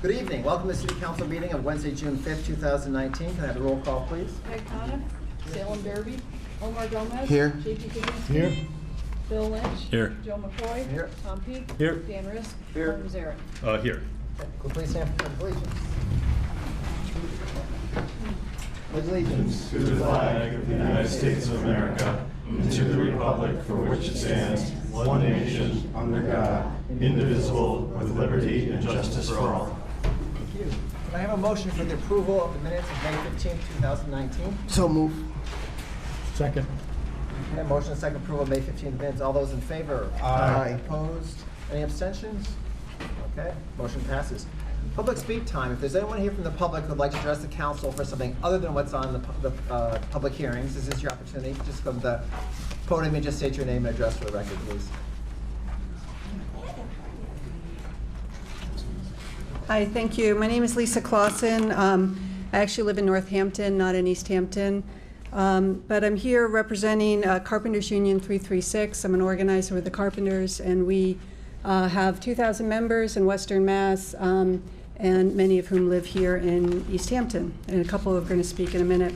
Good evening. Welcome to the City Council meeting of Wednesday, June 5th, 2019. Can I have a roll call, please? Meg Conniff, Salem Derby, Omar Gomez. Here. J.P. Kaczynski. Here. Bill Lynch. Here. Joe McCoy. Here. Tom Peak. Here. Dan Risk. Here. Martin Zarek. Here. Could please stand for the allegiance? Pledge allegiance. To the flag of the United States of America, and to the republic for which it stands, one nation, under God, indivisible, with liberty and justice for all. Thank you. Can I have a motion for the approval of the minutes of May 15th, 2019? So move. Second. Okay, motion and second approval of May 15th minutes. All those in favor? Aye. Opposed? Any abstentions? Okay, motion passes. Public speak time. If there's anyone here from the public who would like to address the council for something other than what's on the public hearings, this is your opportunity. Just go to the podium and just state your name and address for the record, please. Hi, thank you. My name is Lisa Clausen. I actually live in Northampton, not in Easthampton. But I'm here representing Carpenters Union 336. I'm an organizer with the Carpenters, and we have 2,000 members in Western Mass, and many of whom live here in Easthampton, and a couple are going to speak in a minute.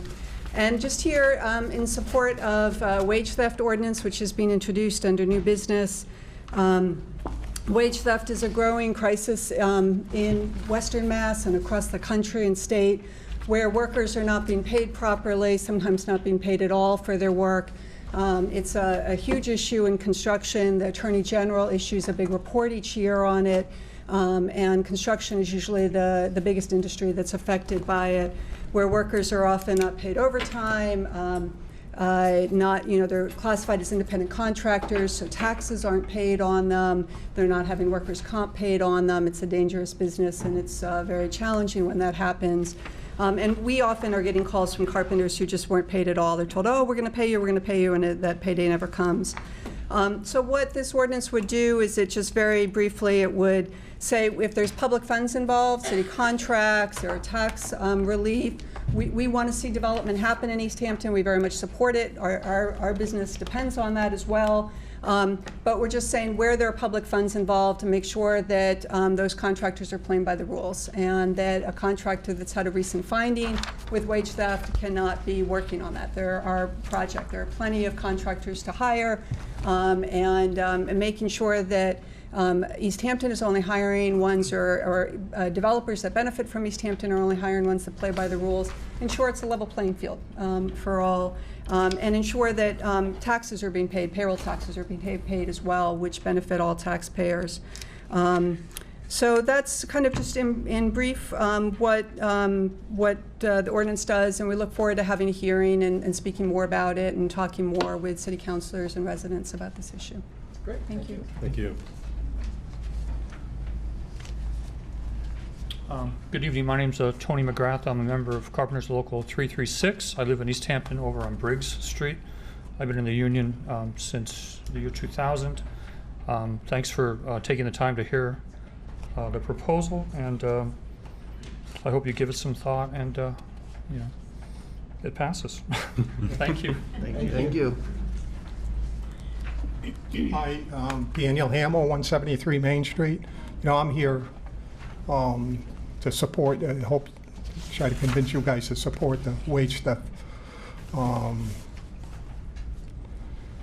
And just here in support of wage theft ordinance, which is being introduced under new business. Wage theft is a growing crisis in Western Mass and across the country and state, where workers are not being paid properly, sometimes not being paid at all for their work. It's a huge issue in construction. The Attorney General issues a big report each year on it, and construction is usually the biggest industry that's affected by it, where workers are often not paid overtime, they're classified as independent contractors, so taxes aren't paid on them. They're not having workers' comp paid on them. It's a dangerous business, and it's very challenging when that happens. And we often are getting calls from carpenters who just weren't paid at all. They're told, oh, we're going to pay you, and that payday never comes. So what this ordinance would do is it just very briefly, it would say if there's public funds involved, city contracts or tax relief, we want to see development happen in Easthampton. We very much support it. Our business depends on that as well. But we're just saying where there are public funds involved to make sure that those contractors are playing by the rules, and that a contractor that's had a recent finding with wage theft cannot be working on that. There are plenty of contractors to hire, and making sure that Easthampton is only hiring ones, or developers that benefit from Easthampton are only hiring ones that play by the rules. Ensure it's a level playing field for all, and ensure that taxes are being paid, payroll taxes are being paid as well, which benefit all taxpayers. So that's kind of just in brief what the ordinance does, and we look forward to having a hearing and speaking more about it and talking more with city councilors and residents about this issue. Great. Thank you. Thank you. Good evening. My name's Tony McGrath. I'm a member of Carpenters Local 336. I live in Easthampton over on Briggs Street. I've been in the union since the year 2000. Thanks for taking the time to hear the proposal, and I hope you give it some thought, and it passes. Thank you. Thank you. Hi, Daniel Hamill, 173 Main Street. I'm here to support, I hope, try to convince you guys to support the wage theft.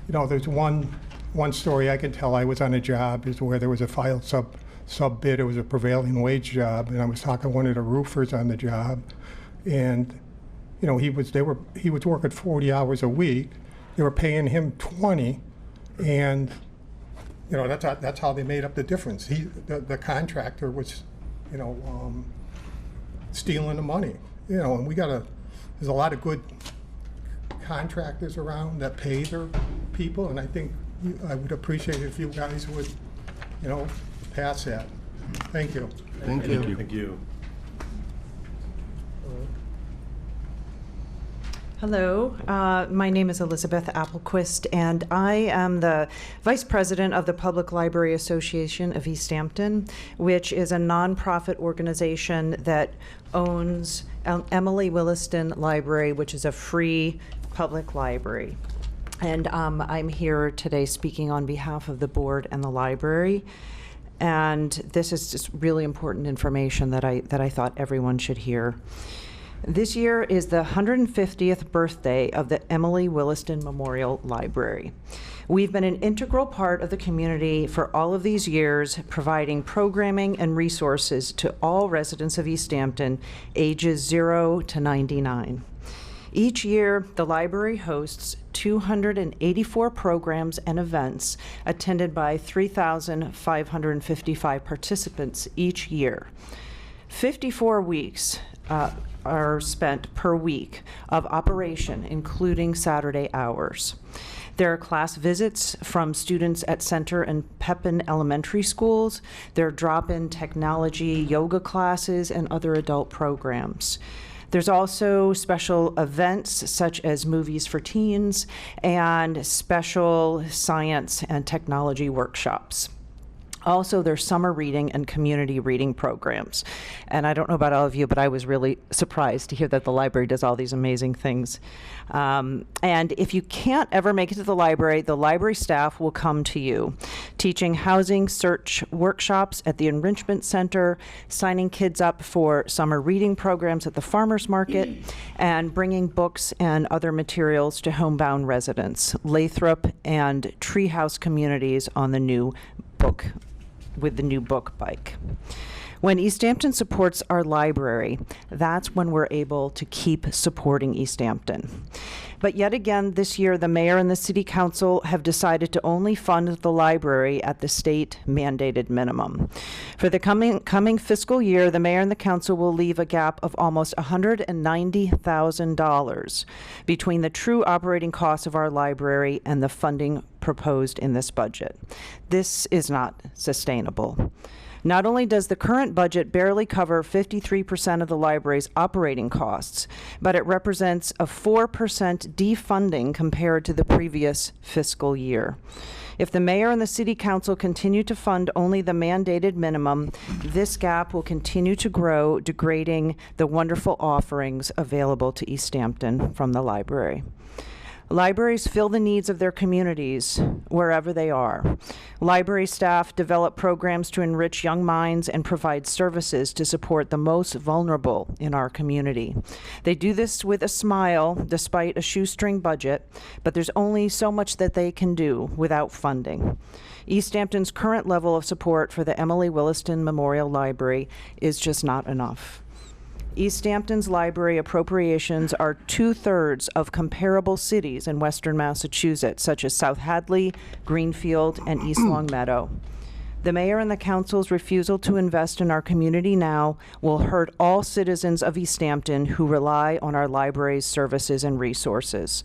There's one story I can tell. I was on a job is where there was a filed sub bid. It was a prevailing wage job, and I was talking to one of the roofers on the job, and he was working 40 hours a week. They were paying him 20, and that's how they made up the difference. The contractor was stealing the money, and there's a lot of good contractors around that pay their people, and I think I would appreciate it if you guys would, pass that. Thank you. Thank you. Thank you. Hello, my name is Elizabeth Applequist, and I am the Vice President of the Public Library Association of Easthampton, which is a nonprofit organization that owns Emily Williston Library, which is a free public library. And I'm here today speaking on behalf of the board and the library. and this is just really important information that I thought everyone should hear. This year is the 150th birthday of the Emily Williston Memorial Library. We've been an integral part of the community for all of these years, providing programming and resources to all residents of Easthampton, ages 0 to 99. Each year, the library hosts 284 programs and events attended by 3,555 participants each year. 54 weeks are spent per week of operation, including Saturday hours. There are class visits from students at Center and Pepin elementary schools. There are drop-in technology, yoga classes, and other adult programs. There's also special events such as movies for teens and special science and technology workshops. Also, there's summer reading and community reading programs. And I don't know about all of you, but I was really surprised to hear that the library does all these amazing things. And if you can't ever make it to the library staff will come to you, teaching housing search workshops at the Enrichment Center, signing kids up for summer reading programs at the farmers market, and bringing books and other materials to homebound residents, Lathrop and Treehouse communities on the new book, with the new book bike. When Easthampton supports our library, that's when we're able to keep supporting Easthampton. But yet again, this year, the mayor and the city council have decided to only fund the library at the state mandated minimum. For the coming fiscal year, the mayor and the council will leave a gap of almost $190,000 between the true operating costs of our library and the funding proposed in this budget. This is not sustainable. Not only does the current budget barely cover 53% of the library's operating costs, but it represents a 4% defunding compared to the previous fiscal year. If the mayor and the city council continue to fund only the mandated minimum, this gap will continue to grow, degrading the wonderful offerings available to Easthampton from the library. Libraries fill the needs of their communities wherever they are. Library staff develop programs to enrich young minds and provide services to support the most vulnerable in our community. They do this with a smile despite a shoestring budget, but there's only so much that they can do without funding. Easthampton's current level of support for the Emily Williston Memorial Library is just not enough. Easthampton's library appropriations are 2/3 of comparable cities in Western Massachusetts, such as South Hadley, Greenfield, and East Longmeadow. The mayor and the council's refusal to invest in our community now will hurt all citizens of Easthampton who rely on our library's services and resources.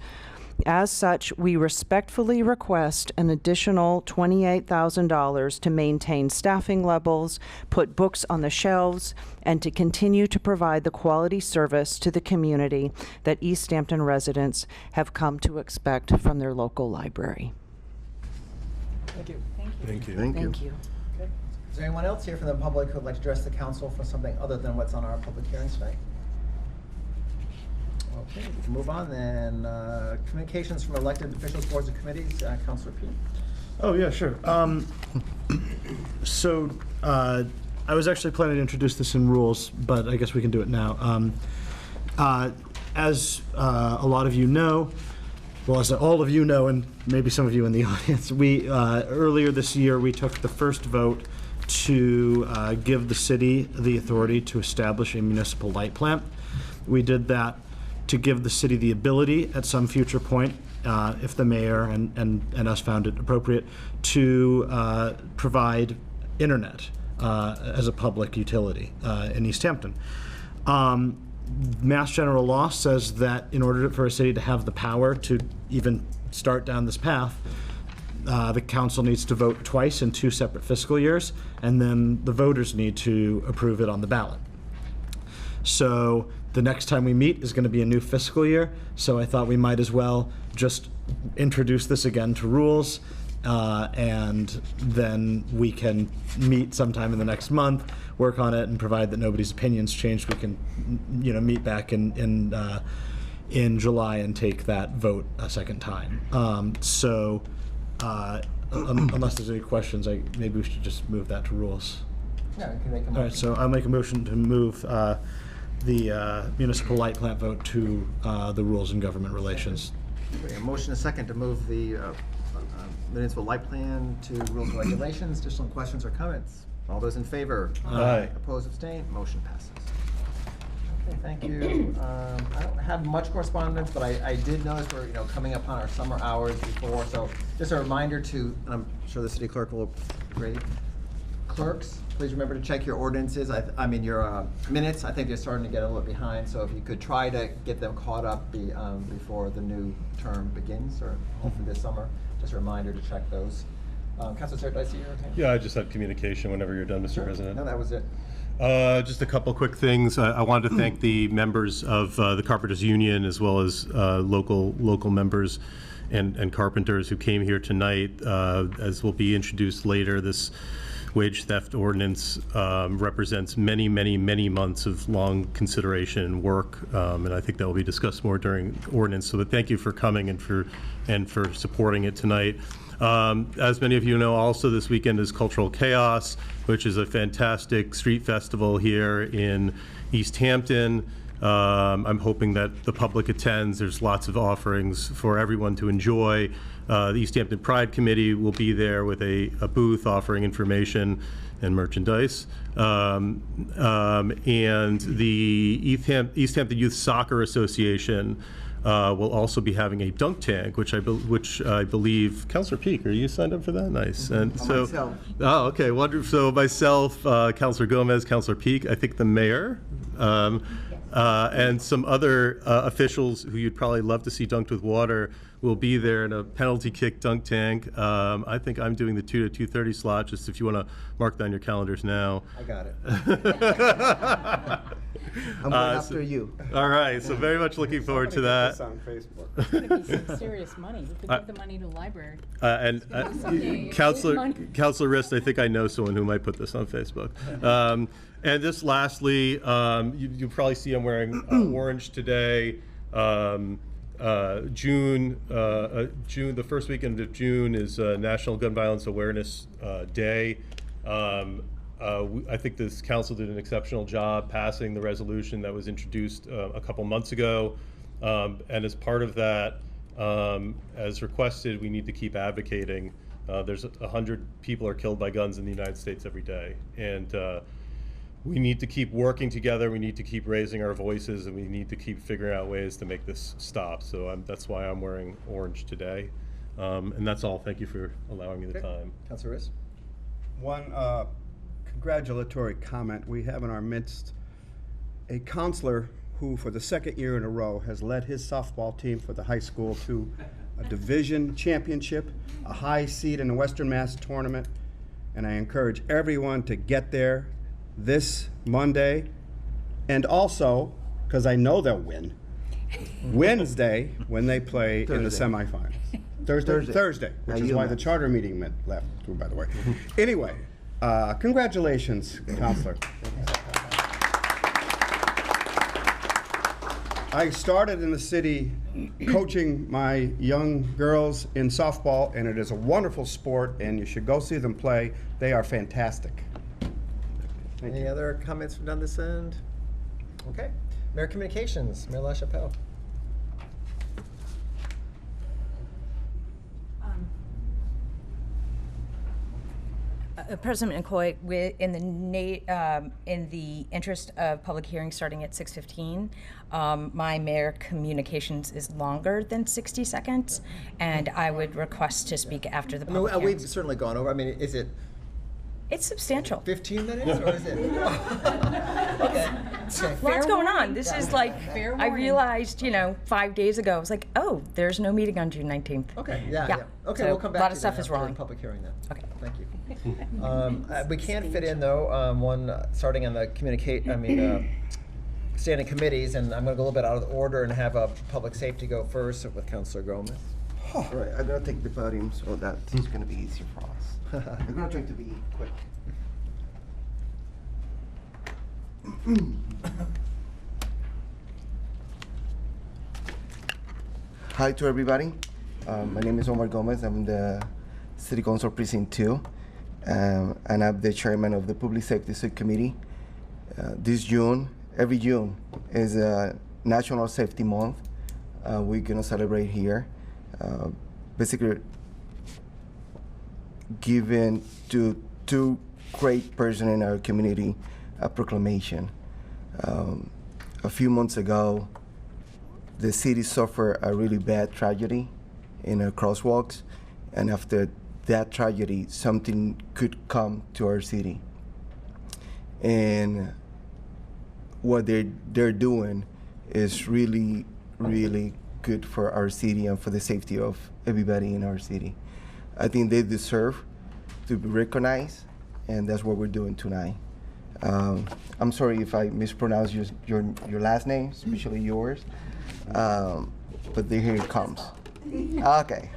As such, we respectfully request an additional $28,000 to maintain staffing levels, put books on the shelves, and to continue to provide the quality service to the community that Easthampton residents have come to expect from their local library. Thank you. Thank you. Thank you. Okay. Is there anyone else here from the public who would like to address the council for something other than what's on our public hearings tonight? Okay, we can move on then. Communications from elected officials, boards, and committees. Councilor Pete. Oh, yeah, sure. I was actually planning to introduce this in rules, but I guess we can do it now. As a lot of you know, well, as all of you know, and maybe some of you in the audience, we earlier this year we took the first vote to give the city the authority to establish a municipal light plant. We did that to give the city the ability at some future point, if the mayor and us found it appropriate, to provide internet as a public utility in Easthampton. Mass General Law says that in order for a city to have the power to even start down this path, the council needs to vote twice in 2 separate fiscal years, and then the voters need to approve it on the ballot. So the next time we meet is going to be a new fiscal year, so I thought we might as well just introduce this again to rules, and then we can meet sometime in the next month, work on it, and provide that nobody's opinions changed, we can, meet back in July and take that vote a second time. unless there's any questions, maybe we should just move that to rules. Yeah, we can make a motion. All right, so I'll make a motion to move the municipal light plant vote to the rules and government relations. Okay, a motion a second to move the municipal light plan to rules and regulations. Additional questions or comments? All those in favor? Aye. Opposed, abstained, motion passes. Okay, thank you. I don't have much correspondence, but I did notice we're, coming up on our summer hours before, so just a reminder to, and I'm sure the city clerk will agree, clerks, please remember to check your ordinances, I mean your minutes. I think they're starting to get a little bit behind, so if you could try to get them caught up before the new term begins, or hopefully this summer. Just a reminder to check those. Councilor Sir, did I see your hand? Yeah, I just had communication whenever you're done, Mr. Sure. President. No, that was it. Just a couple quick things. I wanted to thank the members of the Carpenters Union, as well as local members and carpenters who came here tonight. As will be introduced later, this wage theft ordinance represents many months of long consideration and work, and I think that will be discussed more during ordinance. So, but thank you for coming and for supporting it tonight. As many of you know, also this weekend is Cultural Chaos, which is a fantastic street festival here in Easthampton. I'm hoping that the public attends. There's lots of offerings for everyone to enjoy. The Easthampton Pride Committee will be there with a booth offering information and merchandise. And the Easthampton Youth Soccer Association will also be having a dunk tank, which I believe, Councilor Peak, are you signed up for that? Nice. And so, myself. Oh, okay, wonderful. So myself, Councilor Gomez, Councilor Peak, I think the mayor, and some other officials who you'd probably love to see dunked with water will be there in a penalty kick dunk tank. I think I'm doing the 2 to 2:30 slot, just if you want to mark down your calendars now. I got it. I'm going after you. All right, so very much looking forward to that. On Facebook. It's gonna be some serious money. We could give the money to the library. And Someday. Councilor Rist, I think I know someone who might put this on Facebook. And just lastly, you probably see I'm wearing orange today. June, the first weekend of June is National Gun Violence Awareness Day. I think this council did an exceptional job passing the resolution that was introduced a couple months ago. And as part of that, as requested, we need to keep advocating. There's 100 people are killed by guns in the United States every day. And we need to keep working together. We need to keep raising our voices, and we need to keep figuring out ways to make this stop. So that's why I'm wearing orange today. And that's all. Thank you for allowing me the time. Councilor Riss? One congratulatory comment. We have in our midst a counselor who, for the second year in a row, has led his softball team for the high school to a division championship, a high seed in the Western Mass tournament. And I encourage everyone to get there this Monday, and also, because I know they'll win, Wednesday when they play in the semifinals. Thursday, which is why the charter meeting left, by the way. Anyway, congratulations, Counselor. I started in the city coaching my young girls in softball, and it is a wonderful sport, and you should go see them play. They are fantastic. Any other comments from down this end? Okay. Mayor Communications, Mayor LaChapelle. President McCoy, in the interest of public hearing starting at 6:15, my mayor communications is longer than 60 seconds, and I would request to speak after the public hearing. We've certainly gone over. I mean, is it It's substantial. 15 minutes, or is it? Okay. Lots going on. This is like, Fair I warning. realized, 5 days ago, I was like, oh, there's no meeting on June 19th. Okay, yeah. Okay, So we'll come back a lot to of stuff that is after rolling. the public hearing then. Okay. Thank you. We can't fit in though, one starting on the standing committees, and I'm going to go a little bit out of order and have public safety go first with Councilor Gomez. All right, I'm going to take the podium so that it's going to be easier for us. I'm going to try to be quick. Hi to everybody. My name is Omar Gomez. I'm the City Council Precinct 2, and I'm the chairman of the Public Safety Subcommittee. This June, every June, is National Safety Month. We're gonna celebrate here. Basically, given to two great persons in our community a proclamation. A few months ago, the city suffered a really bad tragedy in our crosswalks, and after that tragedy, something could come to our city. And what they're doing is really, really good for our city and for the safety of everybody in our city. I think they deserve to be recognized, and that's what we're doing tonight. I'm sorry if I mispronounce your last name, especially yours, but here it comes. Okay.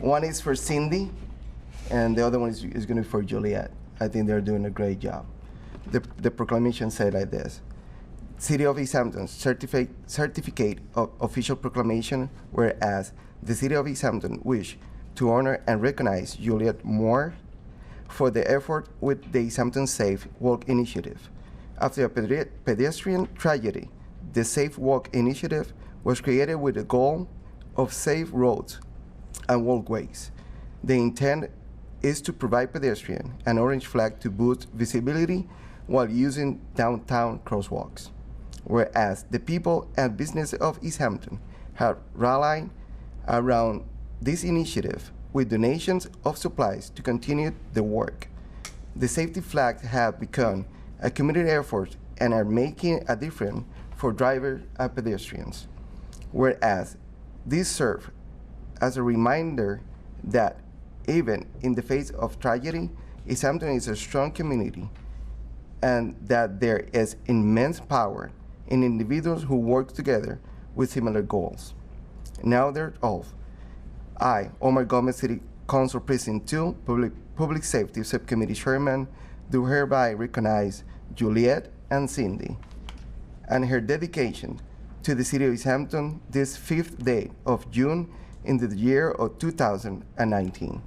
One is for Cindy, and the other one is going to be for Juliet. I think they're doing a great job. The proclamation said like this: City of Easthampton certificate of official proclamation, whereas the City of Easthampton wish to honor and recognize Juliet Moore for the effort with the Easthampton Safe Walk Initiative. After a pedestrian tragedy, the Safe Walk Initiative was created with the goal of safe roads and walkways. The intent is to provide pedestrians an orange flag to boost visibility while using downtown crosswalks. Whereas the people and business of Easthampton have rallied around this initiative with donations of supplies to continue the work. The safety flags have become a community effort and are making a difference for drivers and pedestrians. Whereas these serve as a reminder that even in the face of tragedy, Easthampton is a strong community and that there is immense power in individuals who work together with similar goals. Now thereof, I, Omar Gomez, City Council Precinct 2, Public Safety Subcommittee Chairman, do hereby recognize Juliet and Cindy and her dedication to the City of Easthampton this 5th day of June in the year of 2019.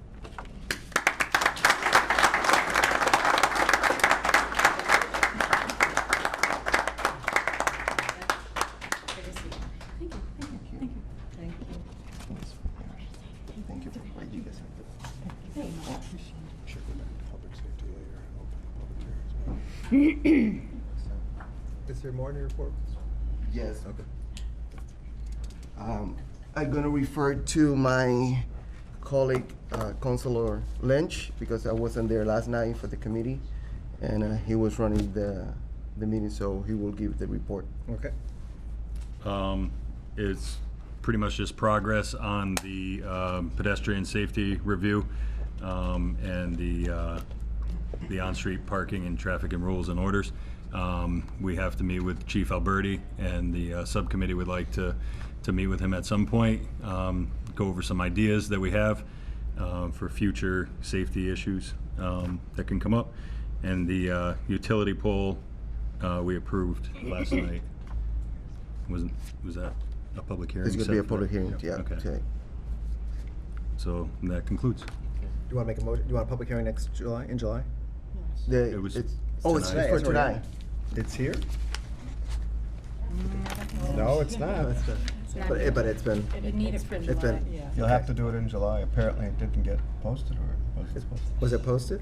Is there more in your report? Yes. Okay. I'm going to refer to my colleague, Councilor Lynch, because I wasn't there last night for the committee, and he was running the meeting, so he will give the report. Okay. It's pretty much just progress on the pedestrian safety review and the on-street parking and traffic and rules and orders. We have to meet with Chief Alberti, and the subcommittee would like to meet with him at some point, go over some ideas that we have for future safety issues that can come up. And the utility pole we approved last night. Was that a public hearing? It's going to be a public hearing, yeah. Okay. So that concludes. Do you want to make a motion? Do you want a public hearing next July, in July? It was It's tonight. for tonight. It's here? No, it's not. But it's been, It needs for It's July, been- yeah. You'll have to do it in July. Apparently it didn't get posted, or was it posted? was it posted?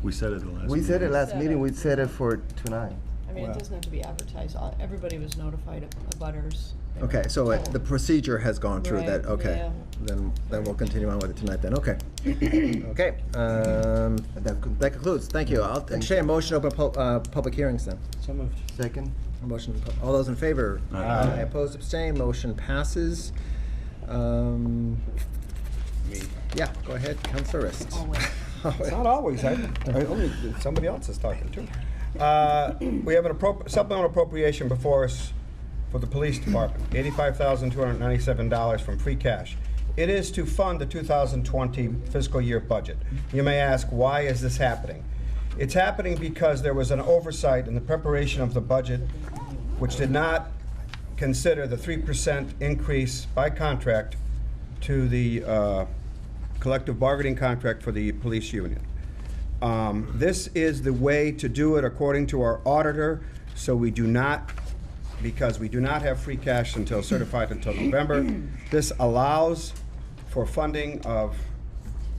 We said it the last. We said it meeting. last meeting, we said it for tonight. I mean, it doesn't have to be advertised. Everybody was notified of butters. Okay, so the procedure has gone through that, Right, okay. yeah. Then we'll continue on with it tonight then, okay. Okay, that concludes, thank you. I'll entertain a motion to open public hearings then. So moved. Second? Motion, all those in favor? Aye. Opposed, abstained, motion passes. Me. Yeah, go ahead, Councilor Rist. It's not always, only somebody else is talking too. We have an supplemental appropriation before us for the police department, $85,297 from free cash. It is to fund the 2020 fiscal year budget. You may ask, why is this happening? It's happening because there was an oversight in the preparation of the budget, which did not consider the 3% increase by contract to the collective bargaining contract for the police union. This is the way to do it according to our auditor, so we do not, because we do not have free cash until certified until November. This allows for funding of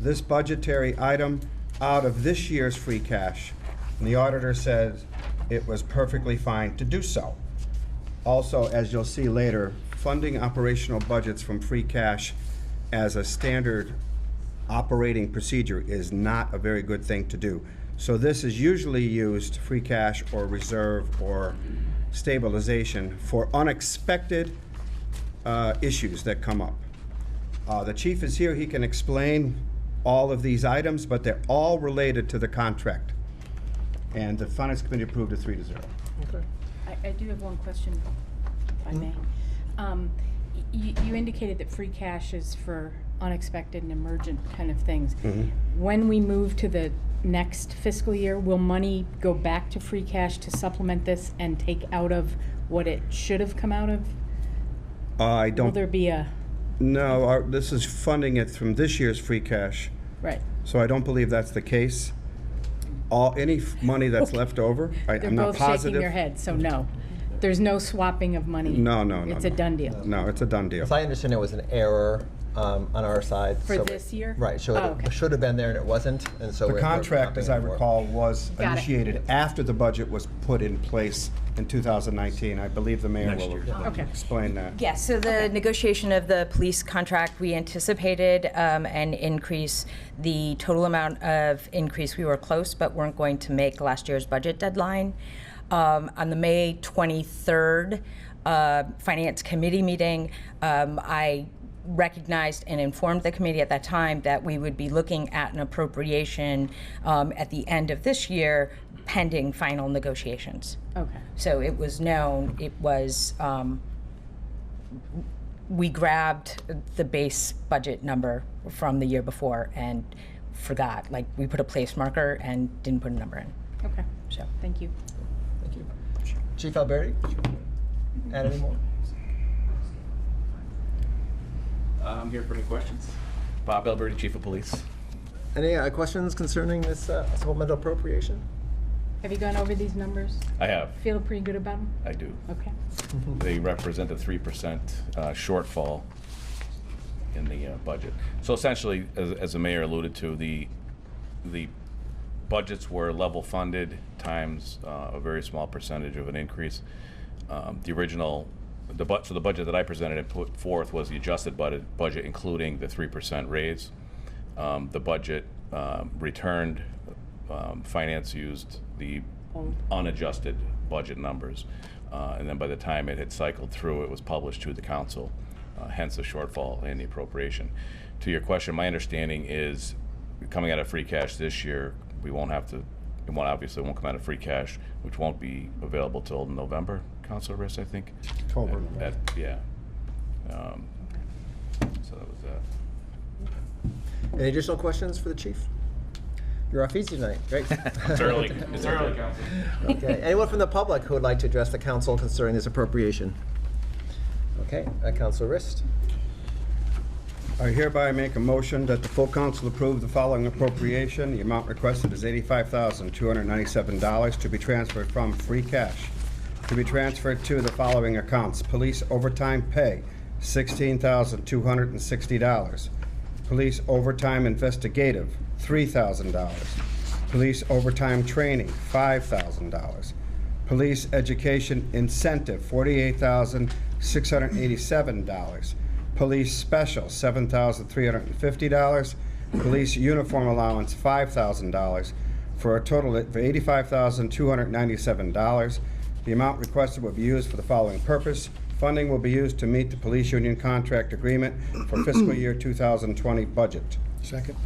this budgetary item out of this year's free cash. And the auditor says it was perfectly fine to do so. Also, as you'll see later, funding operational budgets from free cash as a standard operating procedure is not a very good thing to do. So this is usually used, free cash or reserve or stabilization, for unexpected issues that come up. The chief is here, he can explain all of these items, but they're all related to the contract. And the finance committee approved it 3-0. Okay. I do have one question, if I may. You indicated that free cash is for unexpected and emergent kind of things. When we move to the next fiscal year, will money go back to free cash to supplement this and take out of what it should have come out of? I don't. Will there be a... No, this is funding it from this year's free cash. Right. So I don't believe that's the case. Any money that's left over, I'm not They're both positive. shaking their heads, so no. There's no swapping of money. No. It's a done deal. No, it's a done deal. As I understand, it was an error on our side. For so this year? Right, so Oh, okay. it should have been there and it wasn't, and so The we're contract, as I not paying for it. recall, was Got it. initiated after the budget was put in place in 2019. I believe the mayor Next will year. Okay. explain that. Yes, so the negotiation of the police contract, we anticipated an increase. The total amount of increase, we were close, but weren't going to make last year's budget deadline. On the May 23rd Finance Committee meeting, I recognized and informed the committee at that time that we would be looking at an appropriation at the end of this year, pending final negotiations. Okay. So it was known, it was, we grabbed the base budget number from the year before and forgot, like, we put a place marker and didn't put a number in, Okay. so. Thank you. Thank you. Chief Alberti, add any more? I'm here for any questions. Bob Alberti, Chief of Police. Any questions concerning this supplemental appropriation? Have you gone over these numbers? I have. Feel pretty good about them? I do. Okay. They represent a 3% shortfall in the budget. So essentially, as the mayor alluded to, the budgets were level funded times a very small percentage of an increase. The original, so the budget that I presented and put forth was the adjusted budget including the 3% raise. The budget returned, finance used the unadjusted budget numbers. And then by the time it had cycled through, it was published to the council, hence the shortfall in the appropriation. To your question, my understanding is coming out of free cash this year, we won't have to, it obviously won't come out of free cash, which won't be available till November, Councilor Riss, I think? October. Yeah. So that was that. Any additional questions for the chief? You're off easy tonight, great. It's early. It's early, Council. Okay, anyone from the public who would like to address the council concerning this appropriation? Okay, Councilor Rist. I hereby make a motion that the full council approve the following appropriation. The amount requested is $85,297 to be transferred from free cash, to be transferred to the following accounts: police overtime pay, $16,260. Police overtime investigative, $3,000. Police overtime training, $5,000. Police education incentive, $48,687. Police special, $7,350. Police uniform allowance, $5,000, for a total of $85,297. The amount requested will be used for the following purpose. Funding will be used to meet the police union contract agreement for fiscal year 2020 budget. Second.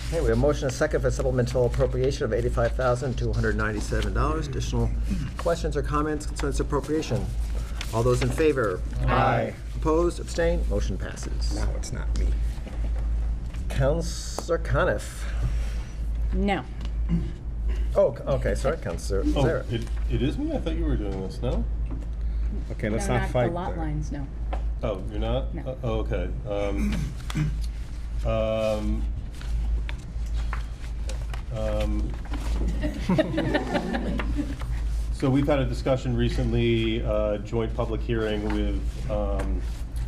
Okay, we have a motion, a second for supplemental appropriation of $85,297. Additional questions or comments concerning this appropriation? All those in favor? Aye. Opposed, abstained, motion passes. Now it's not me. Councilor Coniff. No. Oh, okay, sorry, Councilor Oh, Sarah. it is me? I thought you were doing this, no? Okay, let's No, not fight the lot there. lines, no. Oh, you're not? No. Oh, okay. So we've had a discussion recently, joint public hearing with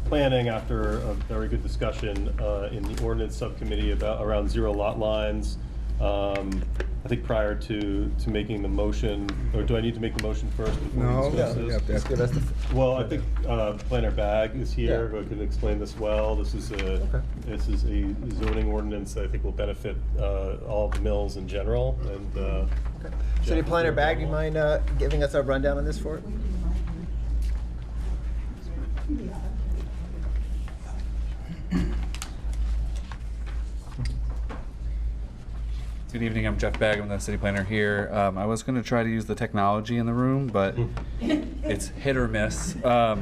planning after a very good discussion in the ordinance subcommittee around zero lot lines. I think prior to making the motion, or do I need to make the motion first before No, we discuss this? you have to Just give us the. Well, I think Planner Bag is here, Yeah. who can explain this well. This is a zoning ordinance that I think will benefit all the mills in general, and. City Planner Bag, do you mind giving us a rundown on this for it? Good evening, I'm Jeff Bagg, I'm the city planner here. I was going to try to use the technology in the room, but it's hit or miss. But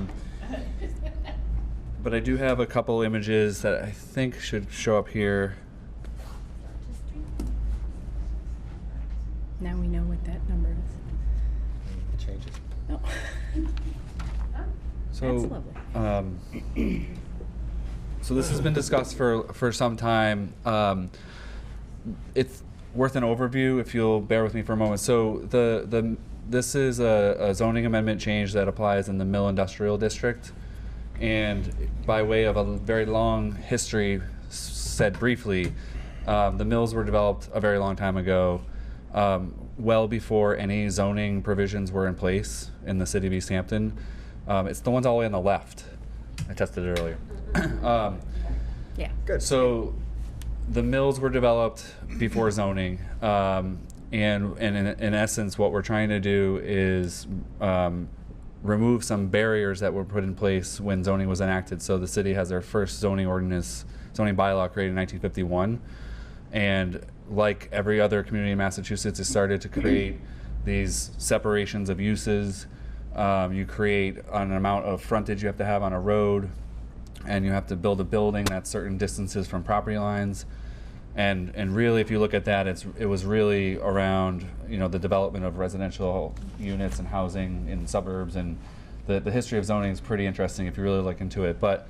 I do have a couple images that I think should show up here. Now we know what that number is. It changes. No. So, That's lovely. So this has been discussed for some time. It's worth an overview if you'll bear with me for a moment. So this is a zoning amendment change that applies in the Mill Industrial District. And by way of a very long history, said briefly, the mills were developed a very long time ago, well before any zoning provisions were in place in the city of Easthampton. It's the ones all the way on the left. I tested it earlier. Yeah. Good. So the mills were developed before zoning, and in essence, what we're trying to do is remove some barriers that were put in place when zoning was enacted. So the city has their first zoning bylaw created in 1951, and like every other community in Massachusetts, it started to create these separations of uses. You create an amount of frontage you have to have on a road, and you have to build a building that's certain distances from property lines. And really, if you look at that, it was really around, you know, the development of residential units and housing in suburbs, and the history of zoning is pretty interesting if you really look into it. But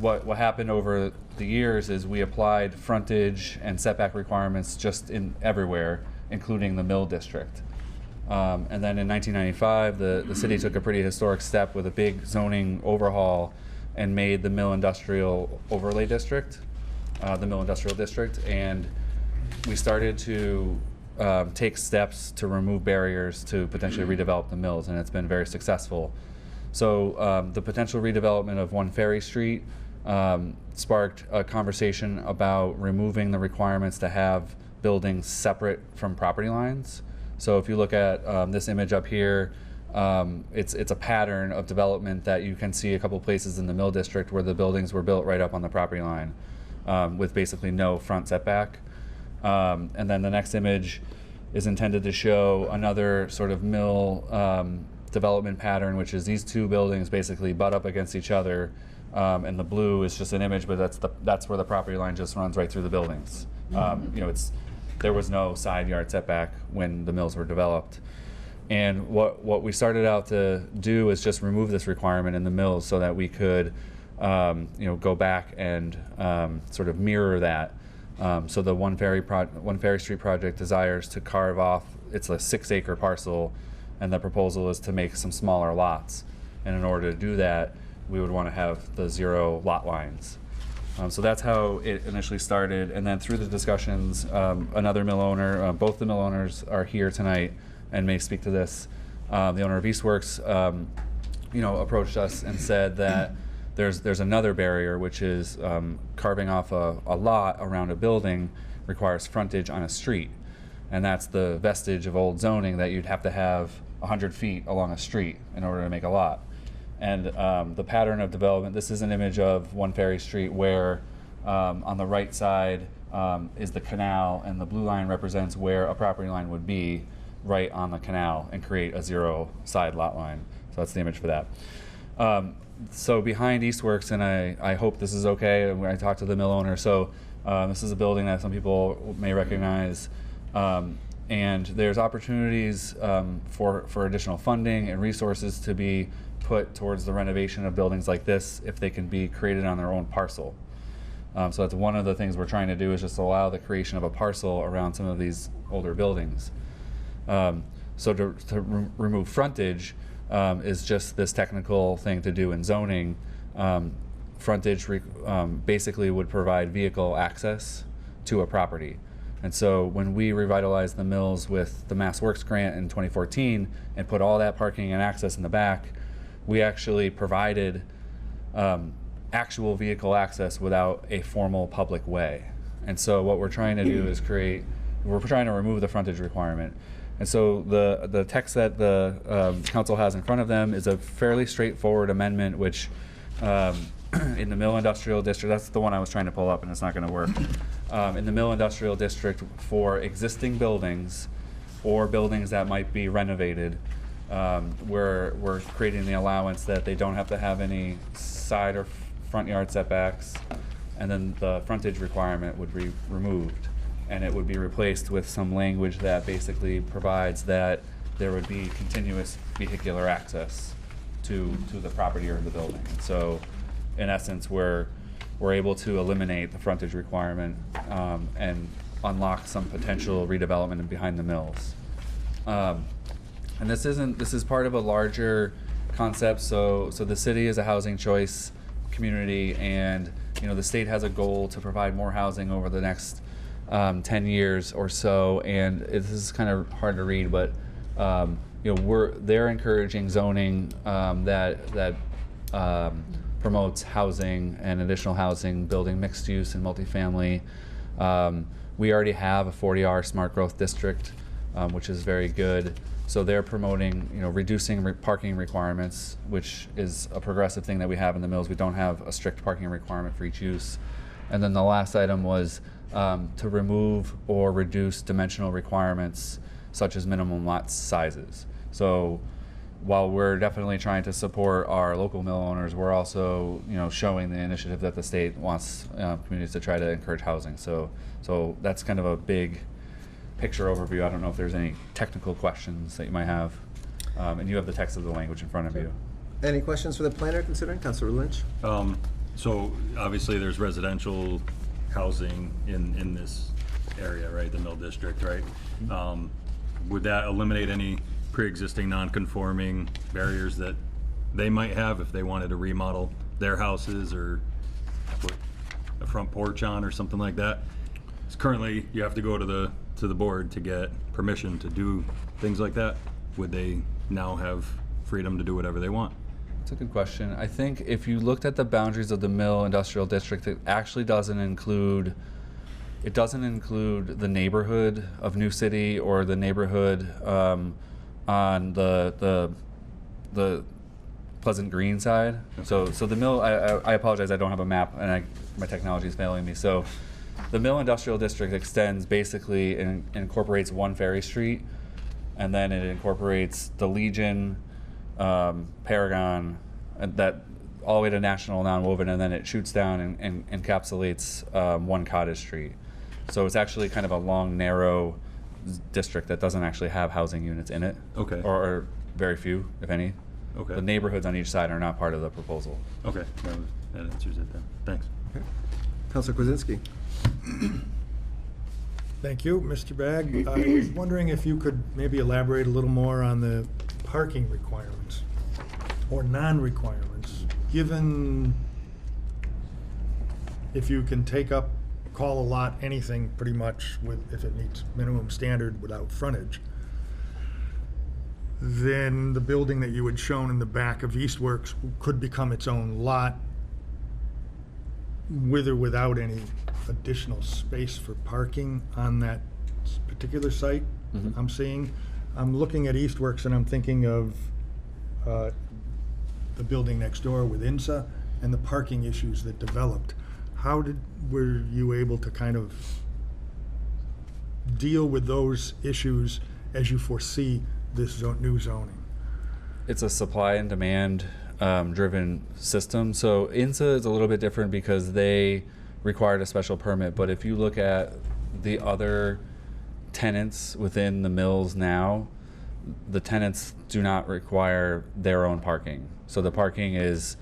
what happened over the years is we applied frontage and setback requirements just in everywhere, including the Mill District. And then in 1995, the city took a pretty historic step with a big zoning overhaul and made the Mill Industrial Overlay District, the Mill Industrial District, and we started to take steps to remove barriers to potentially redevelop the mills, and it's been very successful. So the potential redevelopment of 1 Ferry Street sparked a conversation about removing the requirements to have buildings separate from property lines. So if you look at this image up here, it's a pattern of development that you can see a couple places in the Mill District where the buildings were built right up on the property line with basically no front setback. And then the next image is intended to show another sort of mill development pattern, which is these two buildings basically butt up against each other, and the blue is just an image, but that's where the property line just runs right through the buildings. You know, there was no side yard setback when the mills were developed. And what we started out to do is just remove this requirement in the mills so that we could you know, go back and sort of mirror that. So the 1 Ferry Street project desires to carve off, it's a 6-acre parcel, and the proposal is to make some smaller lots. And in order to do that, we would want to have the 0 lot lines. So that's how it initially started, and then through the discussions, another mill owner, both the mill owners are here tonight and may speak to this. The owner of Eastworks, you know, approached us and said that there's another barrier, which is carving off a lot around a building requires frontage on a street, and that's the vestige of old zoning that you'd have to have 100 feet along a street in order to make a lot. And the pattern of development, this is an image of 1 Ferry Street where on the right side is the canal, and the blue line represents where a property line would be right on the canal and create a 0 side lot line. So that's the image for that. So behind Eastworks, and I hope this is okay when I talk to the mill owner, so this is a building that some people may recognize, and there's opportunities for additional funding and resources to be put towards the renovation of buildings like this if they can be created on their own parcel. So that's one of the things we're trying to do, is just allow the creation of a parcel around some of these older buildings. So to remove frontage is just this technical thing to do in zoning. Frontage basically would provide vehicle access to a property. And so when we revitalized the mills with the Mass Works grant in 2014 and put all that parking and access in the back, we actually provided actual vehicle access without a formal public way. And so what we're trying to do is we're trying to remove the frontage requirement. And so the text that the council has in front of them is a fairly straightforward amendment, which in the Mill Industrial District, that's the one I was trying to pull up and it's not going to work. In the Mill Industrial District, for existing buildings or buildings that might be renovated, we're creating the allowance that they don't have to have any side or front yard setbacks, and then the frontage requirement would be removed, and it would be replaced with some language that basically provides that there would be continuous vehicular access to the property or the building. And so in essence, we're able to eliminate the frontage requirement and unlock some potential redevelopment behind the mills. And this is part of a larger concept. So the city is a housing choice community, and the state has a goal to provide more housing over the next 10 years or so. And this is kind of hard to read, but they're encouraging zoning that promotes housing and additional housing, building mixed use and multifamily. We already have a 40R smart growth district, which is very good. So they're promoting, reducing parking requirements, which is a progressive thing that we have in the mills. We don't have a strict parking requirement for each use. And then the last item was to remove or reduce dimensional requirements, such as minimum lot sizes. So while we're definitely trying to support our local mill owners, we're also, showing the initiative that the state wants communities to try to encourage housing. So that's kind of a big picture overview. I don't know if there's any technical questions that you might have. And you have the text of the language in front of you. Any questions for the planner considering? Councilor Lynch? So obviously there's residential housing in this area, right? The Mill District, right? Would that eliminate any pre-existing non-conforming barriers that they might have if they wanted to remodel their houses or put a front porch on or something like that? Because currently you have to go to the board to get permission to do things like that. Would they now have freedom to do whatever they want? That's a good question. I think if you looked at the boundaries of the Mill Industrial District, it actually doesn't include the neighborhood of New City or the neighborhood on the Pleasant Green side. Okay. So the mill, I apologize, I don't have a map and my technology is failing me. So the Mill Industrial District extends basically and incorporates one Ferry Street, and then it incorporates the Legion, Paragon, and that all the way to National Nonwoven, and then it shoots down and encapsulates one Cottage Street. So it's actually kind of a long, narrow district that doesn't actually have housing units in it. Okay. Or very few, if any. Okay. The neighborhoods on each side are not part of the proposal. Okay, that answers it then. Thanks. Okay. Councilor Kwasinski. Thank you, Mr. Bagg. I was wondering if you could maybe elaborate a little more on the parking requirements or non-requirements, given if you can call a lot anything pretty much if it meets minimum standard without frontage, then the building that you had shown in the back of Eastworks could become its own lot with or without any additional space for parking on that particular site. Mm-hmm. I'm looking at Eastworks and I'm thinking of the building next door with INSA and the parking issues that developed. How were you able to kind of deal with those issues as you foresee this new zoning? It's a supply and demand driven system. So INSA is a little bit different because they required a special permit, but if you look at the other tenants within the mills now, the tenants do not require their own parking. So the parking is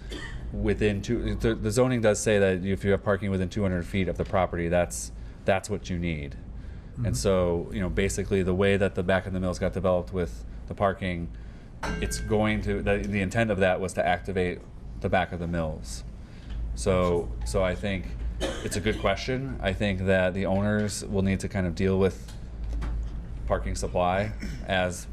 the zoning does say that if you have parking within 200 feet of the property, that's what you need. And so, basically the way that the back of the mills got developed with the parking, it's going to, the intent of that was to activate the back of the mills. So I think it's a good question. I think that the owners will need to kind of deal with parking supply as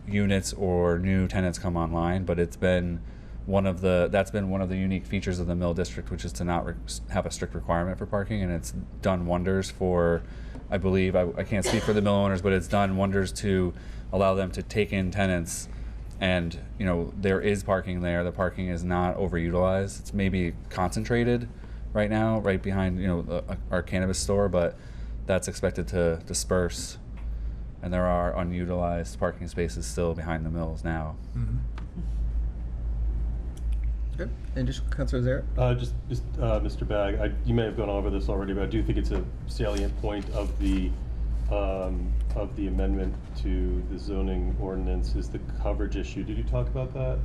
units or new tenants come online, but that's been one of the unique features of the mill district, which is to not have a strict requirement for parking, and it's done wonders for, I believe, I can't speak for the mill owners, but it's done wonders to allow them to take in tenants. And there is parking there. The parking is not overutilized. It's maybe concentrated right now, right behind our cannabis store, but that's expected to disperse. And there are unutilized parking spaces still behind the mills now. Good. And just Councilor Zarrett? Just Mr. Bagg, you may have gone over this already, but I do think it's a salient point of the amendment to the zoning ordinance is the coverage issue. Did you talk about that?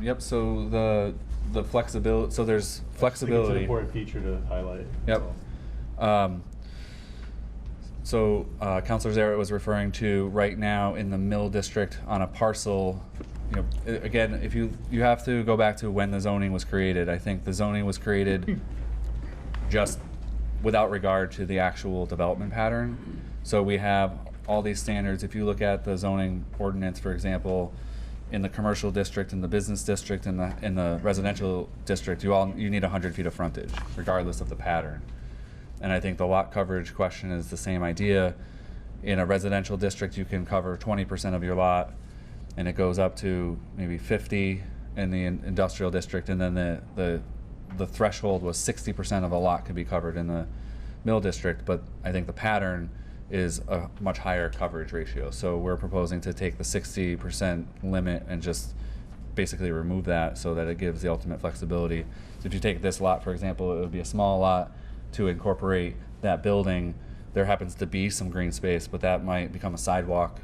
Yep. So the flexibility. So there's flexibility. I think it's an important feature to highlight. Yep. So Councilor Zarrett was referring to right now in the mill district on a parcel. Again, if you have to go back to when the zoning was created. I think the zoning was created just without regard to the actual development pattern. So we have all these standards. If you look at the zoning ordinance, for example, in the commercial district, in the business district, in the residential district, you need 100 feet of frontage, regardless of the pattern. And I think the lot coverage question is the same idea. In a residential district, you can cover 20% of your lot, and it goes up to maybe 50 in the industrial district, and then the threshold was 60% of a lot could be covered in the mill district, but I think the pattern is a much higher coverage ratio. So we're proposing to take the 60% limit and just basically remove that so that it gives the ultimate flexibility. So if you take this lot, for example, it would be a small lot to incorporate that building. There happens to be some green space, but that might become a sidewalk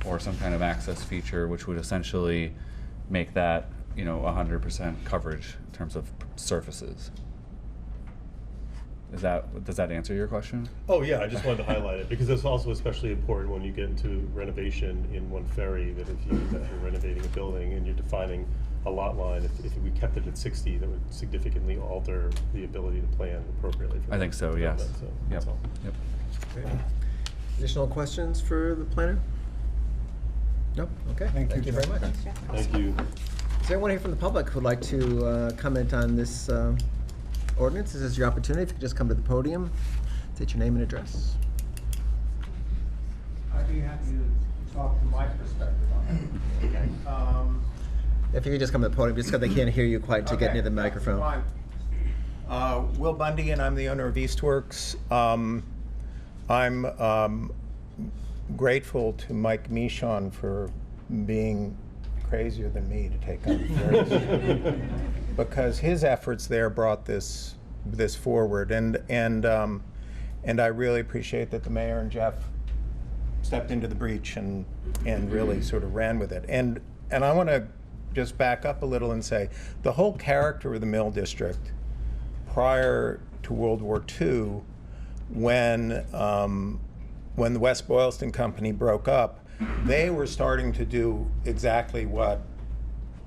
or some kind of access feature, which would essentially make that 100% coverage in terms of surfaces. Does that answer your question? Oh yeah, I just wanted to highlight it because it's also especially important when you get into renovation in one ferry, that if you're renovating a building and you're defining a lot line, if we kept it at 60, that would significantly alter the ability to plan appropriately for I think so, yes. So that's all. Yep. Okay. Additional questions for the planner? No? Okay. Thank you very much. Thank you. Is there anyone here from the public who would like to comment on this ordinance? This is your opportunity. If you could just come to the podium, state your name and address. I'd be happy to talk from my perspective on it. Okay. If you could just come to the podium, just because they can't hear you quite to get near the microphone. Will Bundy, and I'm the owner of Eastworks. I'm grateful to Mike Michon for being crazier than me to take on this, because his efforts there brought this forward, and I really appreciate that the mayor and Jeff stepped into the breach and really sort of ran with it. And I want to just back up a little and say the whole character of the Mill District prior to World War II, when the West Boylston Company broke up, they were starting to do exactly what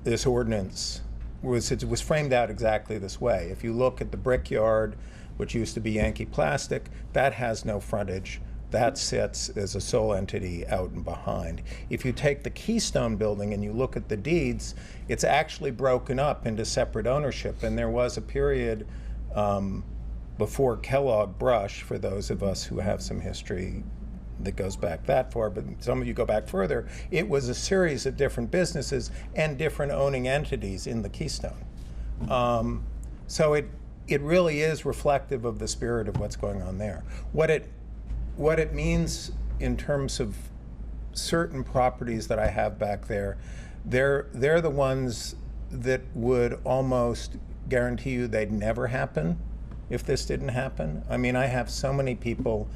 this ordinance was. It was framed out exactly this way. If you look at the Brickyard, which used to be Yankee Plastic, that has no frontage. That sits as a sole entity out and behind. If you take the Keystone building and you look at the deeds, it's actually broken up into separate ownership. And there was a period before Kellogg Brush, for those of us who have some history that goes back that far, but some of you go back further, it was a series of different businesses and different owning entities in the Keystone. So it really is reflective of the spirit of what's going on there. What it means in terms of certain properties that I have back there, they're the ones that would almost guarantee you they'd never happen if this didn't happen. I mean, I have so many people,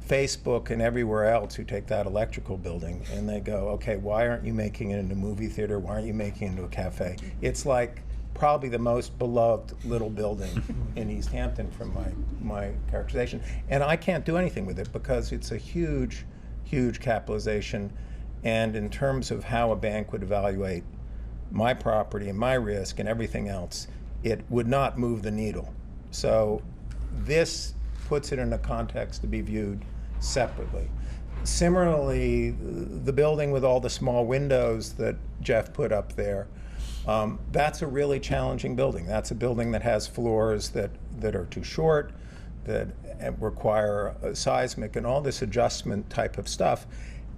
Facebook and everywhere else, who take that electrical building and they go, okay, why aren't you making it into a movie theater? Why aren't you making it into a cafe? It's like probably the most beloved little building in Easthampton from my characterization. And I can't do anything with it because it's a huge, huge capitalization. And in terms of how a bank would evaluate my property and my risk and everything else, it would not move the needle. So this puts it in a context to be viewed separately. Similarly, the building with all the small windows that Jeff put up there, that's a really challenging building. That's a building that has floors that are too short, that require seismic and all this adjustment type of stuff.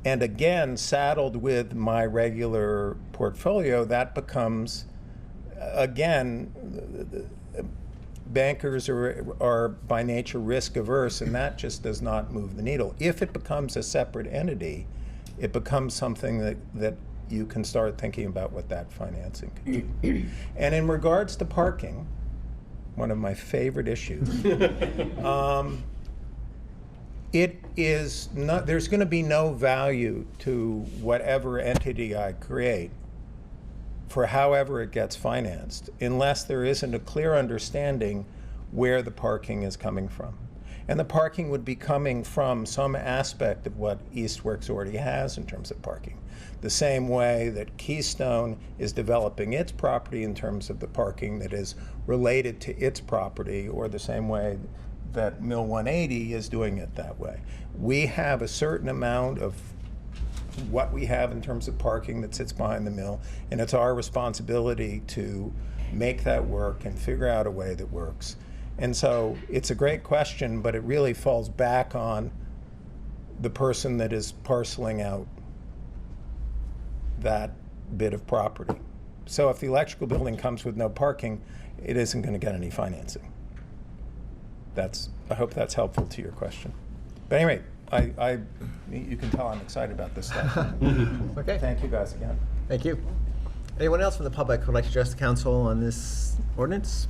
And again, saddled with my regular portfolio, that becomes, again, bankers are by nature risk averse, and that just does not move the needle. If it becomes a separate entity, it becomes something that you can start thinking about what that financing could do. And in regards to parking, one of my favorite issues, it is not, there's going to be no value to whatever entity I create for however it gets financed unless there isn't a clear understanding where the parking is coming from. And the parking would be coming from some aspect of what Eastworks already has in terms of parking. The same way that Keystone is developing its property in terms of the parking that is related to its property, or the same way that Mill 180 is doing it that way. We have a certain amount of what we have in terms of parking that sits behind the mill, and it's our responsibility to make that work and figure out a way that works. And so it's a great question, but it really falls back on the person that is parceling out that bit of property. So if the electrical building comes with no parking, it isn't going to get any financing. I hope that's helpful to your question. But anyway, you can tell I'm excited about this stuff. Okay. Thank you guys again. Thank you. Anyone else from the public who would like to address the council on this ordinance?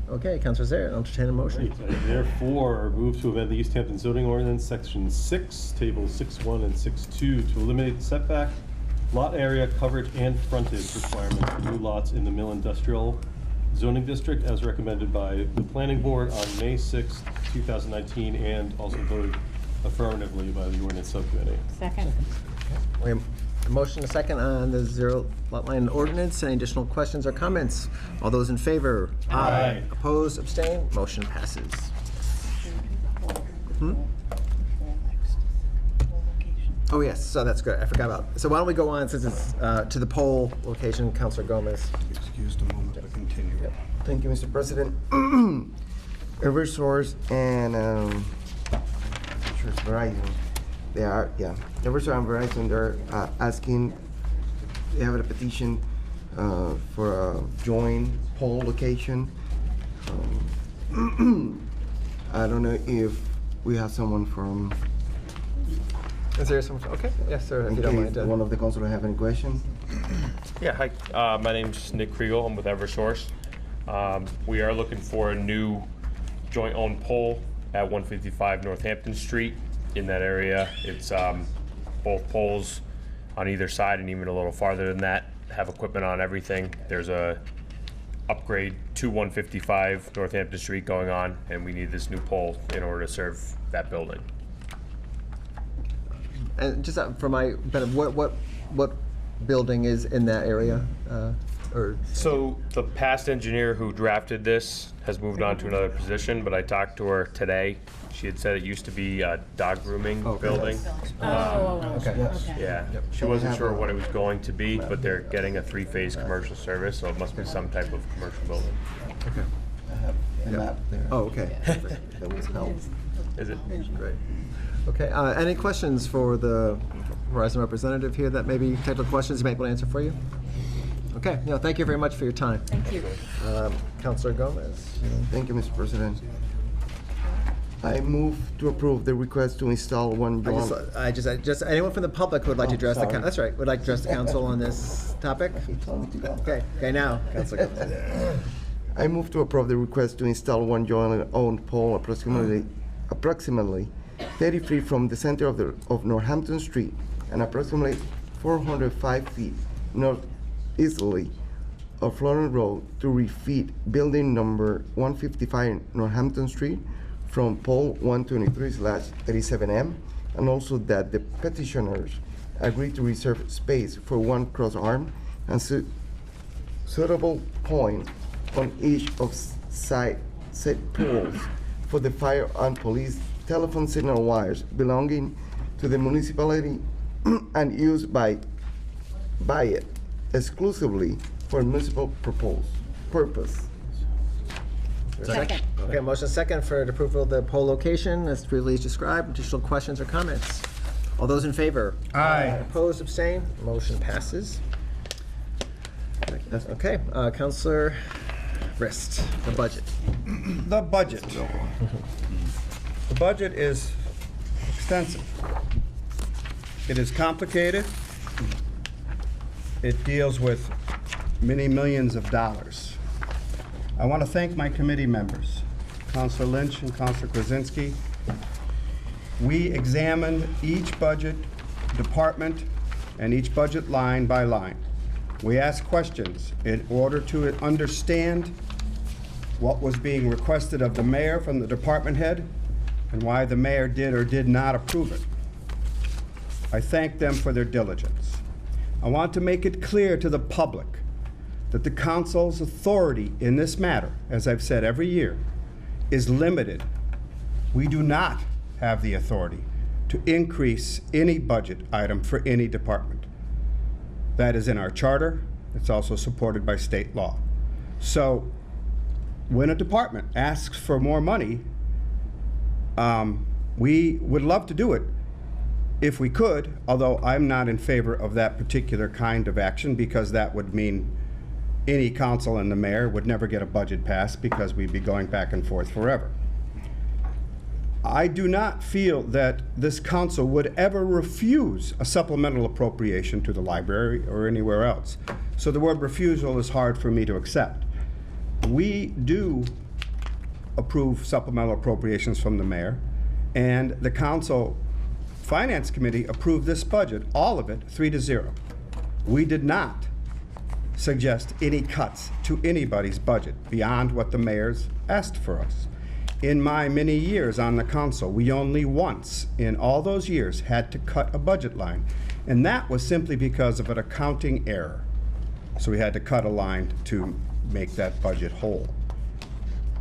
Okay, Councilor Zaire, I'll entertain a motion. Great. Therefore, move to amend the Easthampton zoning ordinance, section 6, tables 6.1 and 6.2, to eliminate setback, lot area, coverage, and frontage requirements for new lots in the Mill Industrial Zoning District as recommended by the Planning Board on May 6, 2019, and also voted affirmatively by the Ordinance Subcommittee. Second. We have a motion and a second on the zero lot line ordinance. Any additional questions or comments? All those in favor? Aye. Opposed, abstain, motion passes. Oh, yes, so that's good. I forgot about, so why don't we go on, since it's to the poll location, Councilor Gomez. Excuse a moment to continue. Yep. Thank you, Mr. President. Eversource and sure it's Verizon. They are, yeah. Eversource and Verizon, they're asking, they have a petition for a joint poll location. I don't know if we have someone from. Is there someone, okay, yes, sir, if In you don't case mind. one of the councilors have any questions. Yeah, hi. My name's Nick Kriegel. I'm with Eversource. We are looking for a new joint-owned pole at 155 Northampton Street. In that area, it's both poles on either side, and even a little farther than that, have equipment on everything. There's a upgrade to 155 Northampton Street going on, and we need this new pole in order to serve that building. And just for my benefit, what building is in that area? So the past engineer who drafted this has moved on to another position, but I talked to her today. She had said it used to be a dog grooming building. Okay. Yeah, she wasn't sure what it was going to be, but they're getting a 3-phase commercial service, so it must be some type of commercial building. Okay. I have a map there. Oh, okay. That was helpful. Is it? Great. Okay, any questions for the Verizon representative here that maybe technical questions you might be able to answer for you? Okay, no, thank you very much for your time. Thank you. Councilor Gomez. Thank you, Mr. President. I move to approve the request to install one joint. I just anyone from the public who would like to address sorry. that's right, would like to address the council on this topic? Okay, now, Councilor Gomez. I move to approve the request to install one jointly owned pole approximately 30 feet from the center of Northampton Street and approximately 405 feet northeasterly of Florence Road to refit building number 155 Northampton Street from pole 123/37M, and also that the petitioners agree to reserve space for one cross arm and suitable point on each of said poles for the fire and police telephone signal wires belonging to the municipality and used by it exclusively for municipal purpose. Second. Okay, motion second for the approval of the pole location as freely described. Additional questions or comments? All those in favor? Aye. Opposed, abstained, motion passes. Okay, Councilor Rist, the budget. The budget. The budget is extensive. It is complicated. It deals with many millions of dollars. I want to thank my committee members, Councilor Lynch and Councilor Krasinski. We examined each budget department and each budget line by line. We asked questions in order to understand what was being requested of the mayor from the department head and why the mayor did or did not approve it. I thank them for their diligence. I want to make it clear to the public that the council's authority in this matter, as I've said every year, is limited. We do not have the authority to increase any budget item for any department. That is in our charter. It's also supported by state law. So when a department asks for more money, we would love to do it if we could, although I'm not in favor of that particular kind of action because that would mean any council and the mayor would never get a budget passed because we'd be going back and forth forever. I do not feel that this council would ever refuse a supplemental appropriation to the library or anywhere else. So the word refusal is hard for me to accept. We do approve supplemental appropriations from the mayor, and the council finance committee approved this budget, all of it, 3-0. We did not suggest any cuts to anybody's budget beyond what the mayor's asked for us. In my many years on the council, we only once in all those years had to cut a budget line, and that was simply because of an accounting error. So we had to cut a line to make that budget whole.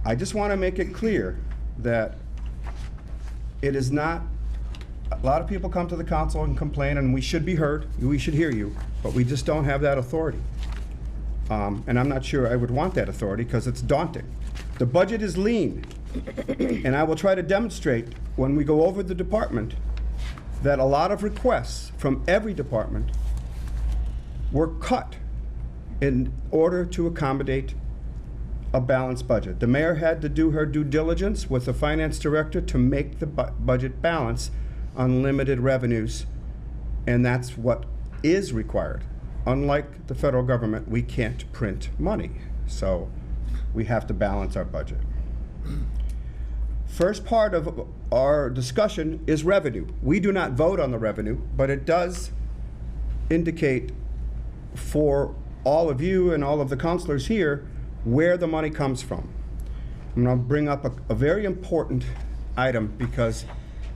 I just want to make it clear that it is not, a lot of people come to the council and complain, and we should be heard, we should hear you, but we just don't have that authority. And I'm not sure I would want that authority because it's daunting. The budget is lean, and I will try to demonstrate when we go over the department that a lot of requests from every department were cut in order to accommodate a balanced budget. The mayor had to do her due diligence with the finance director to make the budget balance on limited revenues, and that's what is required. Unlike the federal government, we can't print money, so we have to balance our budget. First part of our discussion is revenue. We do not vote on the revenue, but it does indicate for all of you and all of the councilors here where the money comes from. I'm going to bring up a very important item because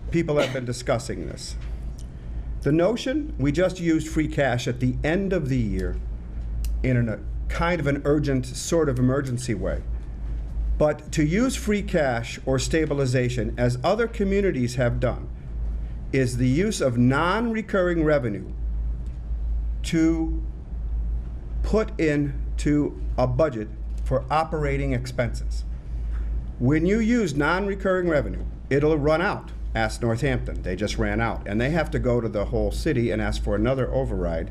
people have been discussing this. The notion we just used free cash at the end of the year in a kind of an urgent sort of emergency way. But to use free cash or stabilization, as other communities have done, is the use of non-recurring revenue to put into a budget for operating expenses. When you use non-recurring revenue, it'll run out. Ask Northampton, they just ran out, and they have to go to the whole city and ask for another override.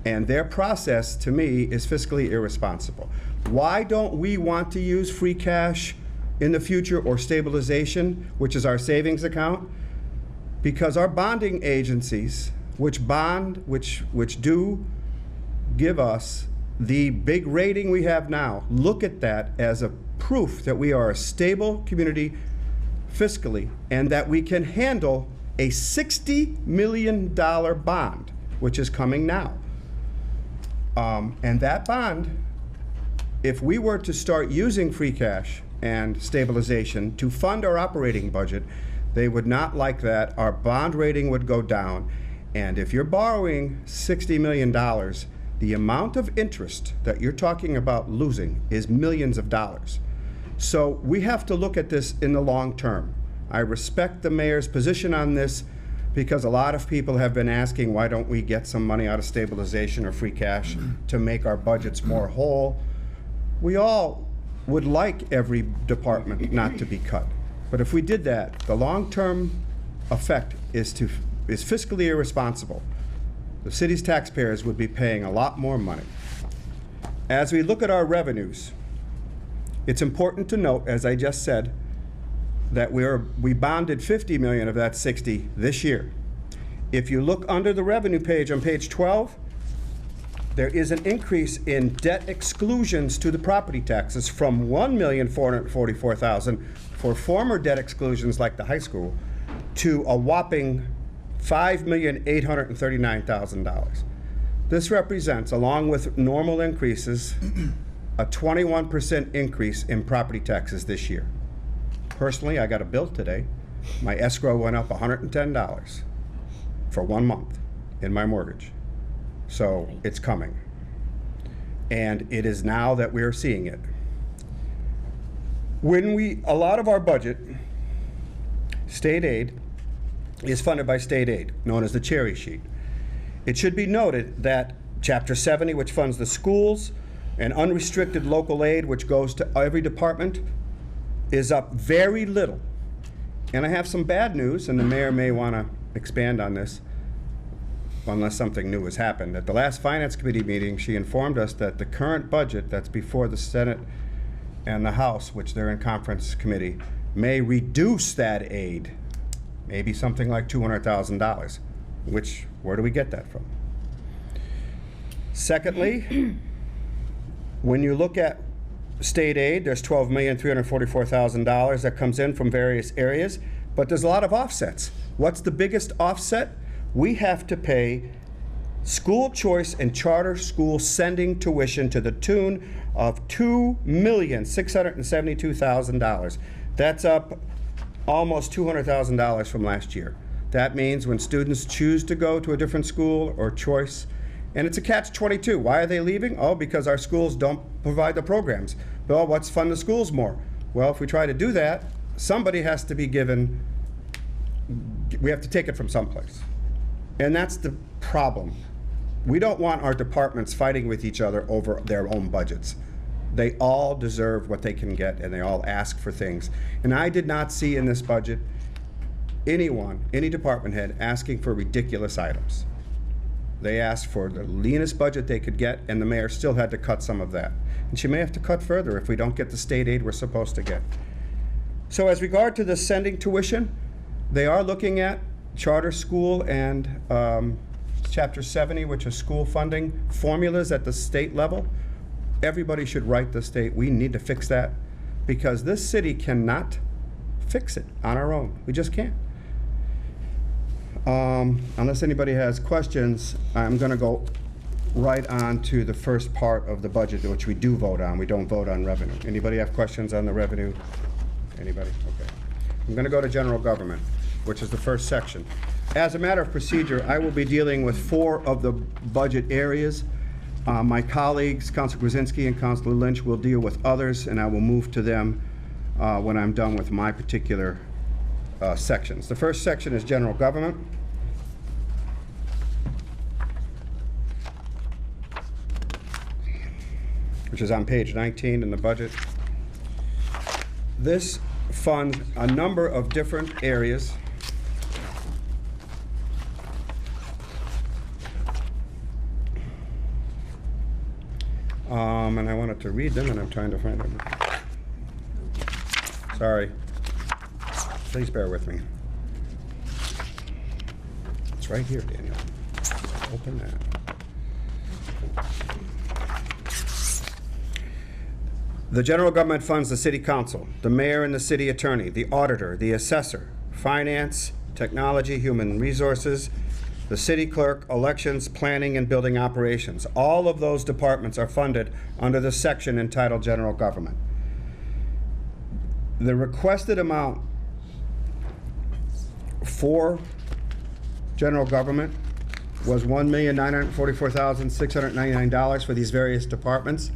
And their process, to me, is fiscally irresponsible. Why don't we want to use free cash in the future or stabilization, which is our savings account? Because our bonding agencies, which do give us the big rating we have now, look at that as a proof that we are a stable community fiscally and that we can handle a $60 million bond, which is coming now. And that bond, if we were to start using free cash and stabilization to fund our operating budget, they would not like that. Our bond rating would go down. And if you're borrowing $60 million, the amount of interest that you're talking about losing is millions of dollars. So we have to look at this in the long term. I respect the mayor's position on this because a lot of people have been asking, why don't we get some money out of stabilization or free cash to make our budgets more whole? We all would like every department not to be cut. But if we did that, the long-term effect is fiscally irresponsible. The city's taxpayers would be paying a lot more money. As we look at our revenues, it's important to note, as I just said, that we bonded 50 million of that 60 this year. If you look under the revenue page on page 12, there is an increase in debt exclusions to the property taxes from 1,444,000 for former debt exclusions like the high school to a whopping $5,839,000. This represents, along with normal increases, a 21% increase in property taxes this year. Personally, I got a bill today. My escrow went up $110 for 1 month in my mortgage. So it's coming. And it is now that we're seeing it. A lot of our budget, state aid, is funded by state aid, known as the cherry sheet. It should be noted that Chapter 70, which funds the schools, and unrestricted local aid, which goes to every department, is up very little. And I have some bad news, and the mayor may want to expand on this, unless something new has happened. At the last Finance Committee meeting, she informed us that the current budget that's before the Senate and the House, which they're in conference committee, may reduce that aid, maybe something like $200,000, which, where do we get that from? Secondly, when you look at state aid, there's $12,344,000 that comes in from various areas, but there's a lot of offsets. What's the biggest offset? We have to pay school choice and charter school sending tuition to the tune of $2,672,000. That's up almost $200,000 from last year. That means when students choose to go to a different school or choice, and it's a catch-22. Why are they leaving? Oh, because our schools don't provide the programs. Well, let's fund the schools more. Well, if we try to do that, somebody has to be given, we have to take it from someplace. And that's the problem. We don't want our departments fighting with each other over their own budgets. They all deserve what they can get, and they all ask for things. And I did not see in this budget anyone, any department head, asking for ridiculous items. They asked for the leanest budget they could get, and the mayor still had to cut some of that. And she may have to cut further if we don't get the state aid we're supposed to get. So as regard to the sending tuition, they are looking at charter school and Chapter 70, which is school funding formulas at the state level. Everybody should write the state. We need to fix that because this city cannot fix it on our own. We just can't. Unless anybody has questions, I'm going to go right on to the first part of the budget, which we do vote on. We don't vote on revenue. Anybody have questions on the revenue? Anybody? Okay. I'm going to go to general government, which is the first section. As a matter of procedure, I will be dealing with 4 of the budget areas. My colleagues, Councilor Krasinski and Councilor Lynch, will deal with others, and I will move to them when I'm done with my particular sections. The first section is general government. Which is on page 19 in the budget. This funds a number of different areas. And I wanted to read them, and I'm trying to find them. Sorry. Please bear with me. It's right here, Daniel. Open that. The general government funds the city council, the mayor and the city attorney, the auditor, the assessor, finance, technology, human resources, the city clerk, elections, planning, and building operations. All of those departments are funded under the section entitled General Government. The requested amount for general government was $1,944,699 for these various departments.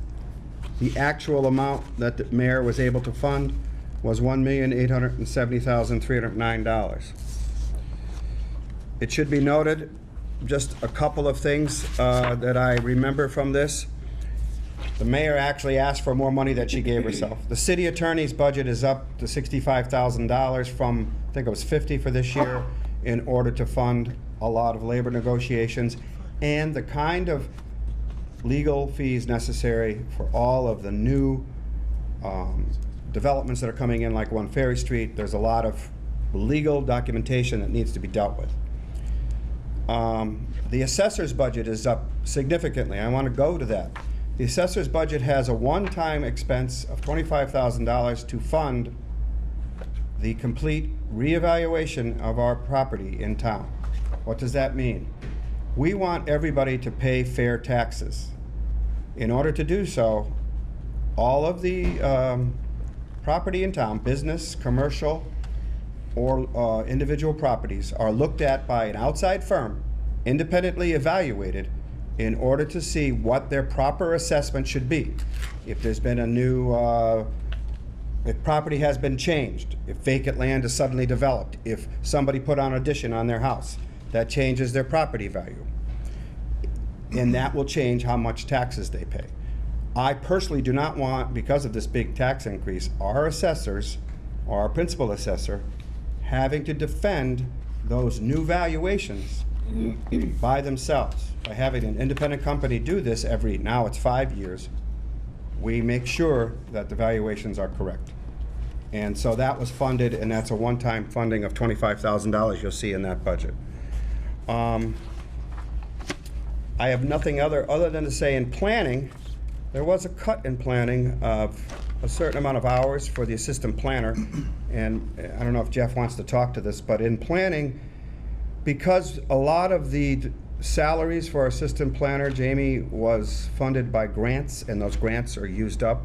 The actual amount that the mayor was able to fund was $1,870,309. It should be noted, just a couple of things that I remember from this. The mayor actually asked for more money that she gave herself. The city attorney's budget is up to $65,000 from, I think it was $50 for this year, in order to fund a lot of labor negotiations and the kind of legal fees necessary for all of the new developments that are coming in, like 1 Ferry Street. There's a lot of legal documentation that needs to be dealt with. The assessor's budget is up significantly. I want to go to that. The assessor's budget has a one-time expense of $25,000 to fund the complete reevaluation of our property in town. What does that mean? We want everybody to pay fair taxes. In order to do so, all of the property in town, business, commercial, or individual properties, are looked at by an outside firm, independently evaluated, in order to see what their proper assessment should be. If there's been a new, if property has been changed, if vacant land is suddenly developed, if somebody put on an addition on their house, that changes their property value. And that will change how much taxes they pay. I personally do not want, because of this big tax increase, our assessors, or our principal assessor, having to defend those new valuations by themselves. By having an independent company do this every, now it's 5 years, we make sure that the valuations are correct. And so that was funded, and that's a one-time funding of $25,000 you'll see in that budget. I have nothing other than to say in planning, there was a cut in planning of a certain amount of hours for the assistant planner. And I don't know if Jeff wants to talk to this, but in planning, because a lot of the salaries for our assistant planner, Jamie, was funded by grants, and those grants are used up.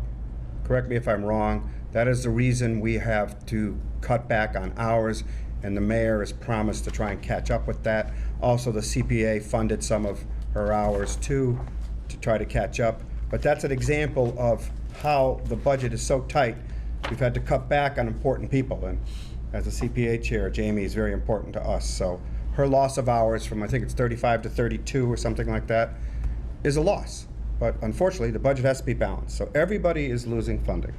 Correct me if I'm wrong. That is the reason we have to cut back on hours, and the mayor has promised to try and catch up with that. Also, the CPA funded some of her hours too, to try to catch up. But that's an example of how the budget is so tight, we've had to cut back on important people. And as a CPA chair, Jamie is very important to us. So her loss of hours from, I think it's 35 to 32 or something like that, is a loss. But unfortunately, the budget has to be balanced. So everybody is losing funding.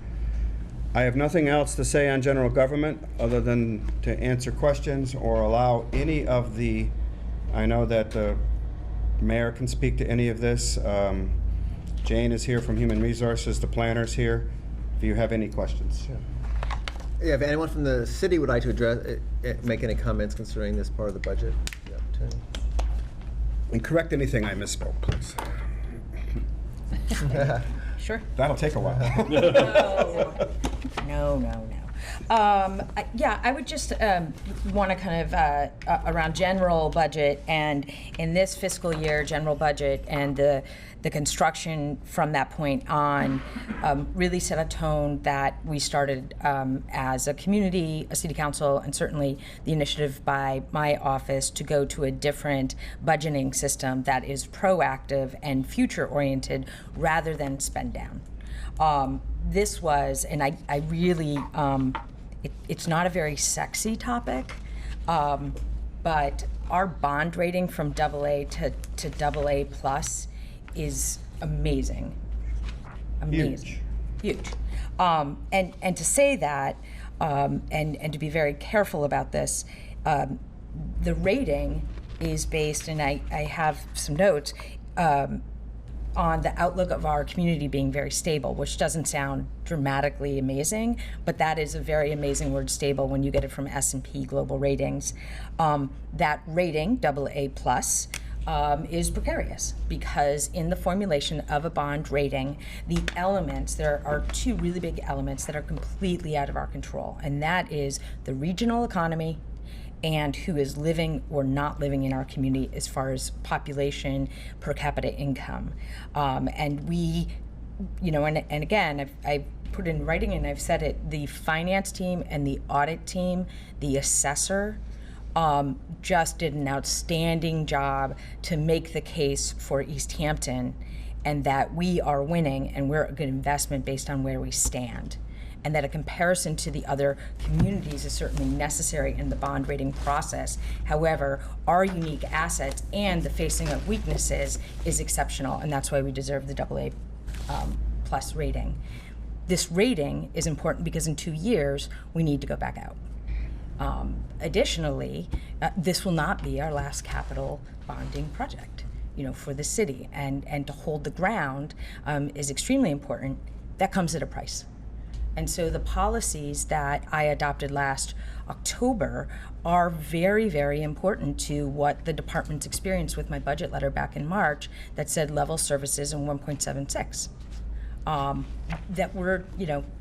I have nothing else to say on general government other than to answer questions or allow any of the, I know that the mayor can speak to any of this. Jane is here from Human Resources, the planner's here, if you have any questions. Yeah, if anyone from the city would like to address, make any comments concerning this part of the budget, the opportunity. And correct anything I misspoke, please. Sure. That'll take a while. No. Yeah, I would just want to kind of, around general budget, and in this fiscal year, general budget and the construction from that point on really set a tone that we started as a community, a city council, and certainly the initiative by my office to go to a different budgeting system that is proactive and future-oriented rather than spend down. This was, and I really, it's not a very sexy topic, but our bond rating from AA to AA plus is amazing. Amazing. Huge. And to say that, and to be very careful about this, the rating is based, and I have some notes, on the outlook of our community being very stable, which doesn't sound dramatically amazing, but that is a very amazing word, stable, when you get it from S&P Global Ratings. That rating, AA plus, is precarious because in the formulation of a bond rating, the elements, there are two really big elements that are completely out of our control, and that is the regional economy and who is living or not living in our community as far as population, per capita income. And we, and again, I've put in writing and I've said it, the finance team and the audit team, the assessor, just did an outstanding job to make the case for Easthampton, and that we are winning and we're a good investment based on where we stand. And that a comparison to the other communities is certainly necessary in the bond rating process. However, our unique assets and the facing of weaknesses is exceptional, and that's why we deserve the AA plus rating. This rating is important because in 2 years, we need to go back out. Additionally, this will not be our last capital bonding project, for the city, and to hold the ground is extremely important. That comes at a price. And so the policies that I adopted last October are very, very important to what the department's experienced with my budget letter back in March that said level services and 1.76. That we're,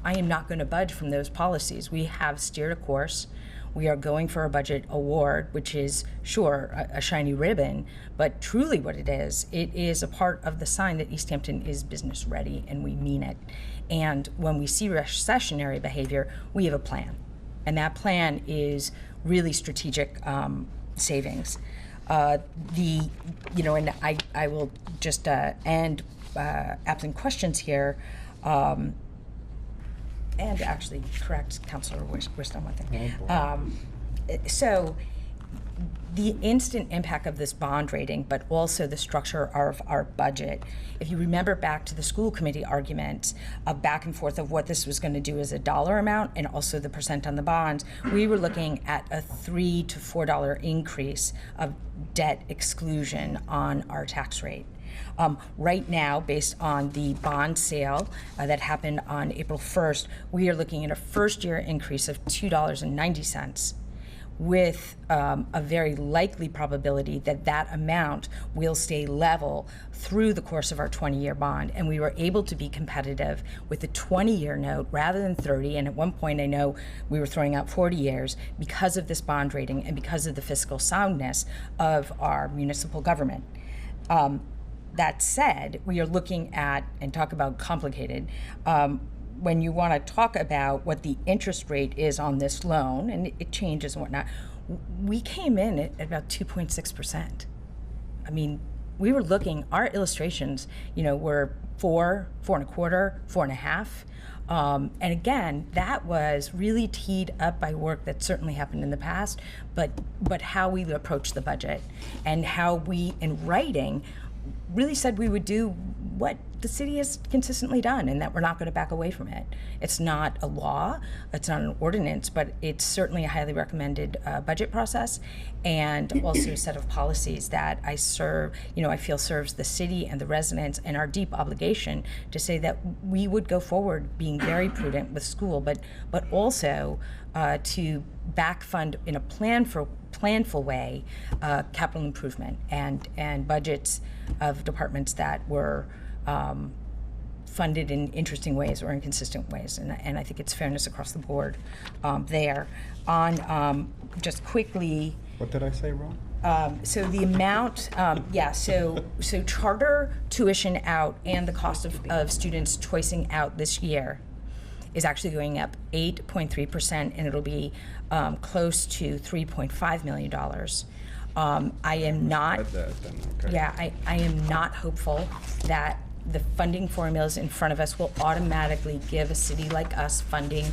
I am not going to budge from those policies. We have steered a course. We are going for a budget award, which is, sure, a shiny ribbon, but truly what it is a part of the sign that Easthampton is business ready, and we mean it. And when we see recessionary behavior, we have a plan. And that plan is really strategic savings. And I will just end absent questions here. And actually correct Councilor Wist on one thing. So the instant impact of this bond rating, but also the structure of our budget. If you remember back to the school committee argument back and forth of what this was going to do as a dollar amount and also the percent on the bonds, we were looking at a $3 to $4 increase of debt exclusion on our tax rate. Right now, based on the bond sale that happened on April 1st, we are looking at a first-year increase of $2.90 with a very likely probability that that amount will stay level through the course of our 20-year bond. And we were able to be competitive with the 20-year note rather than 30. And at one point, I know we were throwing out 40 years because of this bond rating and because of the fiscal soundness of our municipal government. That said, we are looking at, and talk about complicated, when you want to talk about what the interest rate is on this loan, and it changes and whatnot, we came in at about 2.6%. I mean, we were looking, our illustrations, were 4, 4.25, 4.5. And again, that was really teed up by work that certainly happened in the past, but how we approach the budget and how we, in writing, really said we would do what the city has consistently done and that we're not going to back away from it. It's not a law, it's not an ordinance, but it's certainly a highly recommended budget process and also a set of policies that I feel serves the city and the residents and our deep obligation to say that we would go forward being very prudent with school, but also to back fund in a planful way capital improvement and budgets of departments that were funded in interesting ways or inconsistent ways, and I think it's fairness across the board there. On just quickly. What did I say wrong? So the amount, so charter tuition out and the cost of students choicing out this year is actually going up 8.3%, and it'll be close to $3.5 million. I am not. Okay. Yeah, I am not hopeful that the funding formulas in front of us will automatically give a city like us funding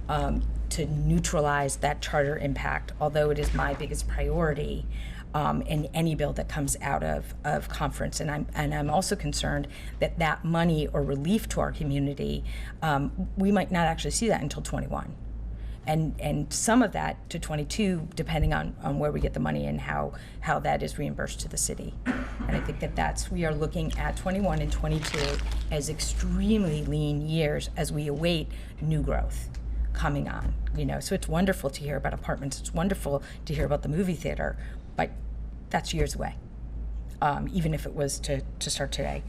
to neutralize that charter impact, although it is my biggest priority in any bill that comes out of conference. And I'm also concerned that that money or relief to our community, we might not actually see that until 21. And some of that to 22, depending on where we get the money and how that is reimbursed to the city. And I think we are looking at 21 and 22 as extremely lean years as we await new growth coming on. So it's wonderful to hear about apartments. It's wonderful to hear about the movie theater, but that's years away, even if it was to start today.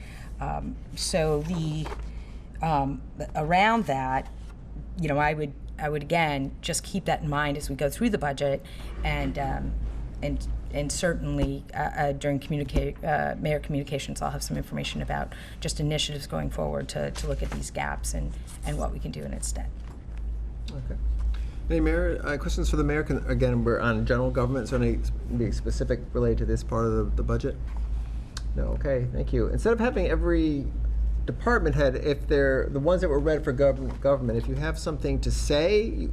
So around that, I would I would again just keep that in mind as we go through the budget, and certainly during mayor communications, I'll have some information about just initiatives going forward to look at these gaps and what we can do in its stead. Okay. Any mayor, questions for the mayor? Again, we're on general government. Is there anything specific related to this part of the budget? No. Okay. Thank you. Instead of having every department head, if they're the ones that were read for government, if you have something to say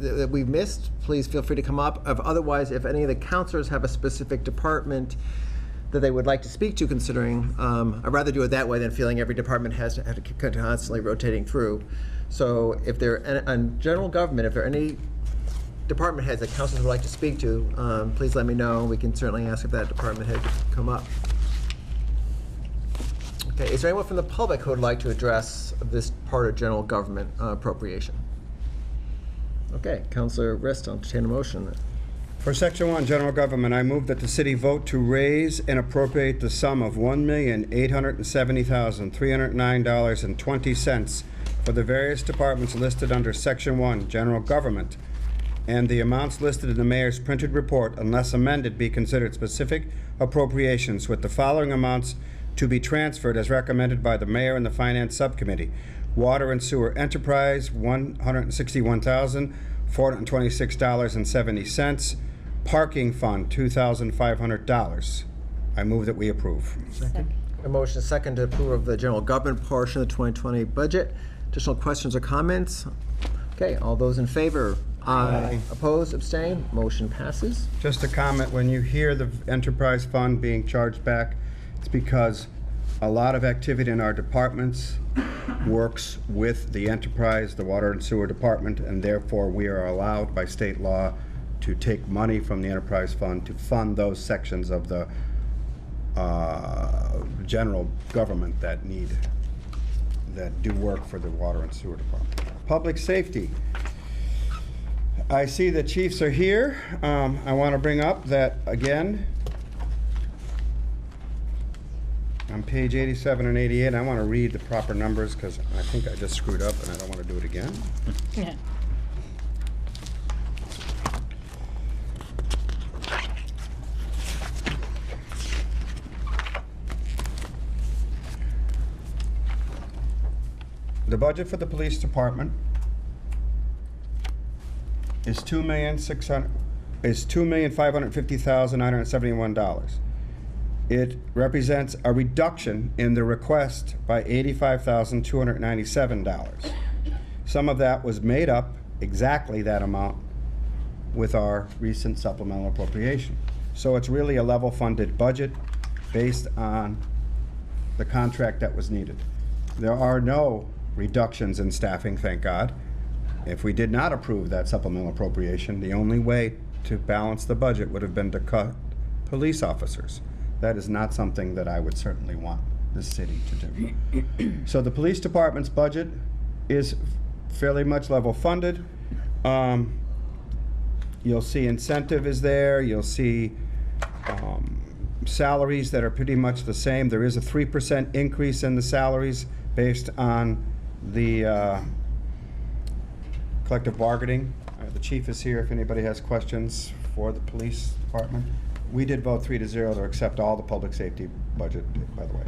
that we've missed, please feel free to come up. Otherwise, if any of the counselors have a specific department that they would like to speak to, considering, I'd rather do it that way than feeling every department has to have to constantly rotating through. So if they're on general government, if there are any department heads that councilors would like to speak to, please let me know. We can certainly ask if that department head could come up. Okay, is there anyone from the public who would like to address this part of general government appropriation? Okay, Councilor Rist, I'll entertain a motion. For Section 1, General Government, I move that the city vote to raise and appropriate the sum of $1,870,309.20 for the various departments listed under Section 1, General Government, and the amounts listed in the mayor's printed report, unless amended, be considered specific appropriations, with the following amounts to be transferred as recommended by the mayor and the Finance Subcommittee. Water and Sewer Enterprise, $161,426.70. Parking Fund, $2,500. I move that we approve. Second. A motion second to approve of the general government portion of the 2020 budget. Additional questions or comments? Okay, all those in favor? Aye. Opposed, abstained, motion passes. Just a comment, when you hear the enterprise fund being charged back, it's because a lot of activity in our departments works with the enterprise, the water and sewer department, and therefore we are allowed by state law to take money from the enterprise fund to fund those sections of the general government that do work for the water and sewer department. Public safety. I see the chiefs are here. I want to bring up that, again, on page 87 and 88, I want to read the proper numbers because I think I just screwed up and I don't want to do it again. Yeah. The budget for the police department is $2,550,971. It represents a reduction in the request by $85,297. Some of that was made up, exactly that amount, with our recent supplemental appropriation. So it's really a level funded budget based on the contract that was needed. There are no reductions in staffing, thank God. If we did not approve that supplemental appropriation, the only way to balance the budget would have been to cut police officers. That is not something that I would certainly want this city to do. So the police department's budget is fairly much level funded. You'll see incentive is there. You'll see salaries that are pretty much the same. There is a 3% increase in the salaries based on the collective bargaining. The chief is here if anybody has questions for the police department. We did vote 3-0 to accept all the public safety budget, by the way.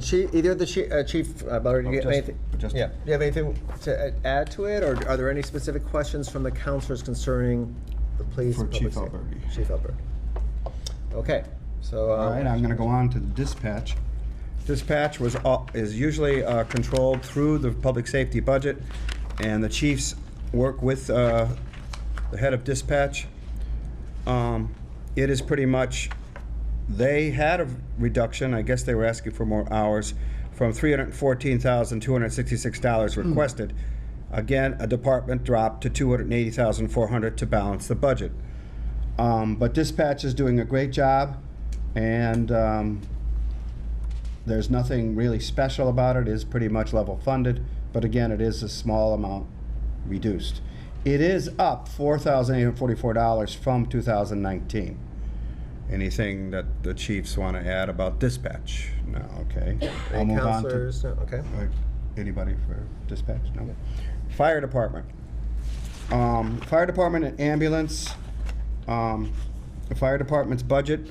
Chief, either the chief, Butler, do you have anything? Do you have anything to add to it, or are there any specific questions from the councilors concerning the police? For Chief Alberti. Chief Alberti. Okay, so. All right, I'm going to go on to the dispatch. Dispatch is usually controlled through the public safety budget, and the chiefs work with the head of dispatch. It is pretty much, they had a reduction, I guess they were asking for more hours, from $314,266 requested. Again, a department dropped to $280,400 to balance the budget. But dispatch is doing a great job, and there's nothing really special about it. It is pretty much level funded, but again, it is a small amount reduced. It is up $4,844 from 2019. Anything that the chiefs want to add about dispatch? No, okay. I'll move on to, okay. anybody for dispatch? No. Fire department. Fire department and ambulance. The fire department's budget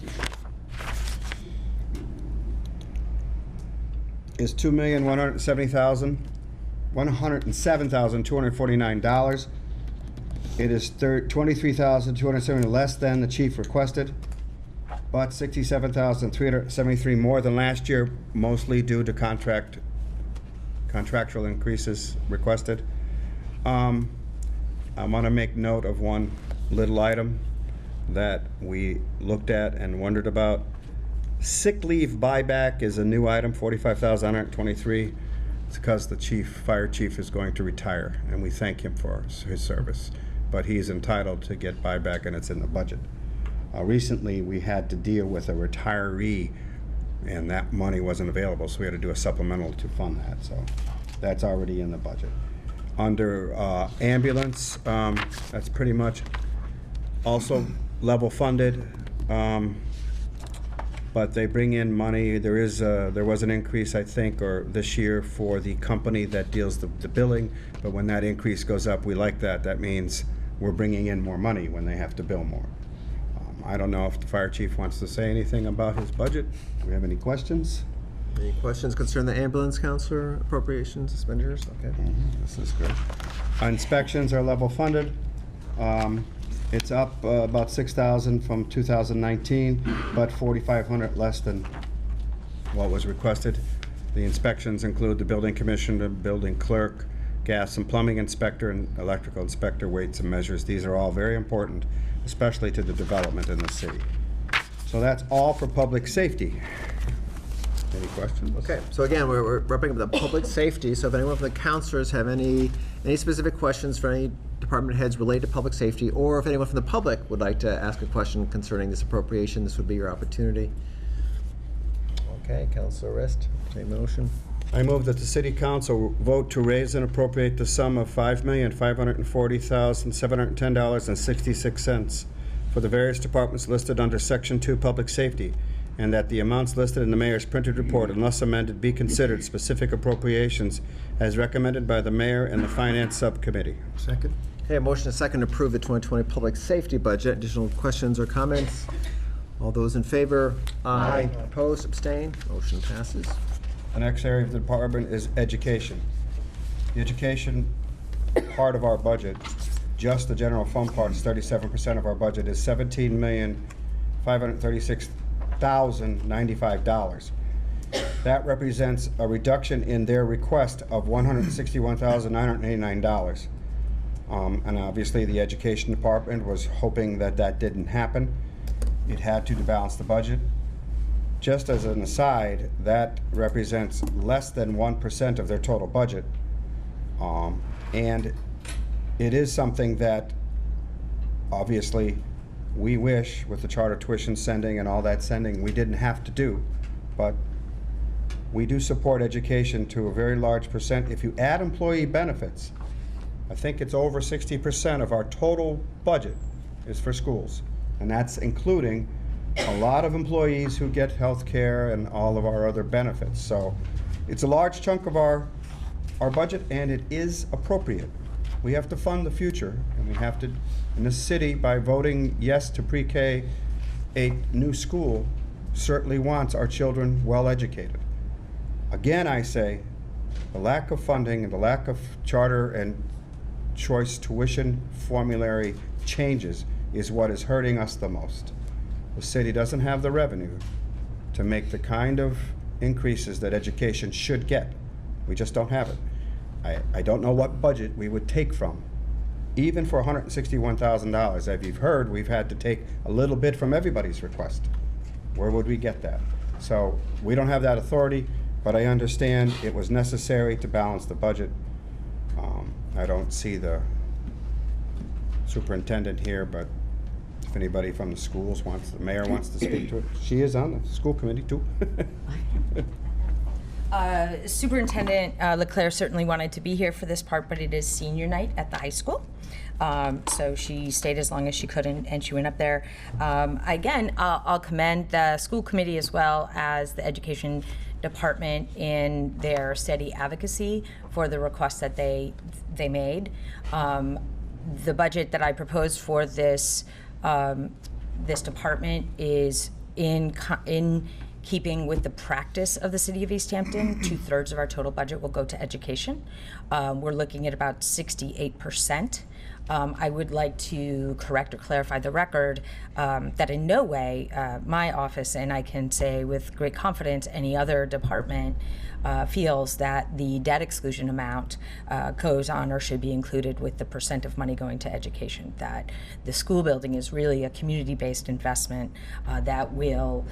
is $107,249. It is $23,270 less than the chief requested, but $67,373 more than last year, mostly due to contractual increases requested. I want to make note of one little item that we looked at and wondered about. Sick leave buyback is a new item, $45,123. It's because the fire chief is going to retire, and we thank him for his service. But he's entitled to get buyback, and it's in the budget. Recently, we had to deal with a retiree, and that money wasn't available, so we had to do a supplemental to fund that. So that's already in the budget. Under ambulance, that's pretty much also level funded, but they bring in money. There was an increase, I think, or this year for the company that deals the billing, but when that increase goes up, we like that. That means we're bringing in more money when they have to bill more. I don't know if the fire chief wants to say anything about his budget. Do we have any questions? Any questions concerning the ambulance, Counselor? Appropriations, expenditures? Okay. This is good. Inspections are level funded. It's up about $6,000 from 2019, but $4,500 less than what was requested. The inspections include the building commissioner, building clerk, gas and plumbing inspector, and electrical inspector weights and measures. These are all very important, especially to the development in the city. So that's all for public safety. Any questions? Okay, so again, we're wrapping up the public safety, so if anyone from the counselors have any specific questions for any department heads related to public safety, or if anyone from the public would like to ask a question concerning this appropriation, this would be your opportunity. Okay, Counselor Rist, take motion. I move that the City Council vote to raise and appropriate the sum of $5,540,710.66 for the various departments listed under Section 2 Public Safety, and that the amounts listed in the mayor's printed report, unless amended, be considered specific appropriations as recommended by the mayor and the Finance Subcommittee. Second. Okay, a motion and a second to approve the 2020 public safety budget. Additional questions or comments? All those in favor? Aye. Opposed? Abstained? Motion passes. The next area of the department is education. The education part of our budget, just the general fund part, is 37% of our budget, is $17,536,095. That represents a reduction in their request of $161,989. And obviously the education department was hoping that that didn't happen. It had to balance the budget. Just as an aside, that represents less than 1% of their total budget. And it is something that obviously we wish, with the charter tuition sending and all that sending, we didn't have to do. But we do support education to a very large percent. If you add employee benefits, I think it's over 60% of our total budget is for schools. And that's including a lot of employees who get health care and all of our other benefits. So it's a large chunk of our budget, and it is appropriate. We have to fund the future, and we have to, in this city, by voting yes to pre-K, a new school certainly wants our children well educated. Again, I say, the lack of funding and the lack of charter and choice tuition formulary changes is what is hurting us the most. The city doesn't have the revenue to make the kind of increases that education should get. We just don't have it. I don't know what budget we would take from. Even for $161,000, as you've heard, we've had to take a little bit from everybody's request. Where would we get that? So we don't have that authority, but I understand it was necessary to balance the budget. I don't see the superintendent here, but if anybody from the schools wants, the mayor wants to speak to it, she is on the school committee too. Superintendent Leclerc certainly wanted to be here for this part, but it is senior night at the high school. So she stayed as long as she could, and she went up there. Again, I'll commend the school committee as well as the education department in their steady advocacy for the requests that they made. The budget that I proposed for this this department is in keeping with the practice of the city of Easthampton. 2/3 of our total budget will go to education. We're looking at about 68%. I would like to correct or clarify the record that in no way my office, and I can say with great confidence any other department, feels that the debt exclusion amount goes on or should be included with the percent of money going to education. That the school building is really a community-based investment that will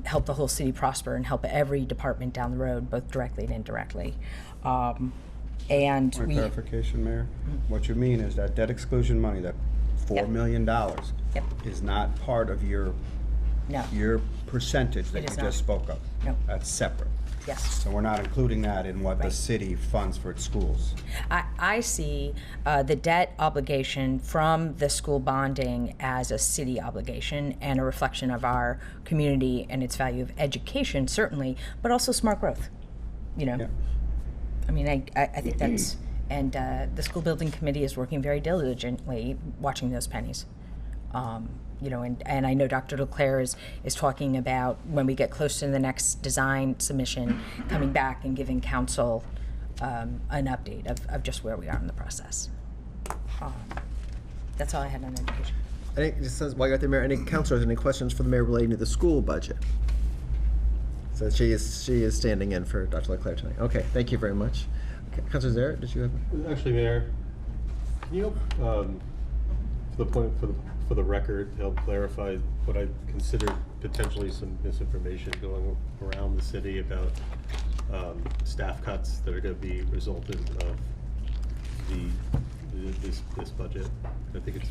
help the whole city prosper and help every department down the road, both directly and indirectly. And Point clarification, Mayor. What you mean is that debt exclusion money, that $4 million, is not part of your percentage that you just spoke of. No. That's separate. Yes. So we're not including that in what the city funds for its schools. I see the debt obligation from the school bonding as a city obligation and a reflection of our community and its value of education, certainly, but also smart growth. You know. Yeah. I mean, I think that's, and the school building committee is working very diligently watching those pennies. You know, and I know Dr. Leclerc is talking about when we get close to the next design submission, coming back and giving council an update of just where we are in the process. That's all I had on education. Just says, while you're at the mayor, any councilors, any questions for the mayor relating to the school budget? So she is standing in for Dr. Leclerc tonight. Okay, thank you very much. Okay, Councilor Zarrett, did you have? Actually, Mayor, can you, for the record, help clarify what I consider potentially some misinformation going around the city about staff cuts that are going to be resultant of this budget? I think it's.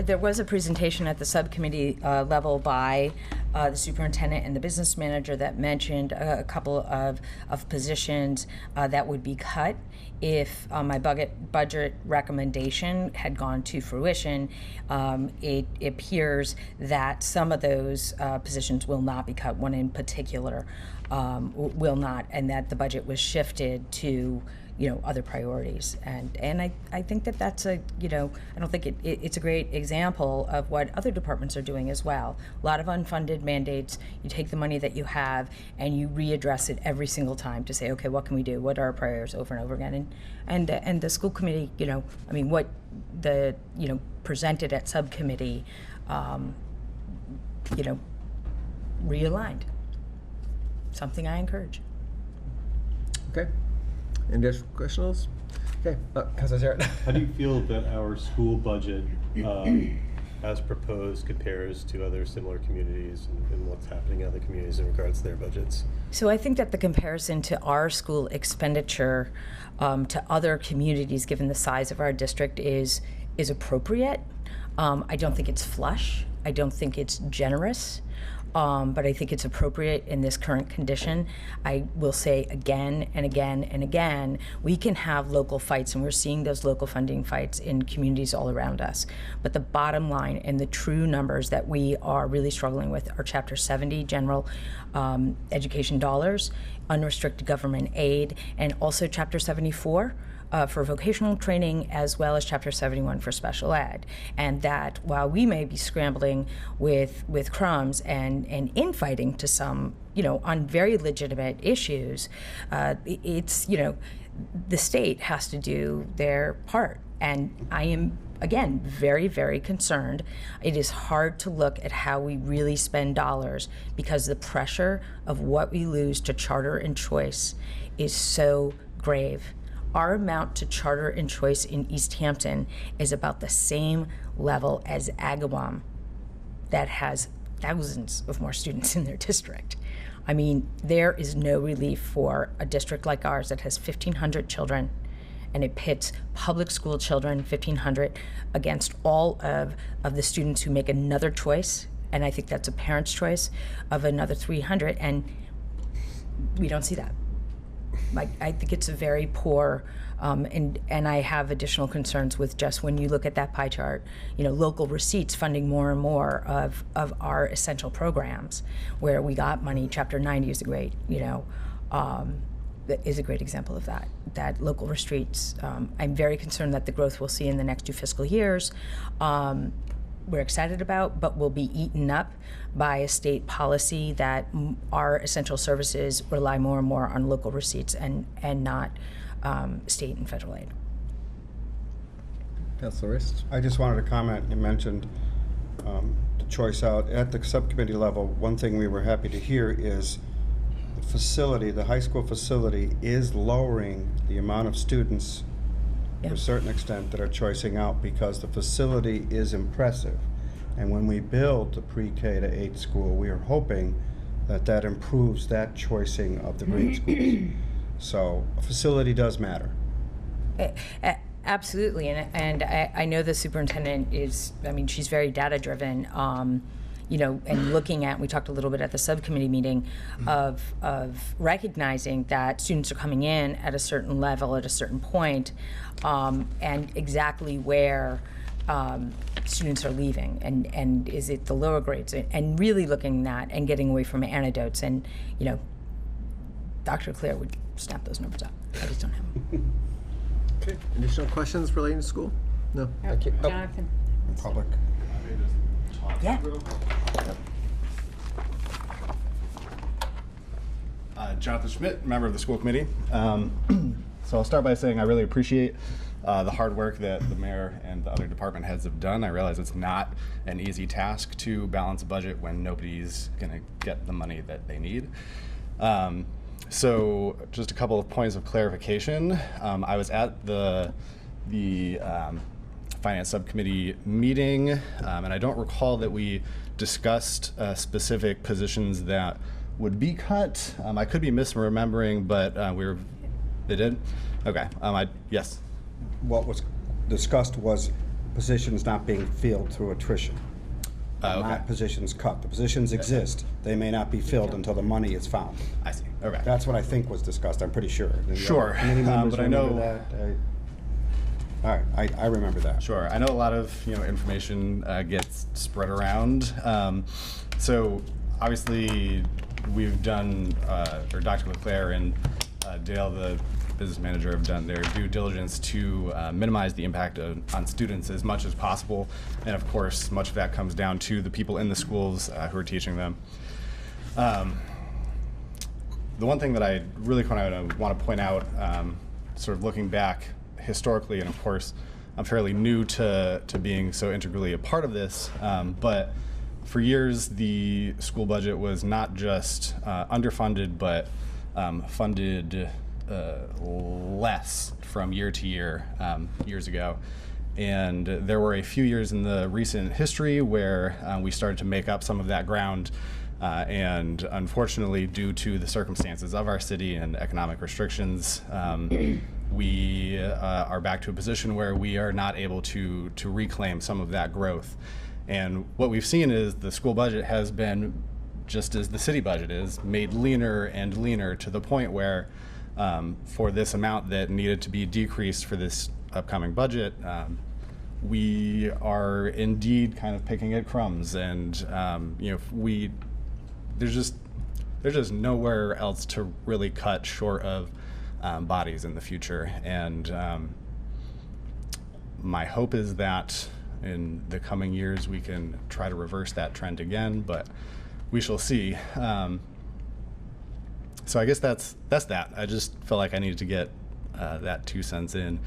There was a presentation at the subcommittee level by the superintendent and the business manager that mentioned a couple of positions that would be cut if my budget recommendation had gone to fruition. It appears that some of those positions will not be cut. One in particular will not, and that the budget was shifted to other priorities. And I think that that's I don't think it's a great example of what other departments are doing as well. A lot of unfunded mandates. You take the money that you have and you readdress it every single time to say, okay, what can we do? What are our priorities over and over again? And the school committee, I mean, what the, presented at subcommittee, realigned. Something I encourage. Okay. Any other questions? Okay, Councilor Zarrett. How do you feel that our school budget, as proposed, compares to other similar communities and what's happening in other communities in regards to their budgets? So I think that the comparison to our school expenditure to other communities, given the size of our district, is appropriate. I don't think it's flush. I don't think it's generous. But I think it's appropriate in this current condition. I will say again and again and again, we can have local fights, and we're seeing those local funding fights in communities all around us. But the bottom line and the true numbers that we are really struggling with are Chapter 70 general education dollars, unrestricted government aid, and also Chapter 74. For vocational training, as well as Chapter 71 for special ed. And that while we may be scrambling with crumbs and infighting to some, on very legitimate issues, it's, the state has to do their part. And I am, again, very, very concerned. It is hard to look at how we really spend dollars because the pressure of what we lose to charter and choice is so grave. Our amount to charter and choice in Easthampton is about the same level as Agawam, that has thousands of more students in their district. I mean, there is no relief for a district like ours that has 1,500 children, and it pits public school children, 1,500, against all of the students who make another choice, and I think that's a parent's choice, of another 300, and we don't see that. I think it's a very poor, and I have additional concerns with just when you look at that pie chart, local receipts funding more and more of our essential programs where we got money. Chapter 90 is a great, that is a great example of that local retreats. I'm very concerned that the growth we'll see in the next 2 fiscal years, we're excited about, but will be eaten up by a state policy that our essential services rely more and more on local receipts and not state and federal aid. Councilor Rist? I just wanted to comment, you mentioned the choice out. At the subcommittee level, one thing we were happy to hear is the facility, the high school facility, is lowering the amount of students to a certain extent that are choicing out because the facility is impressive. And when we build the pre-K to 8 school, we are hoping that that improves that choicing of the grade schools. So a facility does matter. Absolutely, and I know the superintendent is, I mean, she's very data driven, you know, and looking at, we talked a little bit at the subcommittee meeting of recognizing that students are coming in at a certain level at a certain point, and exactly where students are leaving, and is it the lower grades, and really looking at that and getting away from anecdotes, and, you know, Dr. Claire would snap those numbers up. I just don't have them. Okay. Additional questions relating to school? No. Thank you. Jonathan. Public. Yeah. Jonathan Schmidt, member of the school committee. So I'll start by saying I really appreciate the hard work that the mayor and the other department heads have done. I realize it's not an easy task to balance a budget when nobody's going to get the money that they need. So just a couple of points of clarification. I was at the finance subcommittee meeting, and I don't recall that we discussed specific positions that would be cut. I could be misremembering, but they did? Okay, yes. What was discussed was positions not being filled through attrition. Not positions cut. The positions exist. They may not be filled until the money is found. I see. Okay. That's what I think was discussed. I'm pretty sure. Sure. But I know that. All right, I remember that. Sure. I know a lot of information gets spread around. So obviously we've done, or Dr. LeClaire and Dale, the business manager, have done their due diligence to minimize the impact on students as much as possible. And of course, much of that comes down to the people in the schools who are teaching them. The one thing that I really want to point out, sort of looking back historically, and of course, I'm fairly new to being so integrally a part of this, but for years, the school budget was not just underfunded, but funded less from year to year, years ago. And there were a few years in the recent history where we started to make up some of that ground. And unfortunately, due to the circumstances of our city and economic restrictions, we are back to a position where we are not able to reclaim some of that growth. And what we've seen is the school budget has been, just as the city budget is, made leaner and leaner to the point where for this amount that needed to be decreased for this upcoming budget, we are indeed kind of picking at crumbs, and there's just nowhere else to really cut short of bodies in the future. And my hope is that in the coming years we can try to reverse that trend again, but we shall see. So I guess that's that. I just felt like I needed to get that 2 cents in.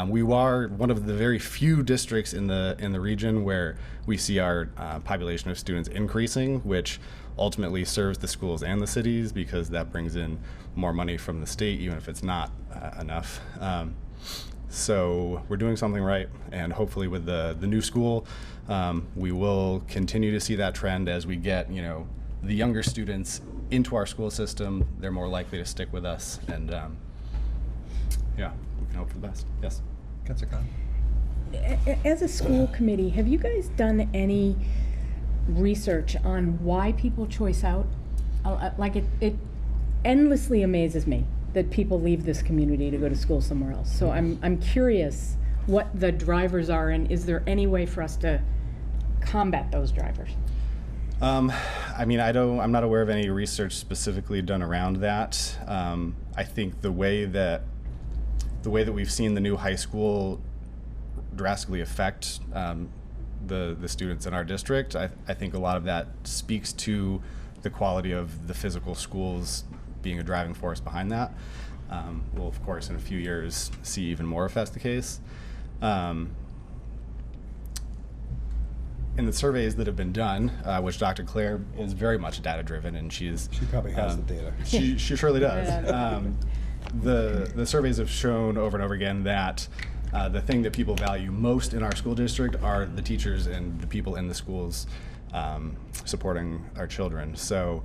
We are one of the very few districts in the region where we see our population of students increasing, which ultimately serves the schools and the cities because that brings in more money from the state, even if it's not enough. So we're doing something right, and hopefully with the new school, we will continue to see that trend as we get the younger students into our school system. They're more likely to stick with us, and yeah, we can hope for the best. Yes. Councilor Khan. As a school committee, have you guys done any research on why people choice out? Like it endlessly amazes me that people leave this community to go to school somewhere else. So I'm curious what the drivers are, and is there any way for us to combat those drivers? I mean, I'm not aware of any research specifically done around that. I think the way that we've seen the new high school drastically affect the students in our district, I think a lot of that speaks to the quality of the physical schools being a driving force behind that. We'll, of course, in a few years see even more if that's the case. In the surveys that have been done, which Dr. Claire is very much data-driven, and she probably has the data. She surely does. The surveys have shown over and over again that the thing that people value most in our school district are the teachers and the people in the schools supporting our children. So,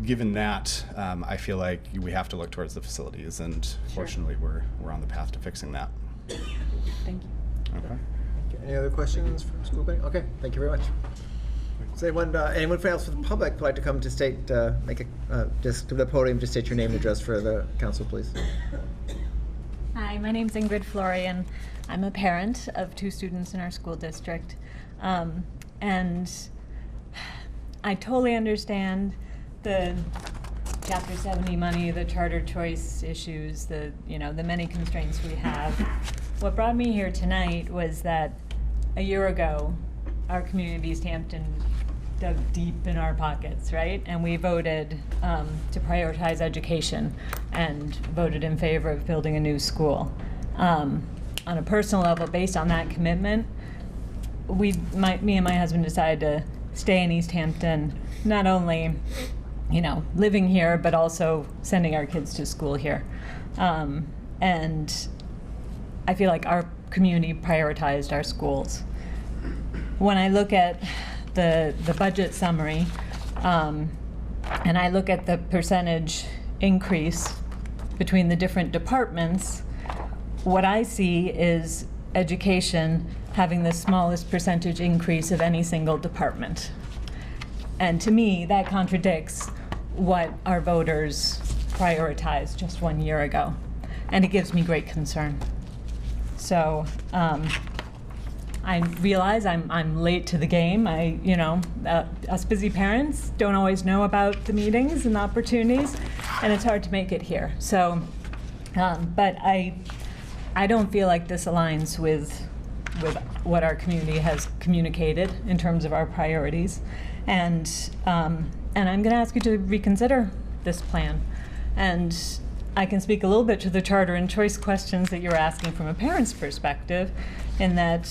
given that, I feel like we have to look towards the facilities, and fortunately, we're on the path to fixing that. Thank you. Okay. Any other questions from school committee? Okay, thank you very much. So anyone else from the public would like to come to state, just to the podium to state your name and address for the council, please? Hi, my name's Ingrid Florian. I'm a parent of 2 students in our school district. And I totally understand the Chapter 70 money, the charter choice issues, the many constraints we have. What brought me here tonight was that a year ago, our community of Easthampton dug deep in our pockets, right? And we voted to prioritize education and voted in favor of building a new school. On a personal level, based on that commitment, me and my husband decided to stay in Easthampton, not only living here, but also sending our kids to school here. And I feel like our community prioritized our schools. When I look at the budget summary, and I look at the percentage increase between the different departments, what I see is education having the smallest percentage increase of any single department. And to me, that contradicts what our voters prioritized just 1 year ago. And it gives me great concern. So I realize I'm late to the game. Us busy parents don't always know about the meetings and the opportunities, and it's hard to make it here. So, but I don't feel like this aligns with what our community has communicated in terms of our priorities, and I'm going to ask you to reconsider this plan. And I can speak a little bit to the charter and choice questions that you're asking from a parent's perspective, in that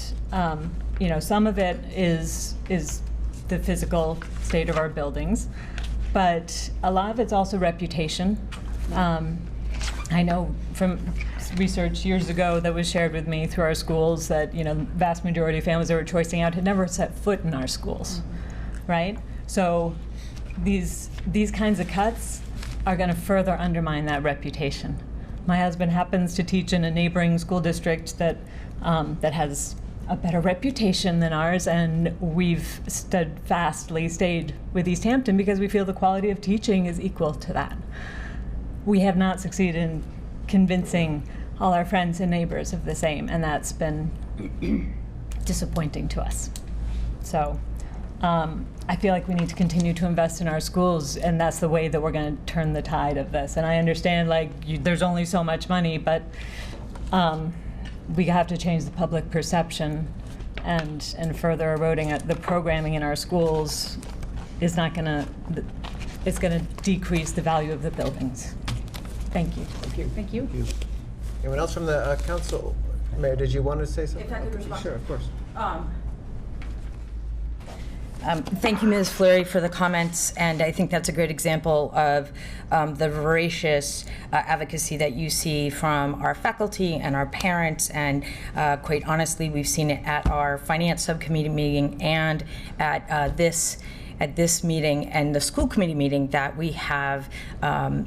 some of it is the physical state of our buildings, but a lot of it's also reputation. I know from research years ago that was shared with me through our schools that vast majority of families that were choicing out had never set foot in our schools, right? So these kinds of cuts are going to further undermine that reputation. My husband happens to teach in a neighboring school district that has a better reputation than ours, and we've steadfastly stayed with Easthampton because we feel the quality of teaching is equal to that. We have not succeeded in convincing all our friends and neighbors of the same, and that's been disappointing to us. So I feel like we need to continue to invest in our schools, and that's the way that we're going to turn the tide of this. And I understand there's only so much money, but we have to change the public perception, and further eroding the programming in our schools is not going to, it's going to decrease the value of the buildings. Thank you. Thank you. Thank you. Anyone else from the council? Mayor, did you want to say something? If I could respond. Sure, of course. Thank you, Ms. Fleury, for the comments, and I think that's a great example of the voracious advocacy that you see from our faculty and our parents, and quite honestly, we've seen it at our finance subcommittee meeting and at this meeting and the school committee meeting, that we have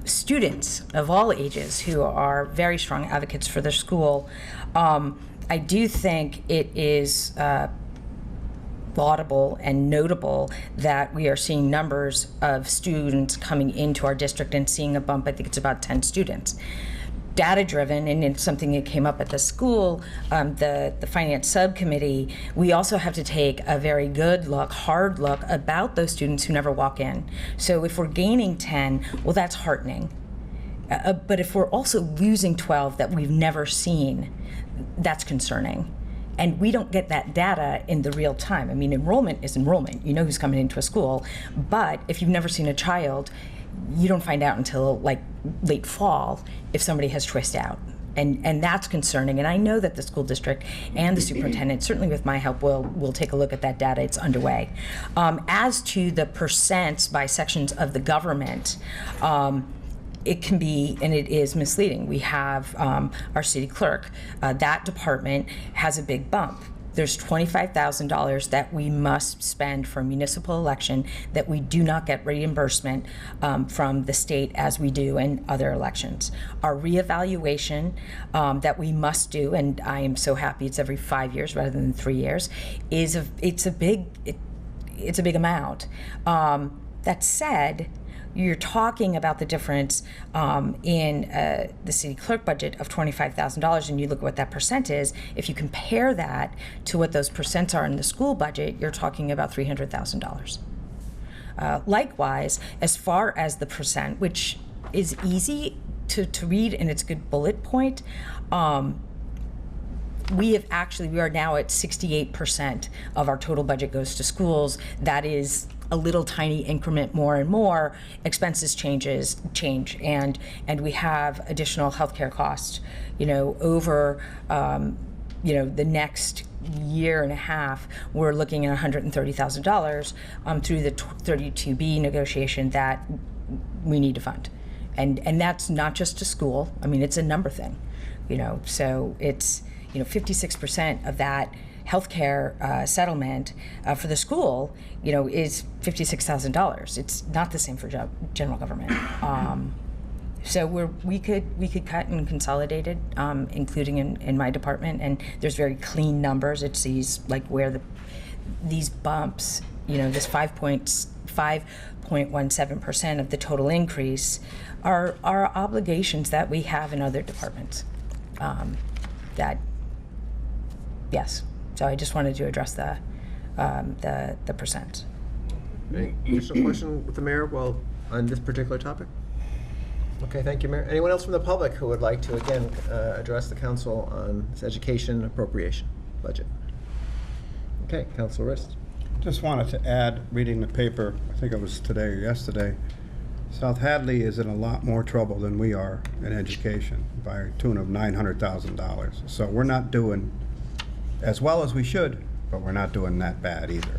students of all ages who are very strong advocates for their school. I do think it is laudable and notable that we are seeing numbers of students coming into our district and seeing a bump. I think it's about 10 students. data-driven, and it's something that came up at the school, the finance subcommittee, we also have to take a very good look, hard look about those students who never walk in. So if we're gaining 10, well, that's heartening. But if we're also losing 12 that we've never seen, that's concerning. And we don't get that data in the real time. I mean, enrollment is enrollment. You know who's coming into a school. But if you've never seen a child, you don't find out until like late fall if somebody has choiced out. And that's concerning. And I know that the school district and the superintendent, certainly with my help, will take a look at that data. It's underway. As to the percents by sections of the government, it can be, and it is misleading. We have our city clerk. That department has a big bump. There's $25,000 that we must spend for a municipal election that we do not get reimbursement from the state as we do in other elections. Our reevaluation that we must do, and I am so happy it's every 5 years rather than 3 years, it's a big amount. That said, you're talking about the difference in the city clerk budget of $25,000, and you look at what that percent is. If you compare that to what those percents are in the school budget, you're talking about $300,000. Likewise, as far as the percent, which is easy to read and it's a good bullet point, we are now at 68% of our total budget goes to schools. That is a little tiny increment more and more. Expenses change, and we have additional healthcare costs, over the next year and a half. We're looking at $130,000 through the 32B negotiation that we need to fund, and that's not just a school. I mean, it's a number thing, so it's 56% of that healthcare settlement for the school, is $56,000. It's not the same for general government. So we could cut and consolidate it, including in my department, and there's very clean numbers. It sees like where these bumps, this 5.17% of the total increase are obligations that we have in other departments. Yes. So I just wanted to address the percent. Any additional question with the mayor on this particular topic? Okay, thank you, Mayor. Anyone else from the public who would like to, again, address the council on this education appropriation budget? Okay, Councilor Rist. Just wanted to add, reading the paper, I think it was today or yesterday, South Hadley is in a lot more trouble than we are in education by a tune of $900,000. So we're not doing as well as we should, but we're not doing that bad either.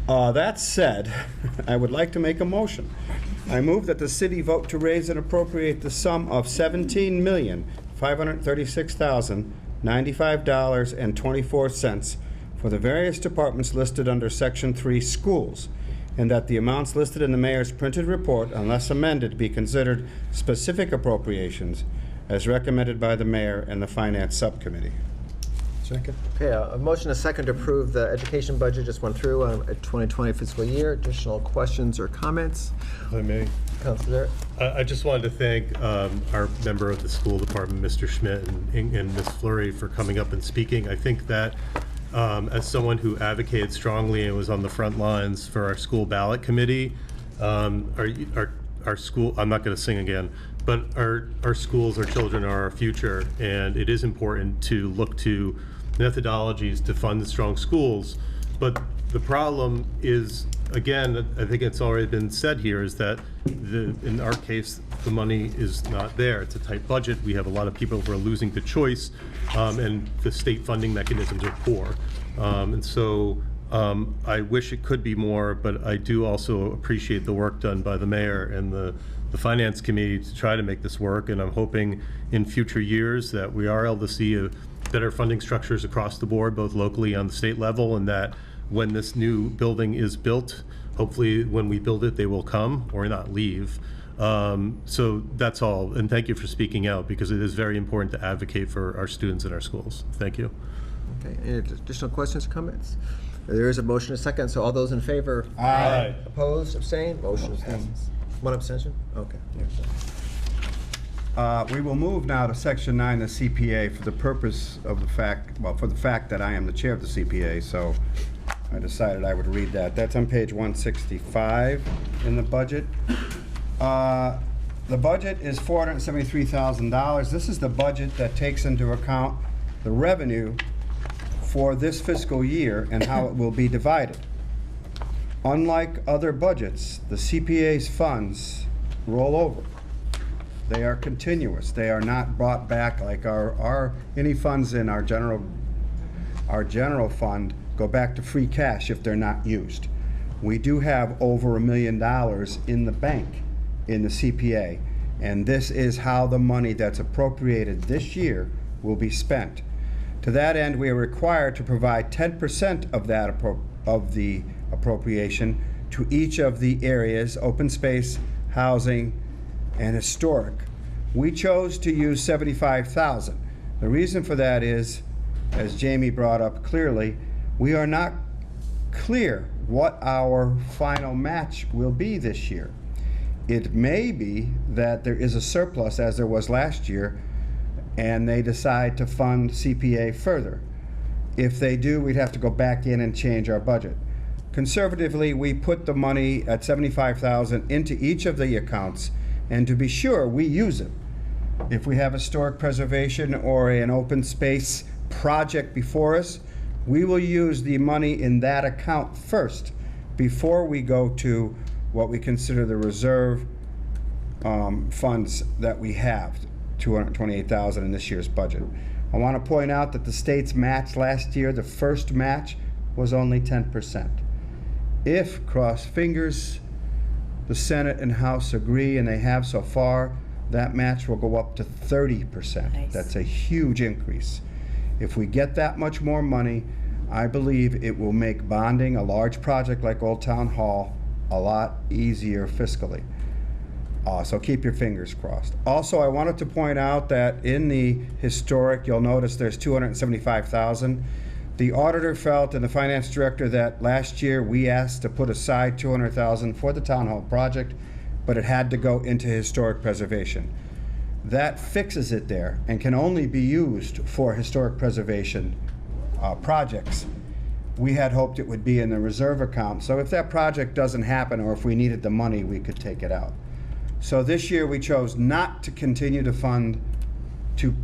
That said, I would like to make a motion. I move that the city vote to raise and appropriate the sum of $17,536,095.24 for the various departments listed under Section 3 Schools, and that the amounts listed in the mayor's printed report, unless amended, be considered specific appropriations as recommended by the mayor and the finance subcommittee. Second. Okay, a motion, a second to approve the education budget just went through a 2020 fiscal year. Additional questions or comments? If I may. Councilor. I just wanted to thank our member of the school department, Mr. Schmidt, and Ms. Fleury for coming up and speaking. I think that as someone who advocated strongly and was on the front lines for our school ballot committee, our school, I'm not going to sing again, but our schools, our children are our future, and it is important to look to methodologies to fund the strong schools. But the problem is, again, I think it's already been said here, is that in our case, the money is not there. It's a tight budget. We have a lot of people who are losing the choice, and the state funding mechanisms are poor. And so I wish it could be more, but I do also appreciate the work done by the mayor and the finance committee to try to make this work. And I'm hoping in future years that we are able to see better funding structures across the board, both locally and on the state level, and that when this new building is built, hopefully when we build it, they will come or not leave. So that's all. And thank you for speaking out, because it is very important to advocate for our students in our schools. Thank you. Okay, any additional questions or comments? There is a motion, a second, so all those in favor? Aye. Opposed, abstained? Motion passes. One abstention? Okay. We will move now to Section 9, the CPA, for the purpose of the fact, well, for the fact that I am the chair of the CPA, so I decided I would read that. That's on page 165 in the budget. The budget is $473,000. This is the budget that takes into account the revenue for this fiscal year and how it will be divided. Unlike other budgets, the CPA's funds roll over. They are continuous. They are not brought back like any funds in our general fund go back to free cash if they're not used. We do have over $1 million in the bank in the CPA, and this is how the money that's appropriated this year will be spent. To that end, we are required to provide 10% of that of the appropriation to each of the areas: open space, housing, and historic. We chose to use $75,000. The reason for that is, as Jamie brought up clearly, we are not clear what our final match will be this year. It may be that there is a surplus, as there was last year, and they decide to fund CPA further. If they do, we'd have to go back in and change our budget. Conservatively, we put the money at $75,000 into each of the accounts, and to be sure, we use it. If we have historic preservation or an open space project before us, we will use the money in that account first before we go to what we consider the reserve funds that we have, $228,000 in this year's budget. I want to point out that the state's match last year, the first match, was only 10%. If, cross fingers, the Senate and House agree, and they have so far, that match will go up to 30%. Nice. That's a huge increase. If we get that much more money, I believe it will make bonding a large project like Old Town Hall a lot easier fiscally. So keep your fingers crossed. Also, I wanted to point out that in the historic, you'll notice there's $275,000. The auditor felt, and the finance director, that last year we asked to put aside $200,000 for the town hall project, but it had to go into historic preservation. That fixes it there and can only be used for historic preservation projects. We had hoped it would be in the reserve account, so if that project doesn't happen, or if we needed the money, we could take it out. So this year we chose not to continue to fund, to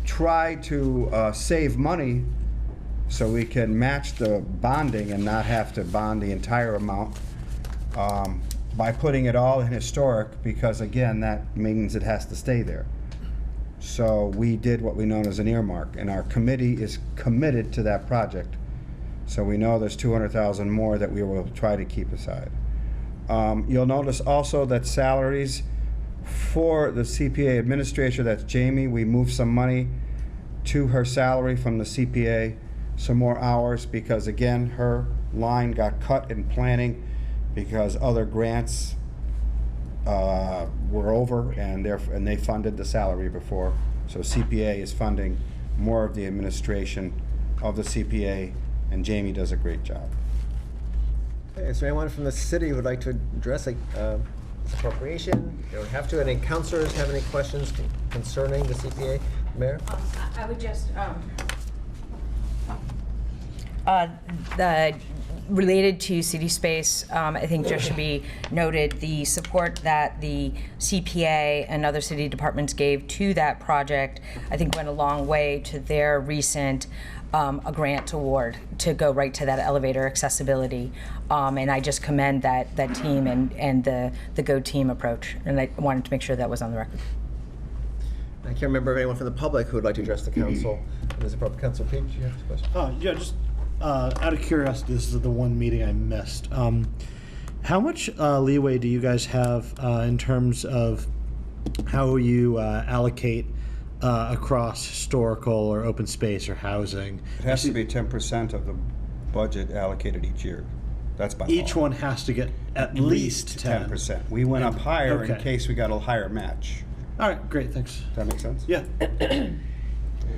try to save money so we can match the bonding and not have to bond the entire amount by putting it all in historic, because again, that means it has to stay there. So we did what we know as an earmark, and our committee is committed to that project. So we know there's $200,000 more that we will try to keep aside. You'll notice also that salaries for the CPA administrator, that's Jamie, we moved some money to her salary from the CPA, some more hours, because again, her line got cut in planning because other grants were over, and they funded the salary before. So CPA is funding more of the administration of the CPA, and Jamie does a great job. Okay, is there anyone from the city who would like to address this appropriation? You don't have to. Any councilors have any questions concerning the CPA? Mayor? I would just, related to city space, I think just should be noted the support that the CPA and other city departments gave to that project, I think went a long way to their recent a grant award to go right to that elevator accessibility. And I just commend that team and the Go team approach. And I wanted to make sure that was on the record. I can't remember if anyone from the public who would like to address the council. Is it probably Councilor Pete? Do you have a question? Yeah, just out of curiosity, this is the one meeting I missed. How much leeway do you guys have in terms of how you allocate across historical or open space or housing? It has to be 10% of the budget allocated each year. That's by law. Each one has to get at least 10%. We went up higher in case we got a higher match. All right, great, thanks. Does that make sense? Yeah.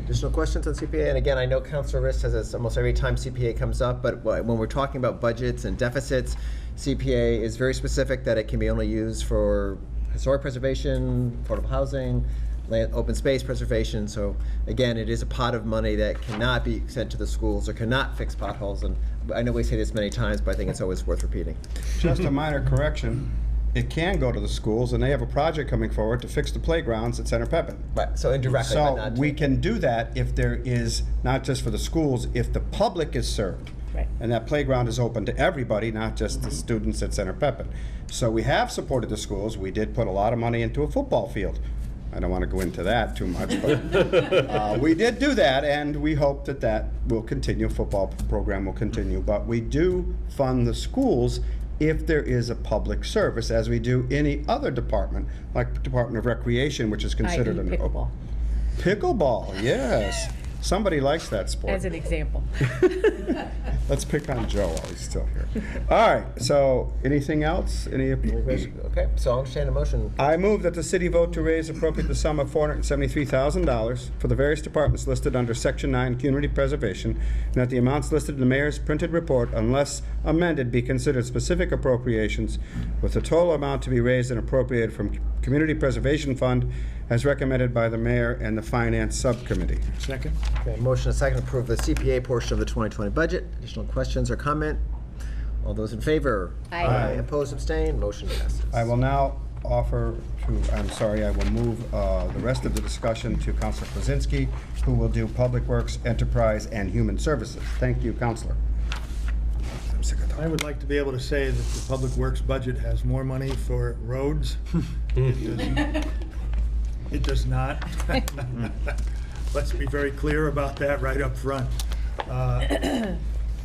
Additional questions on CPA? And again, I know Councilor Riss says this almost every time CPA comes up, but when we're talking about budgets and deficits, CPA is very specific that it can be only used for historic preservation, affordable housing, open space preservation. So again, it is a pot of money that cannot be sent to the schools or cannot fix potholes. And I know we say this many times, but I think it's always worth repeating. Just a minor correction. It can go to the schools, and they have a project coming forward to fix the playgrounds at Center Pepin. Right, so indirectly, but So not we can do that if there is, not just for the schools, if the public is served. Right. And that playground is open to everybody, not just the students at Center Pepin. So we have supported the schools. We did put a lot of money into a football field. I don't want to go into that too much, but we did do that, and we hope that that will continue. Football program will continue. But we do fund the schools if there is a public service, as we do any other department, like Department of Recreation, which is considered i.e. pickleball. Pickleball, yes. Somebody likes that sport. As an example. Let's pick on Joe while he's still here. All right, so anything else? Okay, so I'll entertain a motion. I move that the city vote to raise appropriate the sum of $473,000 for the various departments listed under Section 9 Community Preservation, and that the amounts listed in the mayor's printed report, unless amended, be considered specific appropriations, with the total amount to be raised and appropriated from Community Preservation Fund as recommended by the mayor and the Finance Subcommittee. Second. Okay, motion and second to approve the CPA portion of the 2020 budget. Additional questions or comment? All those in favor? Aye. Opposed, abstained, motion passes. I will now offer to, I will move the rest of the discussion to Councilor Kwasinski, who will do Public Works, Enterprise, and Human Services. Thank you, Councilor. I would like to be able to say that the Public Works budget has more money for roads. It does not. Let's be very clear about that right up front.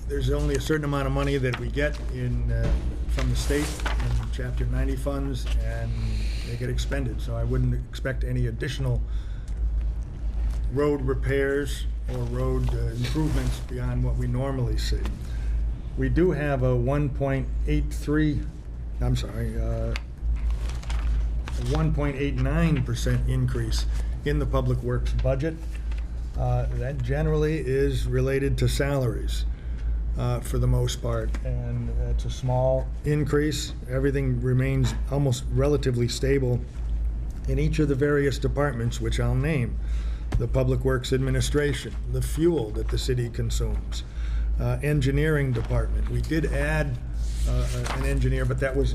There's only a certain amount of money that we get from the state in Chapter 90 funds, and they get expended. So I wouldn't expect any additional road repairs or road improvements beyond what we normally see. We do have a 1.89% increase in the Public Works budget. That generally is related to salaries for the most part, and it's a small increase. Everything remains almost relatively stable in each of the various departments, which I'll name. The Public Works Administration, the fuel that the city consumes, engineering department. We did add an engineer, but that was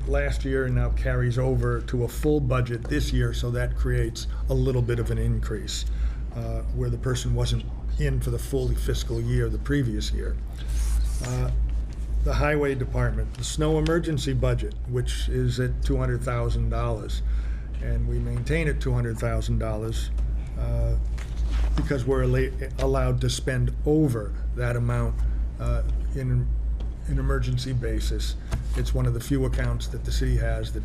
last year and now carries over to a full budget this year, so that creates a little bit of an increase where the person wasn't in for the full fiscal year the previous year. The highway department, the snow emergency budget, which is at $200,000, and we maintain at $200,000 because we're allowed to spend over that amount in an emergency basis. It's one of the few accounts that the city has that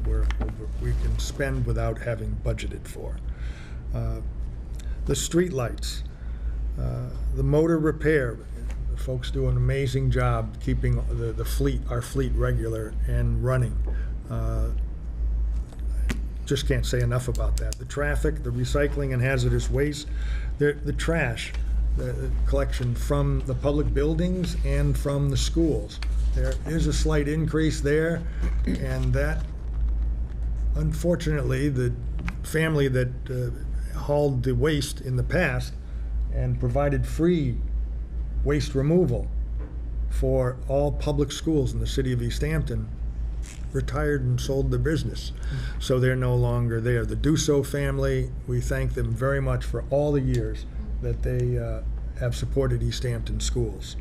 we can spend without having budgeted for. The street lights, the motor repair, the folks do an amazing job keeping our fleet regular and running. Just can't say enough about that. The traffic, the recycling and hazardous waste, the trash, the collection from the public buildings and from the schools. There is a slight increase there, and that, unfortunately, the family that hauled the waste in the past and provided free waste removal for all public schools in the city of Easthampton retired and sold their business. So they're no longer there. The Dussault family, we thank them very much for all the years that they have supported Easthampton schools.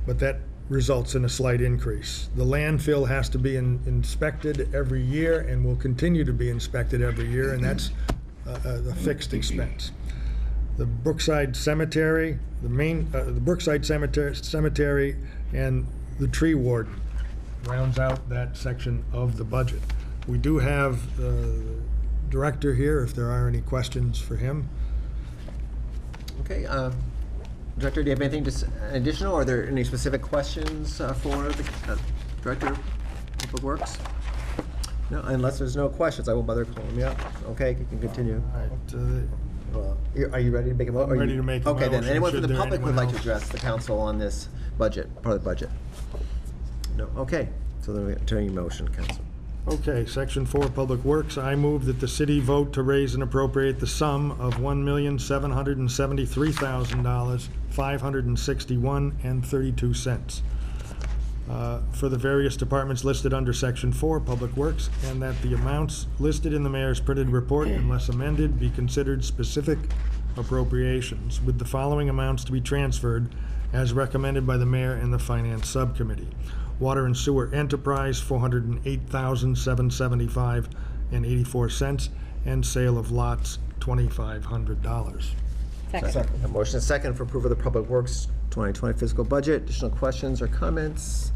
But that results in a slight increase. The landfill has to be inspected every year and will continue to be inspected every year, and that's a fixed expense. The Brookside Cemetery, the Brookside Cemetery and the tree warden rounds out that section of the budget. We do have the director here if there are any questions for him. Okay, Director, do you have anything additional? Are there any specific questions for the Director of Public Works? No, unless there's no questions, I won't bother calling you up. Okay, you can continue. Are you ready to make a motion? I'm ready to make a motion. Okay, then anyone from Should the there public would anyone like to else? address the council on this budget, part of the budget? No, okay, so then we turn your motion, Council. Okay, Section 4, Public Works. I move that the city vote to raise and appropriate the sum of $1,773,000, $561.32 for the various departments listed under Section 4, Public Works, and that the amounts listed in the mayor's printed report, unless amended, be considered specific appropriations, with the following amounts to be transferred as recommended by the mayor and the Finance Subcommittee. Water and Sewer Enterprise, $408,775.84, and sale of lots, $2,500. Second. A motion is second for approval of the Public Works 2020 fiscal budget. Additional questions or comments?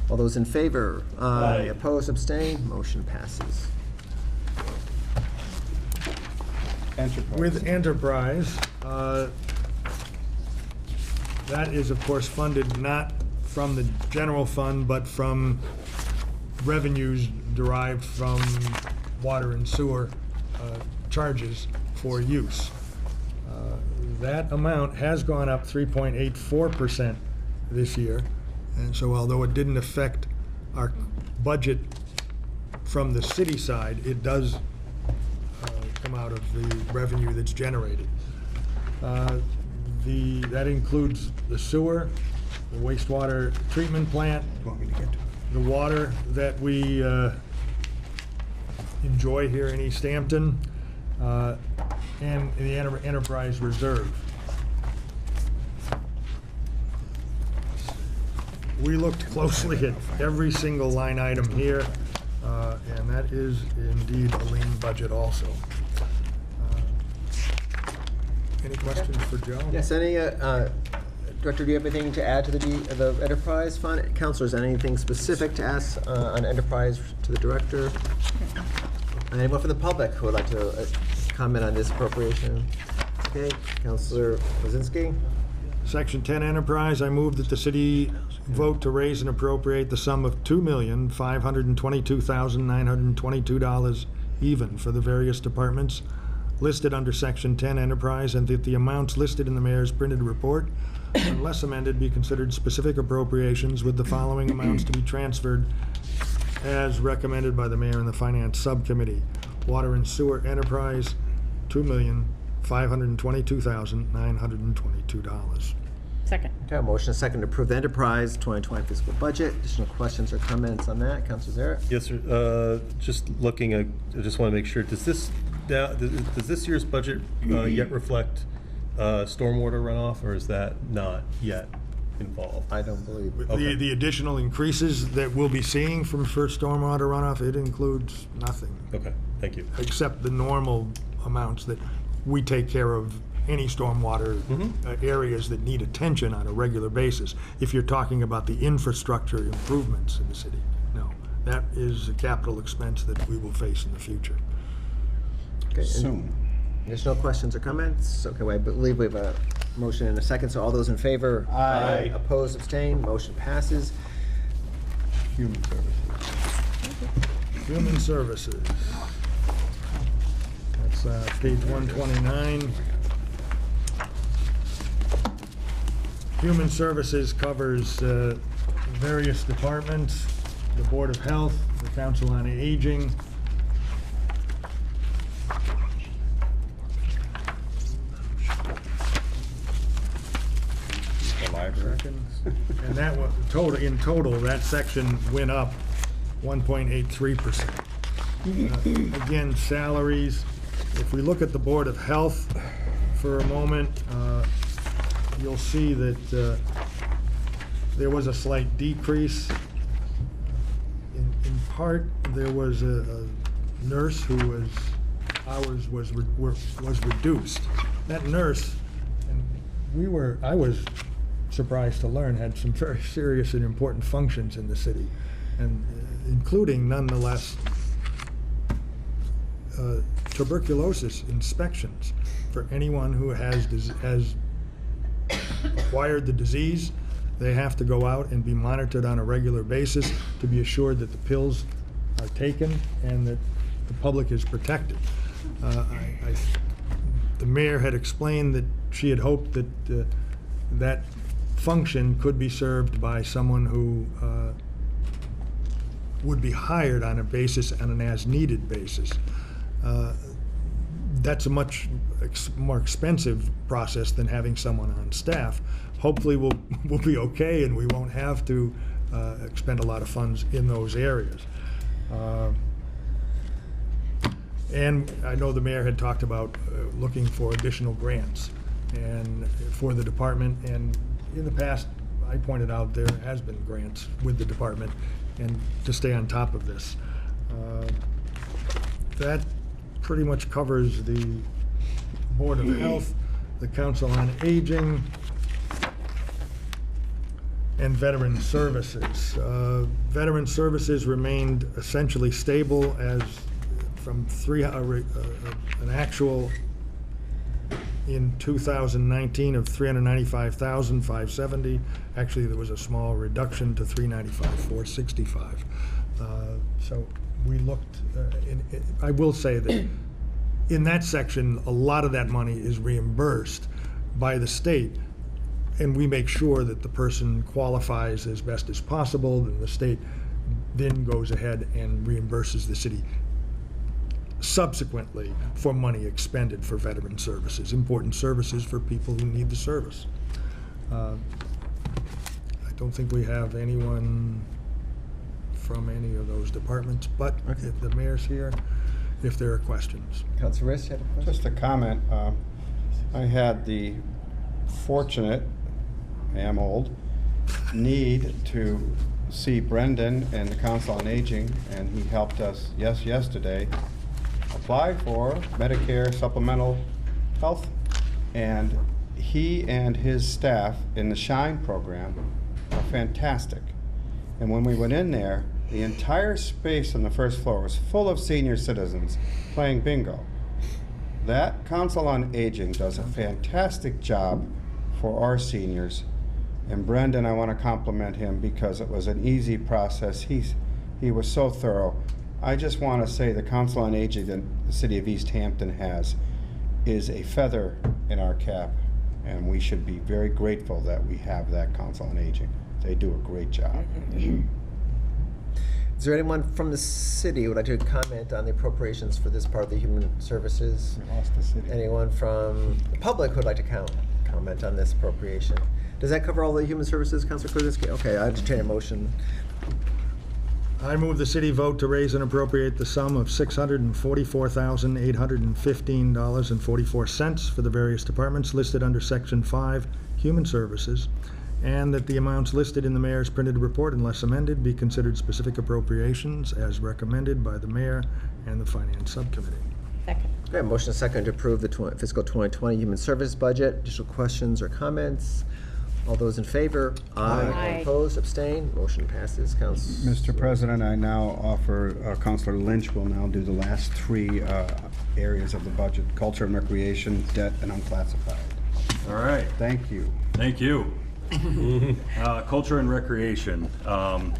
All those in favor? Aye. Opposed, abstained, motion passes. Enterprise. With Enterprise, that is, of course, funded not from the general fund, but from revenues derived from water and sewer charges for use. That amount has gone up 3.84% this year, and so although it didn't affect our budget from the city side, it does come out of the revenue that's generated. That includes the sewer, the wastewater treatment plant, the water that we enjoy here in Easthampton, and the Enterprise Reserve. We looked closely at every single line item here, and that is indeed a lean budget also. Any questions for Joe? Yes, any, Director, do you have anything to add to the Enterprise Fund? Councilors, anything specific to ask on Enterprise to the Director? Anyone from the public who would like to comment on this appropriation? Okay, Councilor Wazinski. Section 10 Enterprise, I move that the city vote to raise and appropriate the sum of $2,522,922 even for the various departments listed under Section 10 Enterprise, and that the amounts listed in the mayor's printed report, unless amended, be considered specific appropriations, with the following amounts to be transferred as recommended by the mayor and the Finance Subcommittee. Water and Sewer Enterprise, $2,522,922. Second. Okay, a motion is second to approve the Enterprise 2020 fiscal budget. Additional questions or comments on that? Councilor Zarrett? Yes, sir. Just looking, I just want to make sure, does this year's budget yet reflect stormwater runoff, or is that not yet involved? I don't believe. Okay. The additional increases that we'll be seeing from first stormwater runoff, it includes nothing. Okay, thank you. Except the normal amounts that we take care of any stormwater areas that need attention on a regular basis. If you're talking about the infrastructure improvements in the city, no. That is a capital expense that we will face in the future. Okay, Soon. Additional questions or comments? Okay, well, I believe we have a motion and a second, so all those in favor? Aye. Opposed, abstained, motion passes. Human Services. Human Services. That's page 129. Human Services covers various departments, the Board of Health, the Council on Aging, The library. and that was in total, that section went up 1.83%. Again, salaries, if we look at the Board of Health for a moment, you'll see that there was a slight decrease. In part, there was a nurse who hours was reduced. That nurse, and I was surprised to learn, had some very serious and important functions in the city, and including, nonetheless, tuberculosis inspections for anyone who has acquired the disease. They have to go out and be monitored on a regular basis to be assured that the pills are taken and that the public is protected. The mayor had explained that she had hoped that that function could be served by someone who would be hired on an as-needed basis. That's a much more expensive process than having someone on staff. Hopefully we'll be okay and we won't have to expend a lot of funds in those areas. And I know the mayor had talked about looking for additional grants and for the department, and in the past I pointed out there has been grants with the department and to stay on top of this. That pretty much covers the Board of Health, the Council on Aging, and Veteran Services. Veteran Services remained essentially stable as from an actual in 2019 of $395,570. Actually, there was a small reduction to $395,465. So we looked, I will say that in that section, a lot of that money is reimbursed by the state, and we make sure that the person qualifies as best as possible, and the state then goes ahead and reimburses the city subsequently for money expended for veteran services, important services for people who need the service. I don't think we have anyone from any of those departments, but if the mayor's here, if there are questions. Councilor Riss, you have a question? Just a comment. I had the fortunate, I am old, need to see Brendan and the Council on Aging, and he helped us yesterday apply for Medicare supplemental health, and he and his staff in the SHINE program are fantastic. And when we went in there, the entire space on the first floor was full of senior citizens playing bingo. That Council on Aging does a fantastic job for our seniors, and Brendan, I want to compliment him because it was an easy process. He was so thorough. I just want to say the Council on Aging that the city of Easthampton has is a feather in our cap, and we should be very grateful that we have that Council on Aging. They do a great job. Is there anyone from the city who would like to comment on the appropriations for this part of the Human Services? We lost the city. Anyone from the public who would like to comment on this appropriation? Does that cover all the Human Services, Councilor Kuzinski? Okay, I entertain a motion. I move the city vote to raise and appropriate the sum of $644,815.44 for the various departments listed under Section 5, Human Services, and that the amounts listed in the mayor's printed report, unless amended, be considered specific appropriations as recommended by the mayor and the Finance Subcommittee. Second. Okay, motion second to approve the fiscal 2020 Human Service budget. Additional questions or comments? All those in favor? Aye. Opposed? Abstained? Motion passes. Mr. President, I now offer Councilor Lynch will now do the last three areas of the budget: culture and recreation, debt, and unclassified. All right. Thank you. Thank you. Culture and recreation.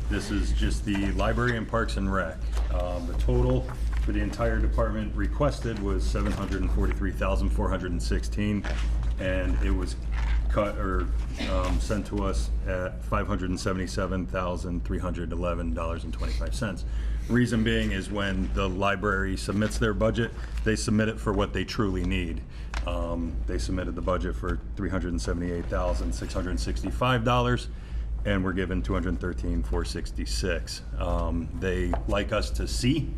This is just the library and parks and rec. The total for the entire department requested was $743,416, and it was cut or sent to us at $577,311.25. Reason being is when the library submits their budget, they submit it for what they truly need. They submitted the budget for $378,665, and we're given $213,466. They like us to see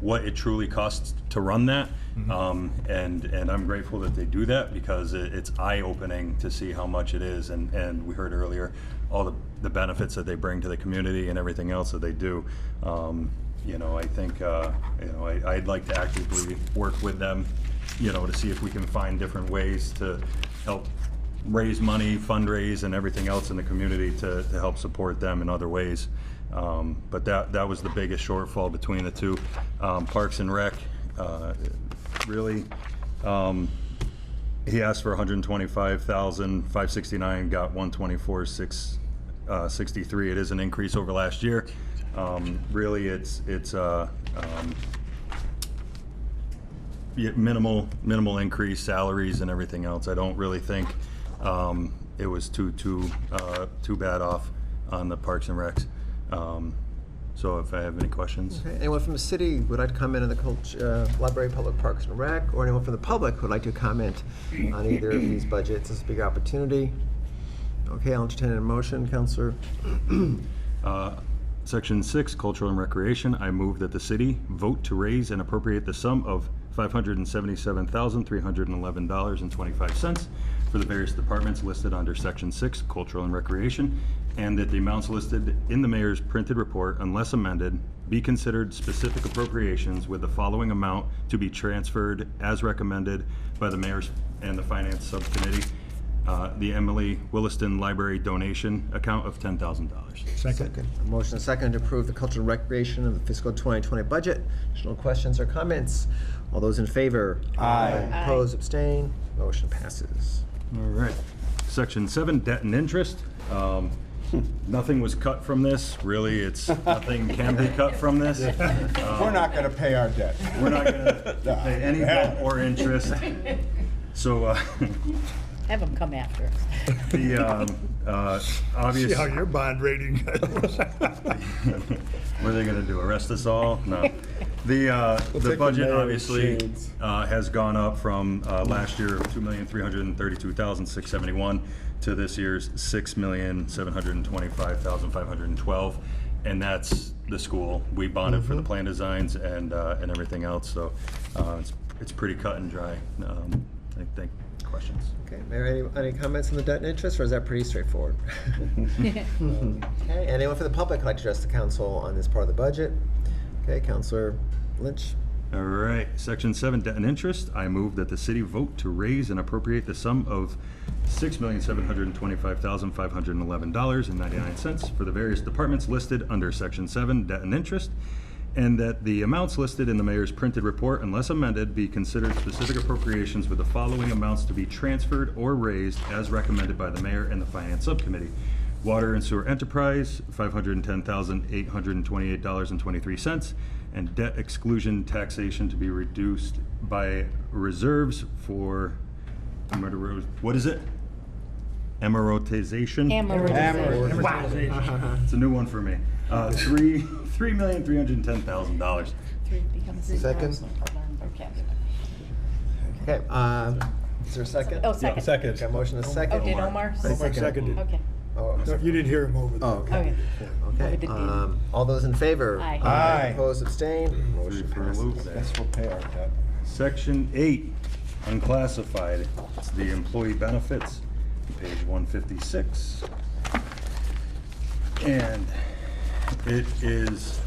what it truly costs to run that, and I'm grateful that they do that because it's eye-opening to see how much it is, and we heard earlier all the benefits that they bring to the community and everything else that they do. You know, I think I'd like to actively work with them, you know, to see if we can find different ways to help raise money, fundraise, and everything else in the community to help support them in other ways. But that was the biggest shortfall between the two. Parks and Rec, really, he asked for $125,569, got $124,663. It is an increase over last year. Really, it's minimal increase, salaries and everything else. I don't really think it was too bad off on the Parks and Recs. So if I have any questions. Okay, anyone from the city would like to comment on the Library, Public Parks and Rec, or anyone from the public who would like to comment on either of these budgets? This is a big opportunity. Okay, I'll entertain a motion. Counselor. Section 6, Cultural and Recreation. I move that the city vote to raise and appropriate the sum of $577,311.25 for the various departments listed under Section 6, Cultural and Recreation, and that the amounts listed in the mayor's printed report, unless amended, be considered specific appropriations with the following amount to be transferred as recommended by the mayor's and the finance subcommittee. The Emily Williston Library donation account of $10,000. Second. A motion and a second to approve the cultural recreation of the fiscal 2020 budget. Additional questions or comments? All those in favor? Aye. Opposed, abstain, motion passes. All right. Section 7, Debt and Interest. Nothing was cut from this. Really, nothing can be cut from this. We're not going to pay our debt. We're not going to pay any debt or interest. So, Have them come after us. the obvious. See how your bond rating goes. What are they going to do? Arrest us all? No. The take budget the obviously shades. has gone up from last year of $2,332,671 to this year's $6,725,512, and that's the school. We bonded for the plan designs and everything else, so it's pretty cut and dry. I think. Questions? Okay, Mayor, any comments on the debt and interest, or is that pretty straightforward? Okay, anyone from the public would like to address the council on this part of the budget? Okay, Councilor Lynch. All right, Section 7, Debt and Interest. I move that the city vote to raise and appropriate the sum of $6,725,511.99 for the various departments listed under Section 7, Debt and Interest, and that the amounts listed in the mayor's printed report, unless amended, be considered specific appropriations with the following amounts to be transferred or raised as recommended by the mayor and the finance subcommittee. Water and sewer enterprise, $510,828.23, and debt exclusion taxation to be reduced by reserves for, what is it? Amortization? Amortization. It's a new one for me. $3,310,000. Second. Okay, is there a second? Oh, second. Second. Okay, motion is second. Oh, did Omar? Seconded. Okay. Oh, No, you didn't hear him over there. oh, okay. Okay. Okay, Over the all those in favor? Aye. Aye. Opposed, abstained, motion For a loop passes. there. Guess we'll pay our debt. Section 8, unclassified. It's the employee benefits, page 156. And it is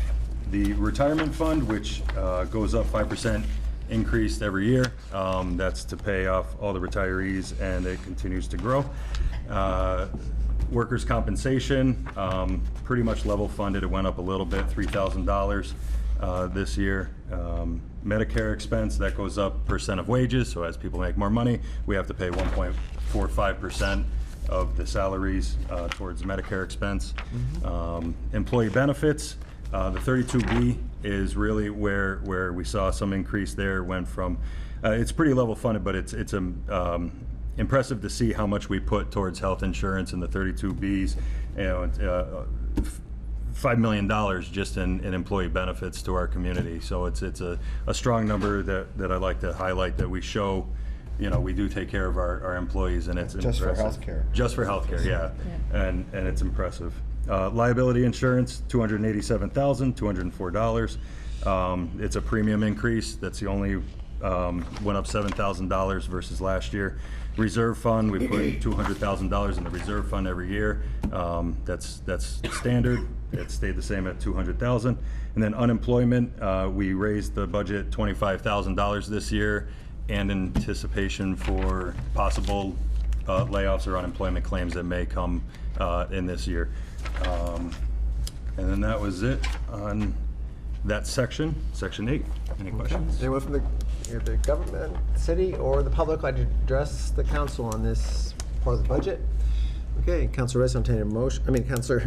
the retirement fund, which goes up 5% increased every year. That's to pay off all the retirees, and it continues to grow. Workers' compensation, pretty much level funded. It went up a little bit, $3,000 this year. Medicare expense, that goes up percent of wages, so as people make more money, we have to pay 1.45% of the salaries towards Medicare expense. Employee benefits, the 32B is really where we saw some increase there. Went from, it's pretty level funded, but it's impressive to see how much we put towards health insurance in the 32Bs. You know, $5 million just in employee benefits to our community. So it's a strong number that I'd like to highlight, that we show, you know, we do take care of our employees, and it's Just for impressive. healthcare. Just for healthcare, yeah. And it's impressive. Liability insurance, $287,204. It's a premium increase. That's the only, went up $7,000 versus last year. Reserve fund, we put $200,000 in the reserve fund every year. That's standard. It stayed the same at $200,000. And then unemployment, we raised the budget $25,000 this year, and in anticipation for possible layoffs or unemployment claims that may come in this year. And then that was it on that section, Section 8. Any questions? Anyone from the government, city, or the public like to address the council on this part of the budget? Okay, Councilor Reyes, entertain a motion. I mean, Councilor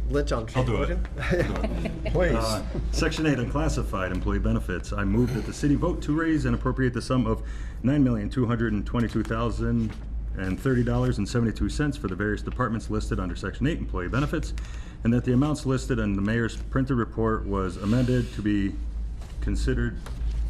Lynch, I'll do it. Please. Section 8, unclassified employee benefits. I move that the city vote to raise and appropriate the sum of $9,222,000 $130.72 for the various departments listed under Section 8 Employee Benefits, and that the amounts listed in the mayor's printed report was amended to be considered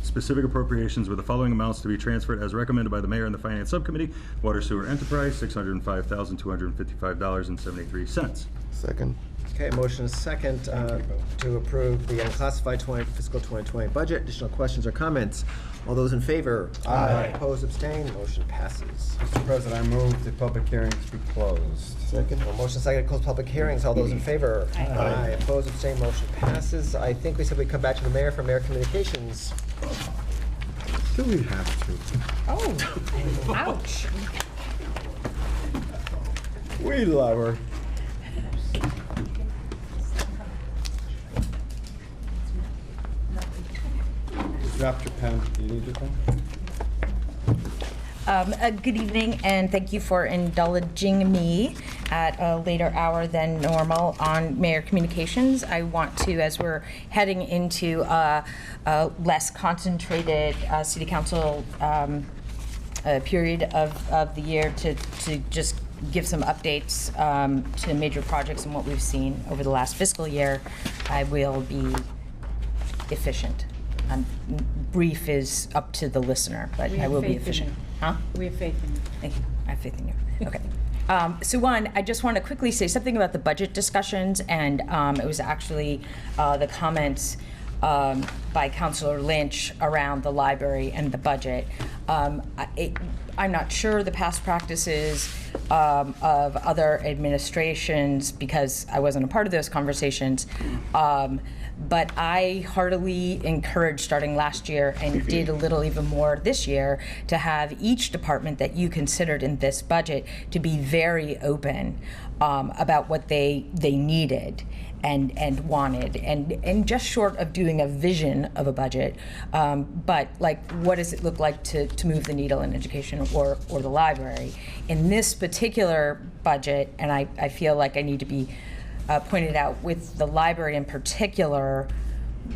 specific appropriations with the following amounts to be transferred as recommended by the mayor and the finance subcommittee. Water sewer enterprise, $605,255.73. Second. Okay, motion is second to approve the unclassified fiscal 2020 budget. Additional questions or comments? All those in favor? Aye. Opposed, abstained, motion passes. Mr. President, I move the public hearings be closed. Second. Motion second to close public hearings. All those in favor? Aye. Opposed, abstained, motion passes. I think we said we'd come back to the mayor for mayor communications. Do we have to? Oh, ouch. We love her. Dropped your pen. Do you need your pen? Good evening, and thank you for indulging me at a later hour than normal on Mayor Communications. I want to, as we're heading into a less concentrated City Council period of the year, to just give some updates to major projects and what we've seen over the last fiscal year. I will be efficient. Brief is up to the listener, but I will be efficient. Huh? We have faith in you. Thank you. I have faith in you. Okay. So one, I just want to quickly say something about the budget discussions, and it was actually the comments by Councilor Lynch around the library and the budget. I'm not sure the past practices of other administrations, because I wasn't a part of those conversations. But I heartily encouraged, starting last year, and did a little even more this year, to have each department that you considered in this budget to be very open about what they needed and wanted, and just short of doing a vision of a budget, but like, what does it look like to move the needle in education or the library? In this particular budget, and I feel like I need to be pointed out with the library in particular,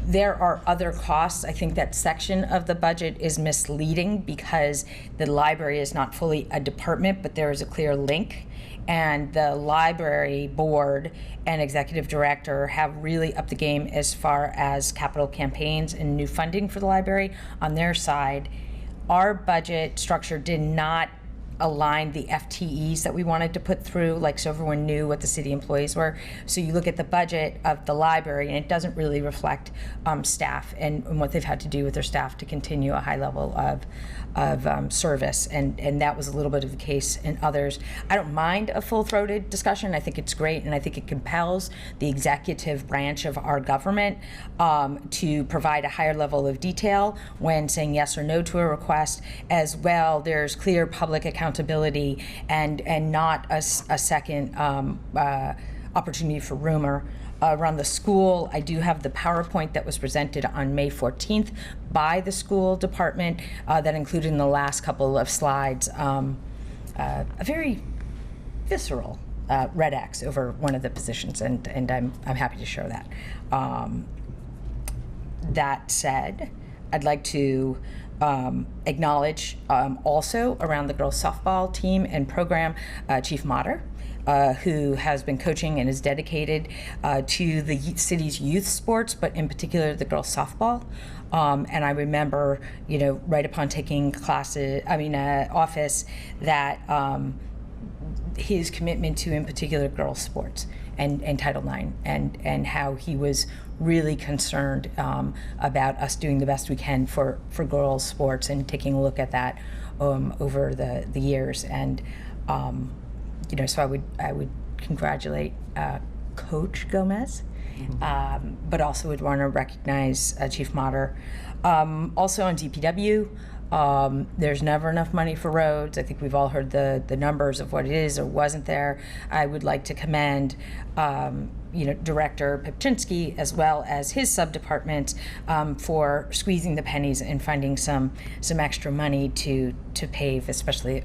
there are other costs. I think that section of the budget is misleading because the library is not fully a department, but there is a clear link. And the library board and executive director have really upped the game as far as capital campaigns and new funding for the library on their side. Our budget structure did not align the FTEs that we wanted to put through, like, so everyone knew what the city employees were. So you look at the budget of the library, and it doesn't really reflect staff and what they've had to do with their staff to continue a high level of service, and that was a little bit of the case in others. I don't mind a full-throated discussion. I think it's great, and I think it compels the executive branch of our government to provide a higher level of detail when saying yes or no to a request. As well, there's clear public accountability and not a second opportunity for rumor. Around the school, I do have the PowerPoint that was presented on May 14th by the school department that included in the last couple of slides a very visceral red X over one of the positions, and I'm happy to show that. That said, I'd like to acknowledge also around the girls softball team and program, Chief Motter, who has been coaching and is dedicated to the city's youth sports, but in particular the girls softball. And I remember, right upon taking office, that his commitment to, in particular, girls sports and Title IX, and how he was really concerned about us doing the best we can for girls sports, and taking a look at that over the years. And so I would congratulate Coach Gomez, but also would want to recognize Chief Motter. Also on DPW, there's never enough money for roads. I think we've all heard the numbers of what it is or wasn't there. I would like to commend Director Pipchinsky, as well as his sub-department, for squeezing the pennies and finding some extra money to pave, especially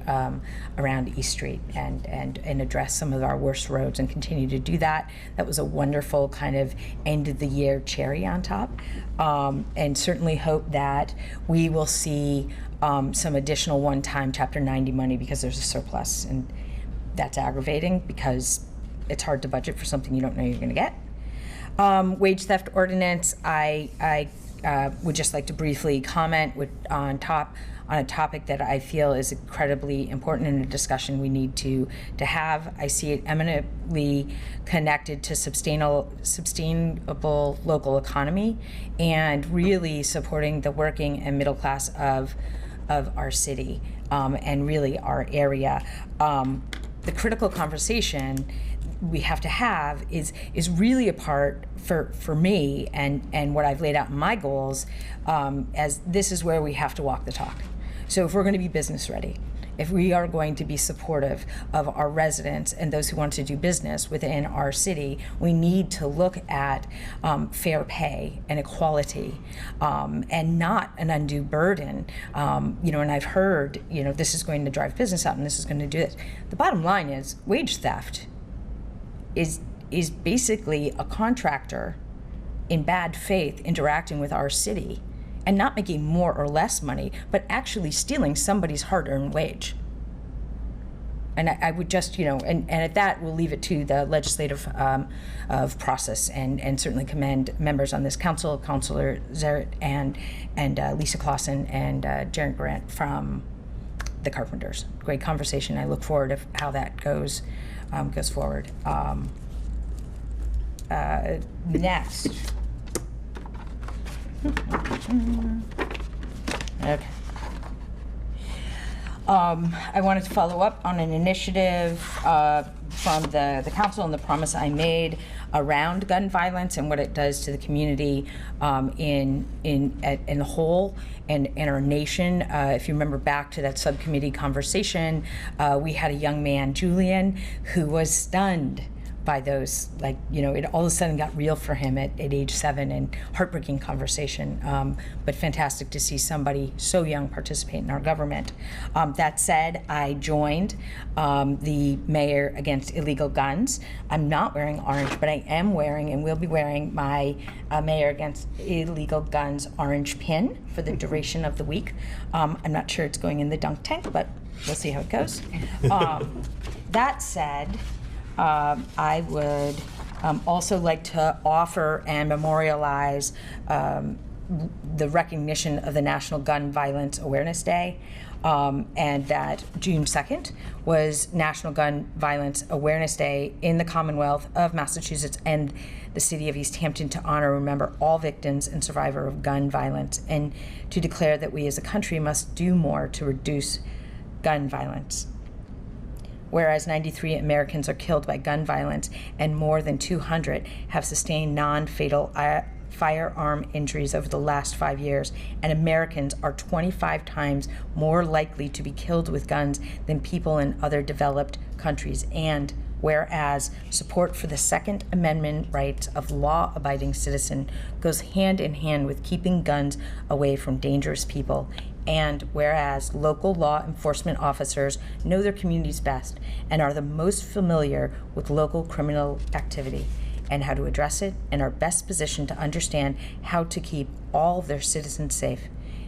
around East Street, and address some of our worst roads, and continue to do that. That was a wonderful kind of end of the year cherry on top, and certainly hope that we will see some additional one-time Chapter 90 money, because there's a surplus, and that's aggravating because it's hard to budget for something you don't know you're going to get. Wage theft ordinance, I would just like to briefly comment on a topic that I feel is incredibly important in a discussion we need to have. I see it eminently connected to sustainable local economy, and really supporting the working and middle class of our city, and really our area. The critical conversation we have to have is really a part for me and what I've laid out in my goals, as this is where we have to walk the talk. So if we're going to be business ready, if we are going to be supportive of our residents and those who want to do business within our city, we need to look at fair pay and equality, and not an undue burden. And I've heard, this is going to drive business out and this is going to do this. The bottom line is wage theft is basically a contractor in bad faith interacting with our city and not making more or less money, but actually stealing somebody's hard-earned wage. And I would just, and at that, we'll leave it to the legislative of process, and certainly commend members on this council, Councilor Zeret and Lisa Clausen and Jared Grant from the Carpenters. Great conversation. I look forward to how that goes forward. Next. Okay. I wanted to follow up on an initiative from the council and the promise I made around gun violence and what it does to the community in the whole and in our nation. If you remember back to that subcommittee conversation, we had a young man, Julian, who was stunned by those, it all of a sudden got real for him at age 7, and heartbreaking conversation, but fantastic to see somebody so young participate in our government. That said, I joined the Mayor Against Illegal Guns. I'm not wearing orange, but I am wearing and will be wearing my Mayor Against Illegal Guns orange pin for the duration of the week. I'm not sure it's going in the dunk tank, but we'll see how it goes. That said, I would also like to offer and memorialize the recognition of the National Gun Violence Awareness Day, and that June 2nd was National Gun Violence Awareness Day in the Commonwealth of Massachusetts and the city of Easthampton, to honor and remember all victims and survivors of gun violence, and to declare that we as a country must do more to reduce gun violence. Whereas 93 Americans are killed by gun violence and more than 200 have sustained non-fatal firearm injuries over the last 5 years, and Americans are 25 times more likely to be killed with guns than people in other developed countries. And whereas support for the Second Amendment rights of law-abiding citizens goes hand in hand with keeping guns away from dangerous people, and whereas local law enforcement officers know their communities best and are the most familiar with local criminal activity and how to address it, and are best positioned to understand how to keep all their citizens safe.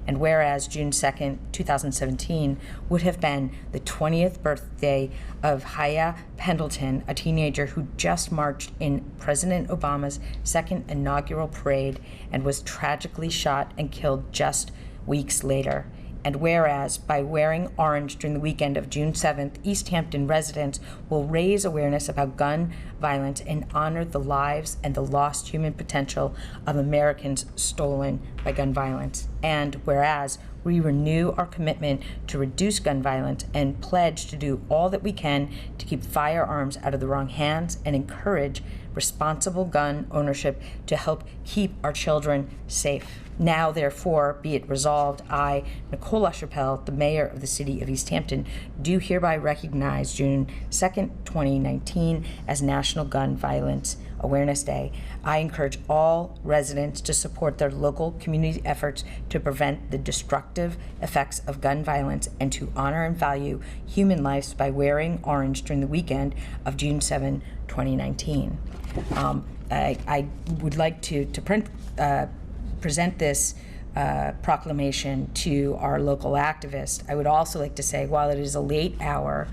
And whereas June 2nd, 2017 would have been the 20th birthday of Haya Pendleton, a teenager who just marched in President Obama's second inaugural parade and was tragically shot and killed just weeks later. And whereas by wearing orange during the weekend of June 7th, Easthampton residents will raise awareness about gun violence and honor the lives and the lost human potential of Americans stolen by gun violence. And whereas we renew our commitment to reduce gun violence and pledge to do all that we can to keep firearms out of the wrong hands and encourage responsible gun ownership to help keep our children safe. Now, therefore, be it resolved, I, Nicole LaChapelle, the mayor of the city of Easthampton, do hereby recognize June 2nd, 2019 as National Gun Violence Awareness Day, I encourage all residents to support their local community efforts to prevent the destructive effects of gun violence and to honor and value human lives by wearing orange during the weekend of June 7, 2019. I would like to present this proclamation to our local activists. I would also like to say, while it is a late hour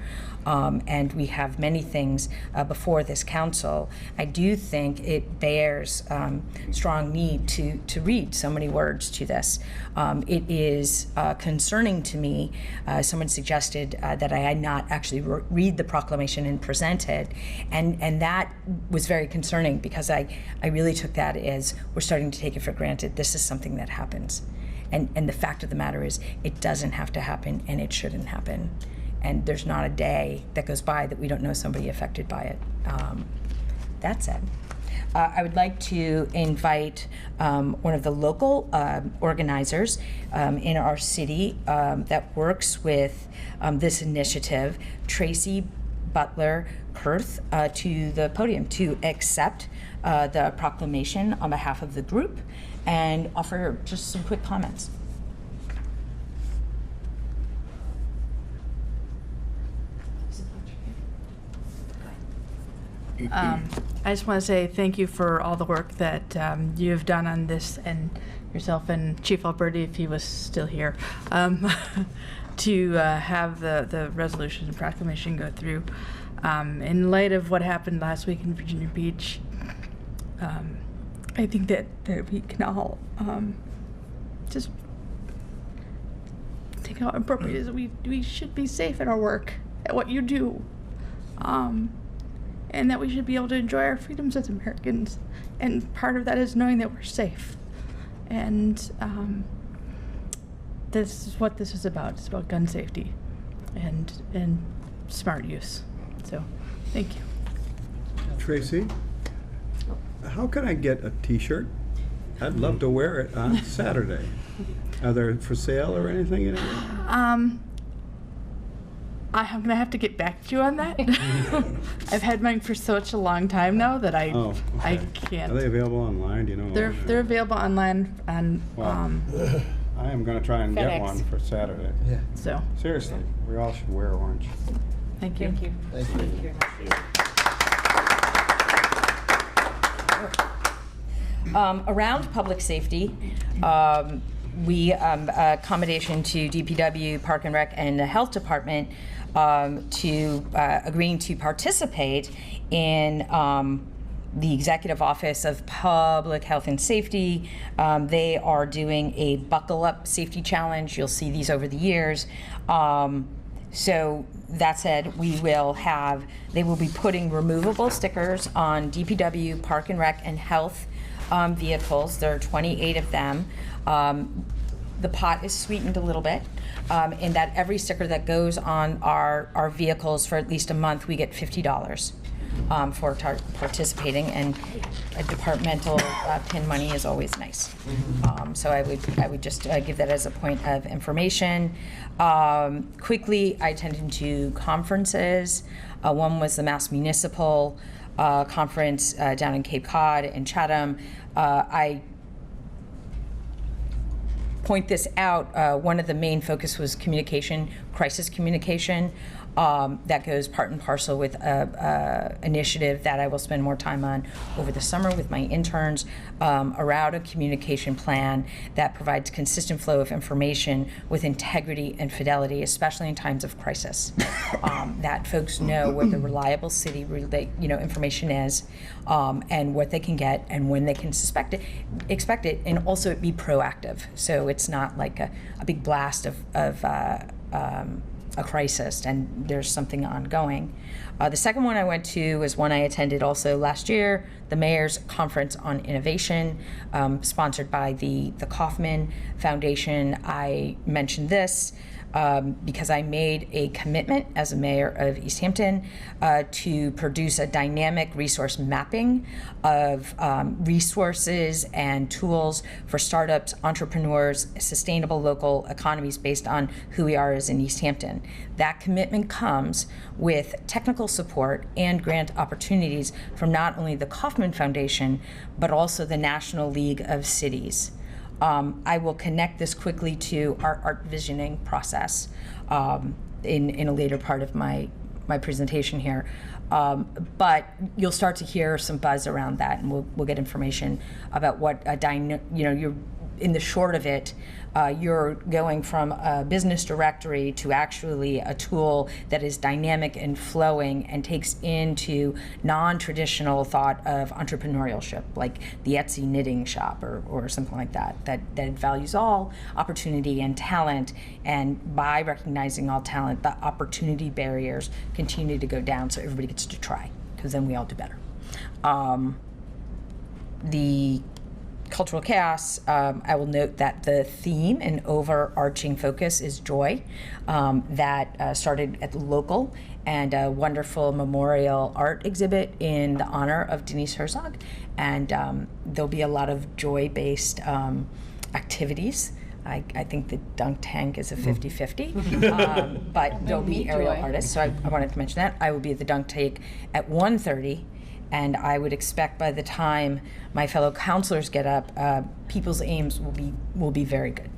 and we have many things before this council, I do think it bears strong need to read so many words to this. It is concerning to me. Someone suggested that I had not actually read the proclamation and present it, and that was very concerning because I really took that as we're starting to take it for granted. This is something that happens. And the fact of the matter is, it doesn't have to happen, and it shouldn't happen. And there's not a day that goes by that we don't know somebody affected by it. That said, I would like to invite one of the local organizers in our city that works with this initiative, Tracy Butler Kurth, to the podium to accept the proclamation on behalf of the group and offer just some quick comments. I just want to say thank you for all the work that you have done on this, and yourself and Chief Alberti, if he was still here, to have the resolution and proclamation go through. In light of what happened last week in Virginia Beach, I think that we can all just take how appropriate it is. We should be safe in our work, at what you do. And that we should be able to enjoy our freedoms as Americans. And part of that is knowing that we're safe. And this is what this is about. It's about gun safety and smart use. So, thank you. Tracy, how can I get a t-shirt? I'd love to wear it on Saturday. Are they for sale or anything? You know? I'm gonna have to get back to you on that. I've had mine for such a long time now that I can't. Are they available online? Do you know? They're available online on. Well, I am gonna try and FedEx. get one for Saturday. Yeah. So. Seriously, we all should wear orange. Thank you. Thank you. Thank you. Around public safety, we accommodation to DPW, Park and Rec, and the Health Department to agreeing to participate in the Executive Office of Public Health and Safety. They are doing a Buckle Up Safety Challenge. You'll see these over the years. So that said, they will be putting removable stickers on DPW, Park and Rec, and Health vehicles. There are 28 of them. The pot is sweetened a little bit in that every sticker that goes on our vehicles for at least a month, we get $50 for participating, and a departmental pin money is always nice. So I would just give that as a point of information. Quickly, I attended 2 conferences. One was the Mass Municipal Conference down in Cape Cod and Chatham. I point this out, one of the main focus was communication, crisis communication. That goes part and parcel with an initiative that I will spend more time on over the summer with my interns around a communication plan that provides consistent flow of information with integrity and fidelity, especially in times of crisis. That folks know what the reliable city information is, and what they can get and when they can expect it, and also be proactive. So it's not like a big blast of a crisis and there's something ongoing. The second one I went to was one I attended also last year, the Mayor's Conference on Innovation, sponsored by the Kauffman Foundation. I mentioned this. because I made a commitment as a mayor of Easthampton to produce a dynamic resource mapping of resources and tools for startups, entrepreneurs, sustainable local economies based on who we are as in Easthampton. That commitment comes with technical support and grant opportunities from not only the Kauffman Foundation, but also the National League of Cities. I will connect this quickly to our art visioning process in a later part of my presentation here. But you'll start to hear some buzz around that, and we'll get information about what you're in the short of it. You're going from a business directory to actually a tool that is dynamic and flowing and takes into non-traditional thought of entrepreneurship, like the Etsy knitting shop or something like that values all opportunity and talent. And by recognizing all talent, the opportunity barriers continue to go down so everybody gets to try, because then we all do better. The cultural chaos, I will note that the theme and overarching focus is joy. That started at the local and a wonderful memorial art exhibit in the honor of Denise Herzog. And there'll be a lot of joy-based activities. I think the dunk tank is a 50-50, but there'll be aerial artists, so I wanted to mention that. I will be at the dunk tank at 1:30. And I would expect by the time my fellow counselors get up, people's aims will be very good.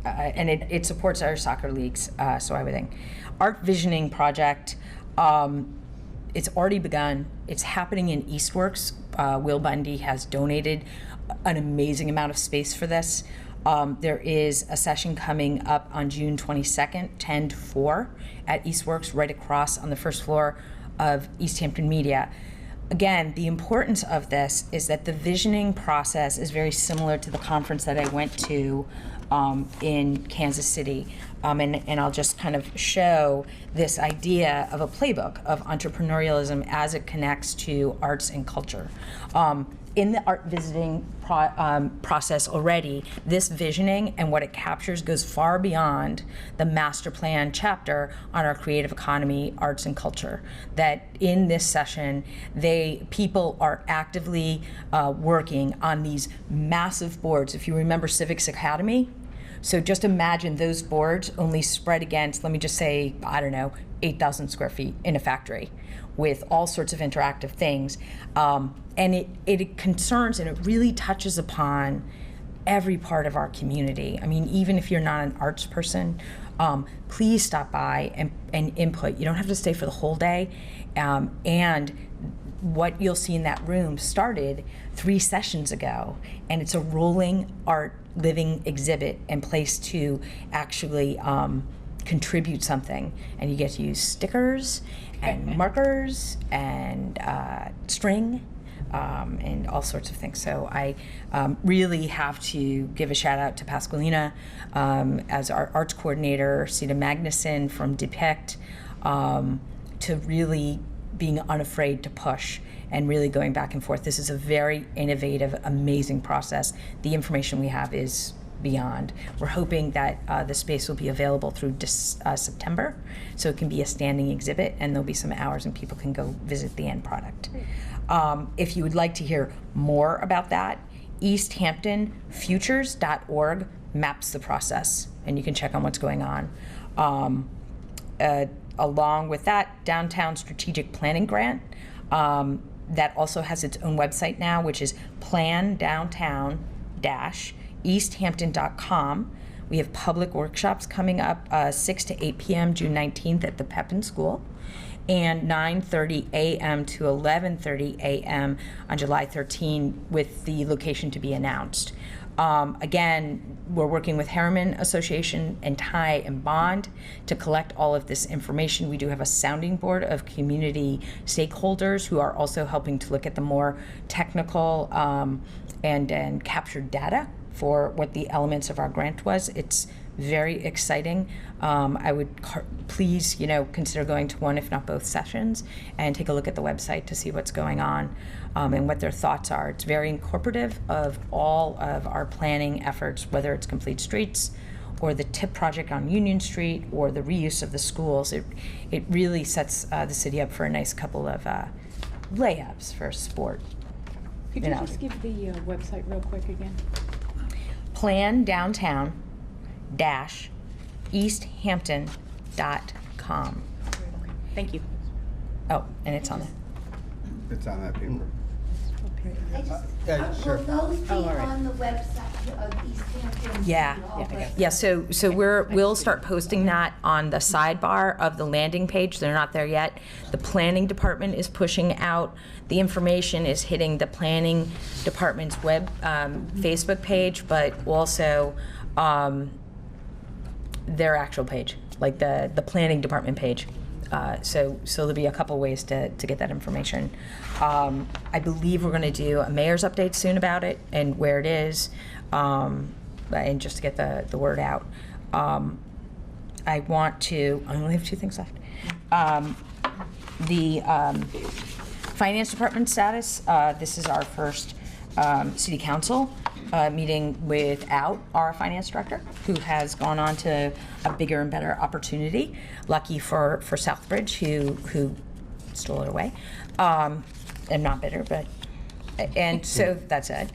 And it supports our soccer leagues, so I would think. Art Visioning Project, it's already begun. It's happening in Eastworks. Will Bundy has donated an amazing amount of space for this. There is a session coming up on June 22nd, 10 to 4 at Eastworks, right across on the first floor of Easthampton Media. Again, the importance of this is that the visioning process is very similar to the conference that I went to in Kansas City. And I'll just kind of show this idea of a playbook of entrepreneurialism as it connects to arts and culture. In the art visiting process already, this visioning and what it captures goes far beyond the master plan chapter on our creative economy, arts and culture. That in this session, people are actively working on these massive boards. If you remember Civics Academy, so just imagine those boards only spread against, let me just say, 8,000 square feet in a factory with all sorts of interactive things. And it concerns and it really touches upon every part of our community. I mean, even if you're not an arts person, please stop by and input. You don't have to stay for the whole day. And what you'll see in that room started 3 sessions ago, and it's a rolling art living exhibit and place to actually contribute something. And you get to use stickers and markers and string and all sorts of things. So I really have to give a shout out to Pasqualina as our arts coordinator, Sita Magnuson from Depict, to really being unafraid to push and really going back and forth. This is a very innovative, amazing process. The information we have is beyond. We're hoping that the space will be available through September, so it can be a standing exhibit, and there'll be some hours and people can go visit the end product. If you would like to hear more about that, easthamptonfutures.org maps the process, and you can check on what's going on. Along with that, Downtown Strategic Planning Grant, that also has its own website now, which is plandowntown-easthampton.com. We have public workshops coming up 6 to 8 p.m. June 19th at the Pepin School, and 9:30 a.m. to 11:30 a.m. on July 13, with the location to be announced. Again, we're working with Harriman Association and Ty and Bond to collect all of this information. We do have a sounding board of community stakeholders who are also helping to look at the more technical and captured data for what the elements of our grant was. It's very exciting. I would please, consider going to one, if not both sessions, and take a look at the website to see what's going on and what their thoughts are. It's very incorporative of all of our planning efforts, whether it's Complete Streets or the TIP project on Union Street, or the reuse of the schools. It really sets the city up for a nice couple of layups for sport. Could you just give the website real quick again? plandowntown-easthampton.com. Thank you. Oh, and it's on there. It's on that paper. Sure. Will those be all right. on the website of Easthampton? Yeah. So we'll start posting that on the sidebar of the landing page. They're not there yet. The planning department is pushing out. The information is hitting the planning department's web Facebook page, but also their actual page, like the planning department page. So there'll be a couple ways to get that information. I believe we're going to do a mayor's update soon about it and where it is, and just to get the word out. I only have 2 things left. The finance department status, this is our first city council meeting without our finance director, who has gone on to a bigger and better opportunity. Lucky for Southbridge, who stole it away. I'm not bitter, but, and so that's it.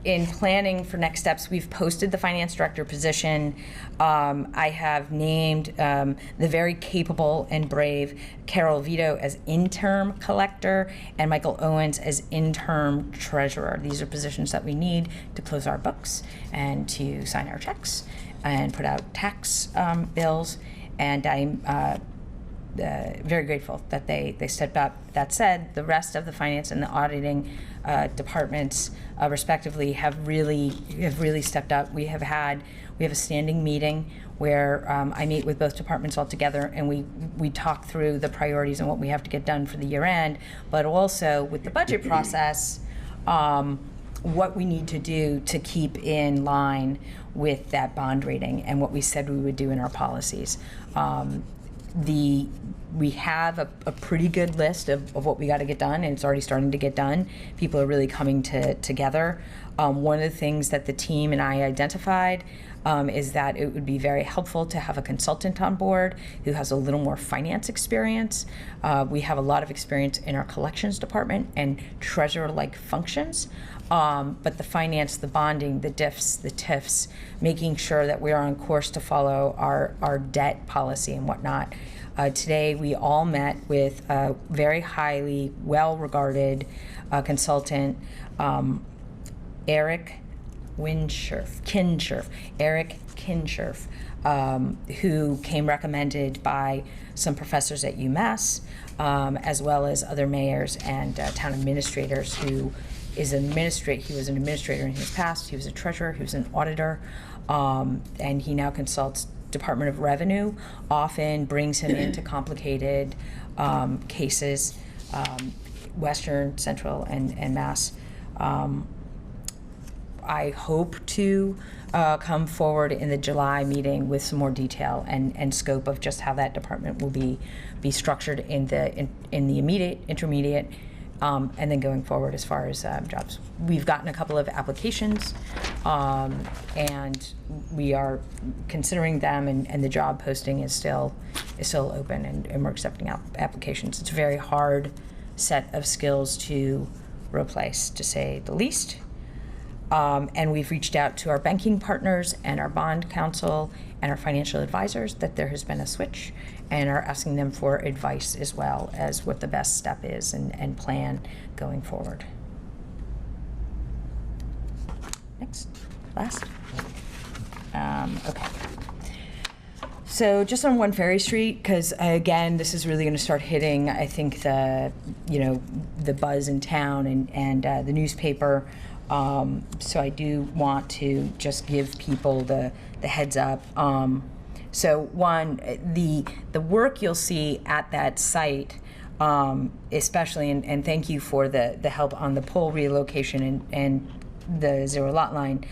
In planning for next steps, we've posted the finance director position. I have named the very capable and brave Carol Vito as interim collector and Michael Owens as interim treasurer. These are positions that we need to close our books and to sign our checks and put out tax bills. And I'm very grateful that they stepped up. That said, the rest of the finance and the auditing departments, respectively, have really stepped up. We have a standing meeting where I meet with both departments all together, and we talk through the priorities and what we have to get done for the year end, but also with the budget process, what we need to do to keep in line with that bond rating and what we said we would do in our policies. We have a pretty good list of what we got to get done, and it's already starting to get done. People are really coming together. One of the things that the team and I identified is that it would be very helpful to have a consultant on board who has a little more finance experience. We have a lot of experience in our collections department and treasurer-like functions, but the finance, the bonding, the diffs, the TIFs, making sure that we are on course to follow our debt policy and whatnot. Today we all met with a very highly well-regarded consultant, Eric Kinscherf, who came recommended by some professors at UMass, as well as other mayors and town administrators. He was an administrator in his past. He was a treasurer. He was an auditor, and he now consults Department of Revenue. Often brings him into complicated cases, Western, Central, and Mass. I hope to come forward in the July meeting with some more detail and scope of just how that department will be structured in the immediate, intermediate, and then going forward as far as jobs. We've gotten a couple of applications, and we are considering them, and the job posting is still open, and we're accepting applications. It's a very hard set of skills to replace, to say the least. And we've reached out to our banking partners and our bond counsel and our financial advisors that there has been a switch, and are asking them for advice as well as what the best step is and plan going forward. Next, last. Okay. So just on One Ferry Street, because again, this is really going to start hitting, I think, the buzz in town and the newspaper. So I do want to just give people the heads up. So one, the work you'll see at that site, especially, and thank you for the help on the pole relocation and the zero lot line,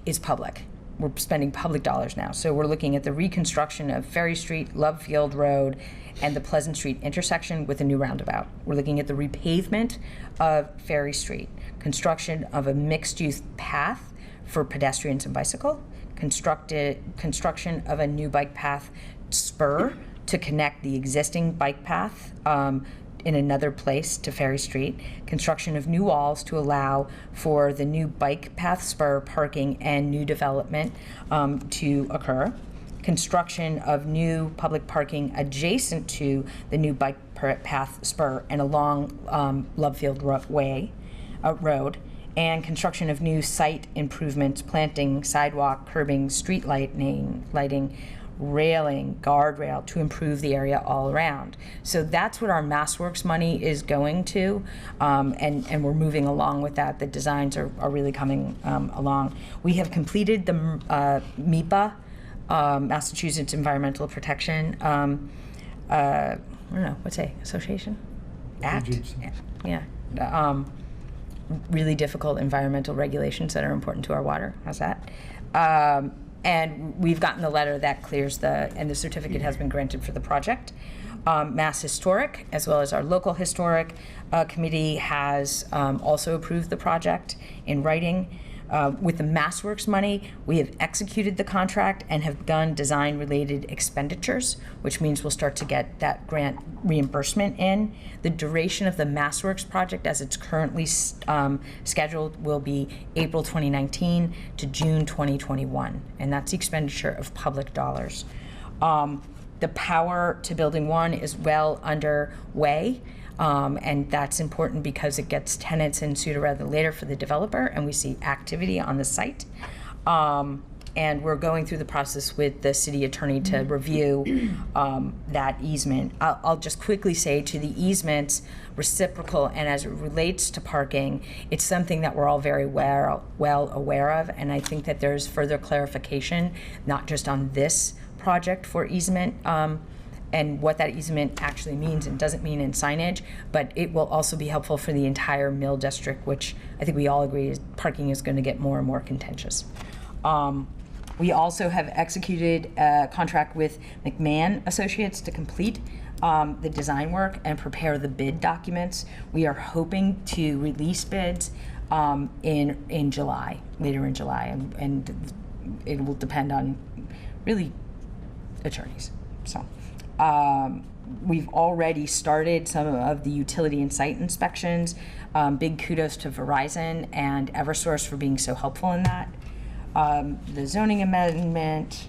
is public. We're spending public dollars now. So we're looking at the reconstruction of Ferry Street, Love Field Road, and the Pleasant Street intersection with a new roundabout. We're looking at the repavement of Ferry Street, construction of a mixed-use path for pedestrians and bicycle, construction of a new bike path spur to connect the existing bike path in another place to Ferry Street, construction of new walls to allow for the new bike path spur parking and new development to occur, construction of new public parking adjacent to the new bike path spur and along Lovefield Road, and construction of new site improvements, planting, sidewalk, curbing, street lighting, railing, guardrail to improve the area all around. So that's what our MassWorks money is going to, and we're moving along with that. The designs are really coming along. We have completed the MEPA, Massachusetts Environmental Protection, I don't know, what's it, Association? Act? Yeah. Really difficult environmental regulations that are important to our water. How's that? And we've gotten the letter that clears and the certificate has been granted for the project. Mass Historic, as well as our local historic committee, has also approved the project in writing. With the MassWorks money, we have executed the contract and have begun design-related expenditures, which means we'll start to get that grant reimbursement in. The duration of the MassWorks project, as it's currently scheduled, will be April 2019 to June 2021, and that's the expenditure of public dollars. The power to Building 1 is well underway. And that's important because it gets tenants in sooner rather than later for the developer, and we see activity on the site. And we're going through the process with the city attorney to review that easement. I'll just quickly say to the easements, reciprocal, and as it relates to parking, it's something that we're all very well aware of, and I think that there's further clarification, not just on this project for easement, and what that easement actually means and doesn't mean in signage, but it will also be helpful for the entire Mill District, which I think we all agree is parking is going to get more and more contentious. We also have executed a contract with McMahon Associates to complete the design work and prepare the bid documents. We are hoping to release bids in July, later in July, and it will depend on really attorneys. So. We've already started some of the utility and site inspections. Big kudos to Verizon and Eversource for being so helpful in that. The zoning amendment,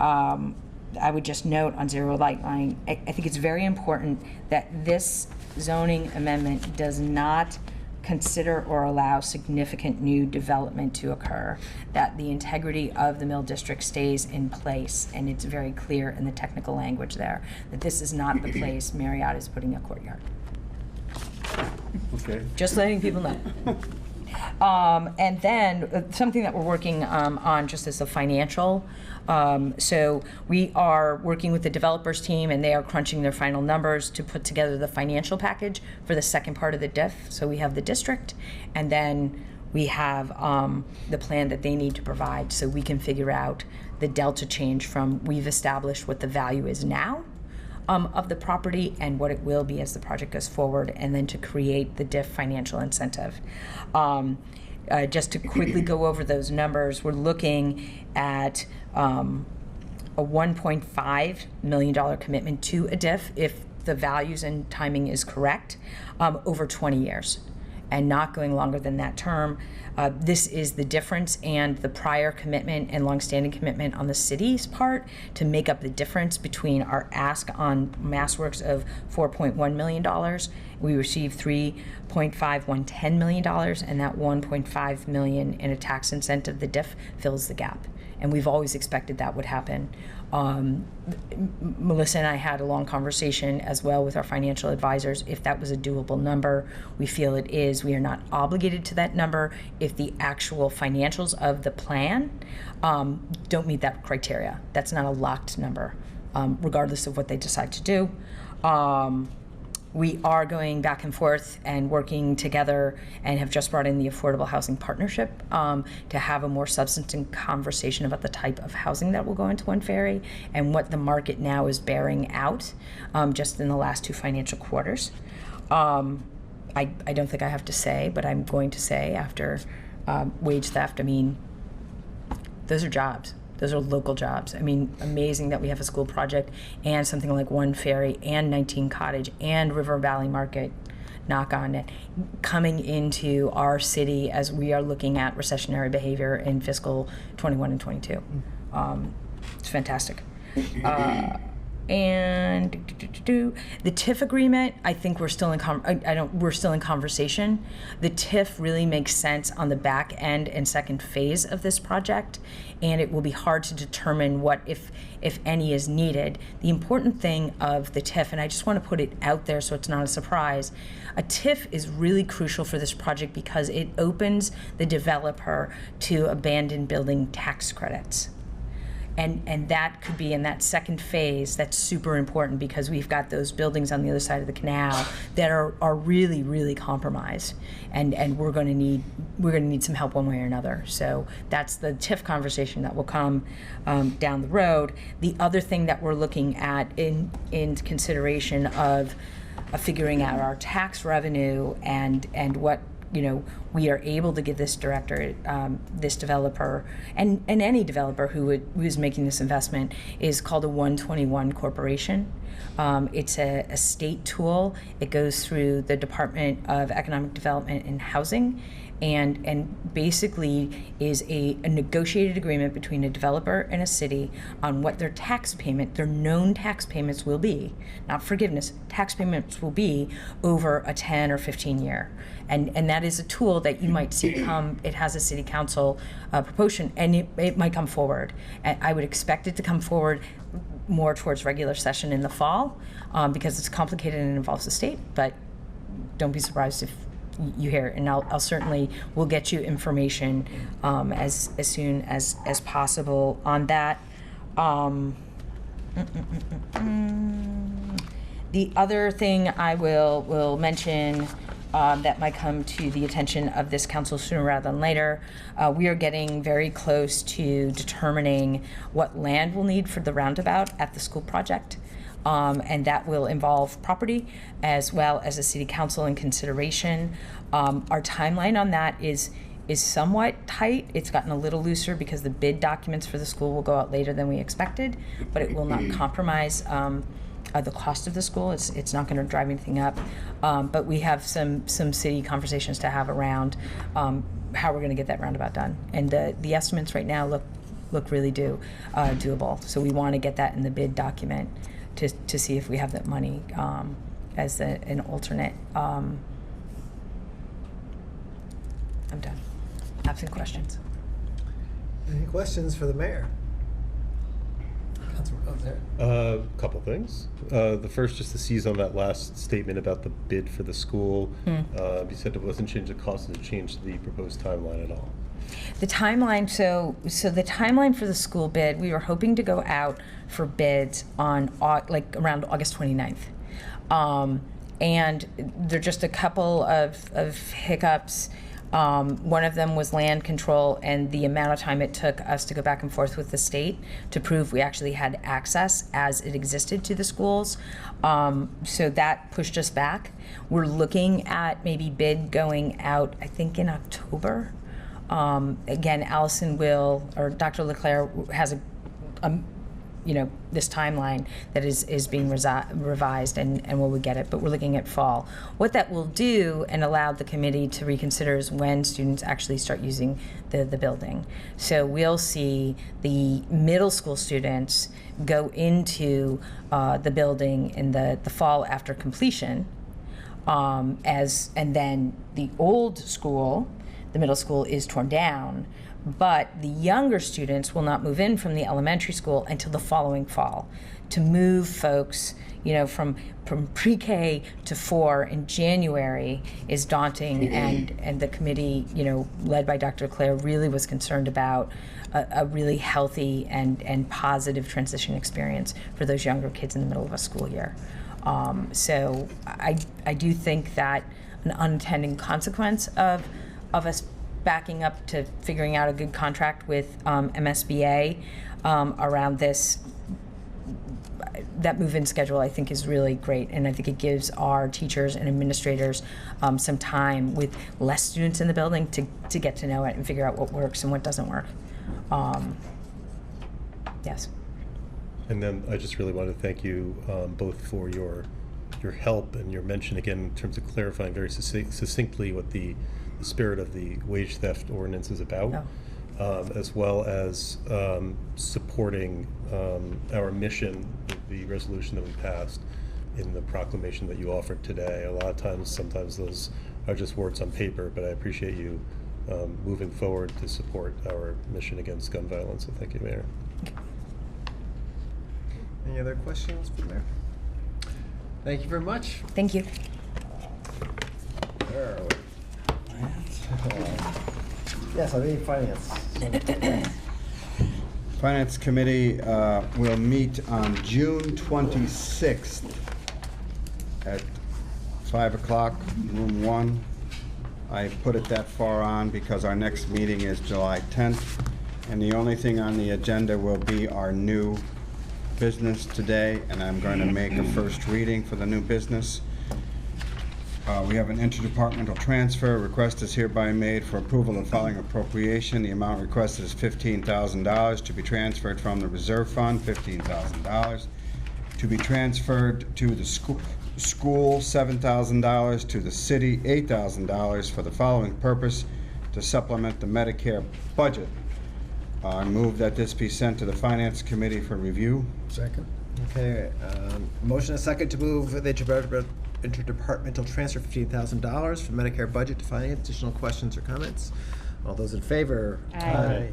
I would just note on zero light line, I think it's very important that this zoning amendment does not consider or allow significant new development to occur, that the integrity of the Mill District stays in place, and it's very clear in the technical language there that this is not the place Marriott is putting a courtyard. Okay. Just letting people know. And then something that we're working on just as a financial. So we are working with the developers team, and they are crunching their final numbers to put together the financial package for the second part of the diff. So we have the district, and then we have the plan that they need to provide so we can figure out the delta change from we've established what the value is now of the property and what it will be as the project goes forward, and then to create the diff financial incentive. Just to quickly go over those numbers, we're looking at a $1.5 million commitment to a diff if the values and timing is correct over 20 years. And not going longer than that term. This is the difference and the prior commitment and longstanding commitment on the city's part to make up the difference between our ask on MassWorks of $4.1 million. We received $3.510 million, and that $1.5 million in a tax incentive, the diff, fills the gap. And we've always expected that would happen. Melissa and I had a long conversation as well with our financial advisors if that was a doable number. We feel it is. We are not obligated to that number if the actual financials of the plan don't meet that criteria. That's not a locked number, regardless of what they decide to do. We are going back and forth and working together and have just brought in the Affordable Housing Partnership to have a more substantive conversation about the type of housing that will go into One Ferry and what the market now is bearing out just in the last 2 financial quarters. I don't think I have to say, but I'm going to say after wage theft, I mean, those are jobs. Those are local jobs. I mean, amazing that we have a school project and something like One Ferry and 19 Cottage and River Valley Market, knock on it, coming into our city as we are looking at recessionary behavior in fiscal 21 and 22. It's fantastic. And the TIF agreement, I think we're still in we're still in conversation. The TIF really makes sense on the back end and second phase of this project, and it will be hard to determine what, if any, is needed. The important thing of the TIF, and I just want to put it out there so it's not a surprise, a TIF is really crucial for this project because it opens the developer to abandoned building tax credits. And that could be in that second phase. That's super important because we've got those buildings on the other side of the canal that are really, really compromised, and we're going to need some help one way or another. So that's the TIF conversation that will come down the road. The other thing that we're looking at in consideration of figuring out our tax revenue and what we are able to give this director, this developer, and any developer who's making this investment is called a 121 corporation. It's a state tool. It goes through the Department of Economic Development and Housing, and basically is a negotiated agreement between a developer and a city on what their known tax payments will be, not forgiveness, tax payments will be over a 10 or 15 year. And that is a tool that you might see come, it has a city council proportion, and it might come forward. I would expect it to come forward more towards regular session in the fall because it's complicated and involves the state, but don't be surprised if you hear it, and I'll certainly will get you information as soon as possible on that. The other thing I will mention that might come to the attention of this council sooner rather than later, we are getting very close to determining what land we'll need for the roundabout at the school project. And that will involve property as well as a city council in consideration. Our timeline on that is somewhat tight. It's gotten a little looser because the bid documents for the school will go out later than we expected, but it will not compromise the cost of the school. It's not going to drive anything up. But we have some city conversations to have around how we're going to get that roundabout done. And the estimates right now look really doable. So we want to get that in the bid document to see if we have that money as an alternate. I'm done. Absent questions. Any questions for the mayor? Couple things. The first, just to seize on that last statement about the bid for the school. You said it wasn't change the cost, it changed the proposed timeline at all. The timeline, so the timeline for the school bid, we were hoping to go out for bids on around August 29th. And there are just a couple of hiccups. One of them was land control and the amount of time it took us to go back and forth with the state to prove we actually had access as it existed to the schools. So that pushed us back. We're looking at maybe bid going out, I think, in October. Again, Allison or Dr. Leclerc has this timeline that is being revised and we will get it, but we're looking at fall. What that will do and allow the committee to reconsider is when students actually start using the building. So we'll see the middle school students go into the building in the fall after completion, and then the old school, the middle school, is torn down, but the younger students will not move in from the elementary school until the following fall. To move folks, from pre-K to 4 in January is daunting, and the committee, led by Dr. Claire, really was concerned about a really healthy and positive transition experience for those younger kids in the middle of a school year. So I do think that an unintended consequence of us backing up to figuring out a good contract with MSBA around this, that move-in schedule, I think, is really great, and I think it gives our teachers and administrators some time with less students in the building to get to know it and figure out what works and what doesn't work. Yes. And then I just really want to thank you both for your help and your mention again in terms of clarifying very succinctly what the spirit of the wage theft ordinance is about, as well as supporting our mission, the resolution that we passed in the proclamation that you offered today. A lot of times, sometimes those are just words on paper, but I appreciate you moving forward to support our mission against gun violence. So thank you, Mayor. Any other questions for the mayor? Thank you very much. Thank you. Where are we? Yes, I need finance. Finance Committee will meet on June 26th at 5 o'clock, room 1. I put it that far on because our next meeting is July 10th, and the only thing on the agenda will be our new business today, and I'm going to make a first reading for the new business. We have an interdepartmental transfer. Request is hereby made for approval of following appropriation. The amount requested is $15,000 to be transferred from the reserve fund, $15,000 to be transferred to the school, $7,000 to the city, $8,000 for the following purpose: to supplement the Medicare budget. I move that this be sent to the Finance Committee for review. Second. Okay, motion and second to move the interdepartmental transfer $15,000 from Medicare budget to finance. Additional questions or comments? All those in favor? Aye.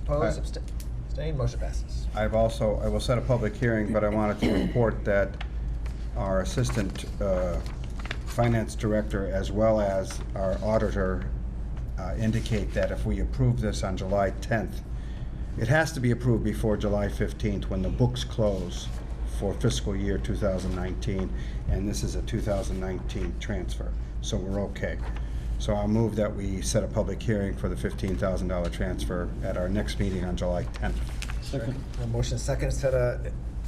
Opposed? Abstained? Motion passes. I will set a public hearing, but I wanted to report that our Assistant Finance Director as well as our auditor indicate that if we approve this on July 10th, it has to be approved before July 15th when the books close for fiscal year 2019, and this is a 2019 transfer, so we're okay. So I'll move that we set a public hearing for the $15,000 transfer at our next meeting on July 10th. Second. Motion second to set a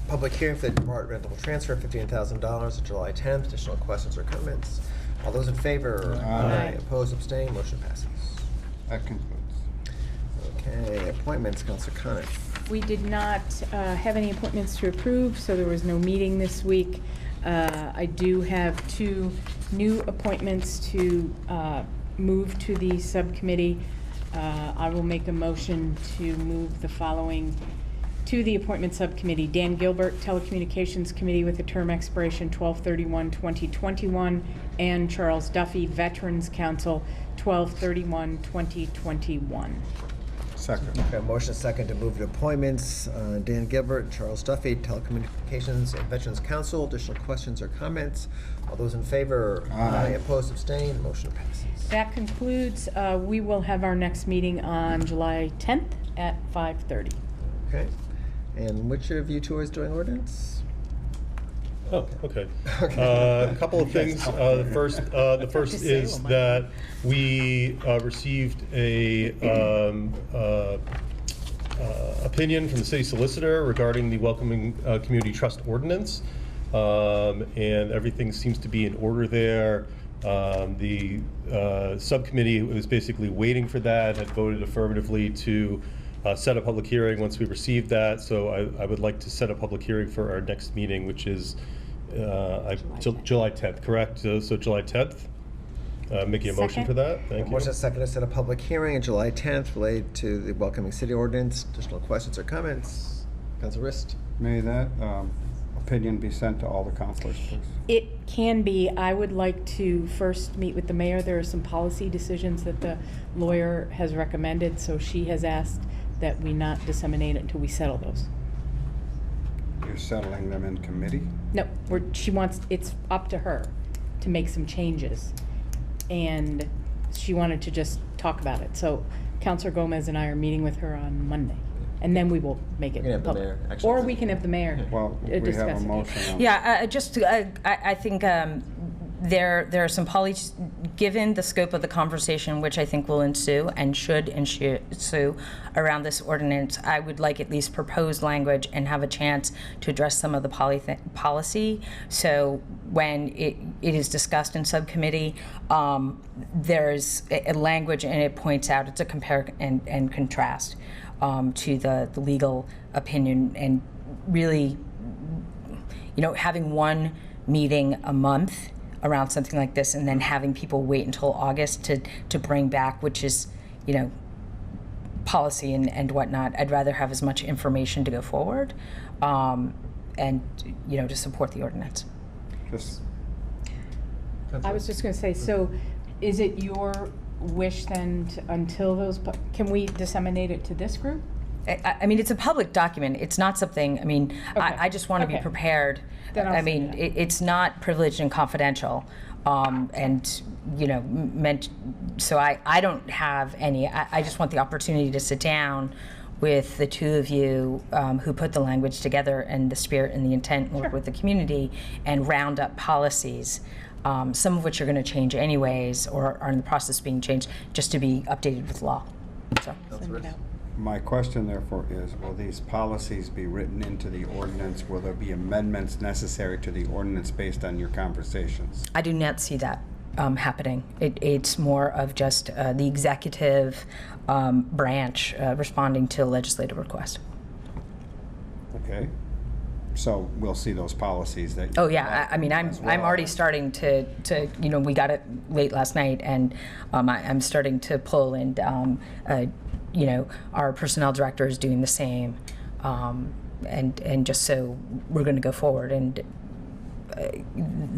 public hearing for the departmental transfer of $15,000 on July 10th. Additional questions or comments? All those in favor? Aye. Opposed? Abstained? Motion passes. That concludes. Okay, appointments, Councilor Coniff. We did not have any appointments to approve, so there was no meeting this week. I do have 2 new appointments to move to the subcommittee. I will make a motion to move the following to the appointment subcommittee: Dan Gilbert, Telecommunications Committee, with a term expiration 12/31/2021, and Charles Duffy, Veterans Council, 12/31/2021. Second. Okay, motion second to move to appointments. Dan Gilbert and Charles Duffy, Telecommunications and Veterans Council. Additional questions or comments? All those in favor? Aye. Opposed? Abstained? Motion passes. That concludes. We will have our next meeting on July 10th at 5:30. Okay. And which of you two is doing ordinance? Oh, okay. A couple of things. The first is that we received a opinion from the city solicitor regarding the Welcoming Community Trust Ordinance, and everything seems to be in order there. The subcommittee was basically waiting for that, had voted affirmatively to set a public hearing once we received that. So I would like to set a public hearing for our next meeting, which is July 10th, correct? So July 10th. Making a motion for that. Thank you. Motion second to set a public hearing on July 10th related to the Welcoming City Ordinance. Additional questions or comments? Councilor Rist. May that opinion be sent to all the councilors, please? It can be. I would like to first meet with the mayor. There are some policy decisions that the lawyer has recommended, so she has asked that we not disseminate it until we settle those. You're settling them in committee? No, she wants, it's up to her to make some changes. And she wanted to just talk about it. So Councilor Gomez and I are meeting with her on Monday. And then we will make it public. Or we can have the mayor We have a motion on Yeah, I think there are some given the scope of the conversation, which I think will ensue and should ensue around this ordinance, I would like at least proposed language and have a chance to address some of the policy. So when it is discussed in subcommittee, there's a language and it points out, it's a compare and contrast. to the legal opinion, and really, having one meeting a month around something like this, and then having people wait until August to bring back, which is, policy and whatnot. I'd rather have as much information to go forward, and to support the ordinance. I was just going to say, so is it your wish then until those, can we disseminate it to this group? I mean, it's a public document. It's not something, okay. I just want to be prepared. It's not privileged and confidential. And, so I don't have any, I just want the opportunity to sit down with the two of you who put the language together and the spirit and the intent, work with the community, and round up policies, some of which are going to change anyways or are in the process of being changed, just to be updated with law. So. My question, therefore, is, will these policies be written into the ordinance? Will there be amendments necessary to the ordinance based on your conversations? I do not see that happening. It's more of just the executive branch responding to a legislative request. Okay. So we'll see those policies that. Oh yeah, I'm already starting to we got it late last night, and I'm starting to pull, and our personnel director is doing the same, and just so we're going to go forward, and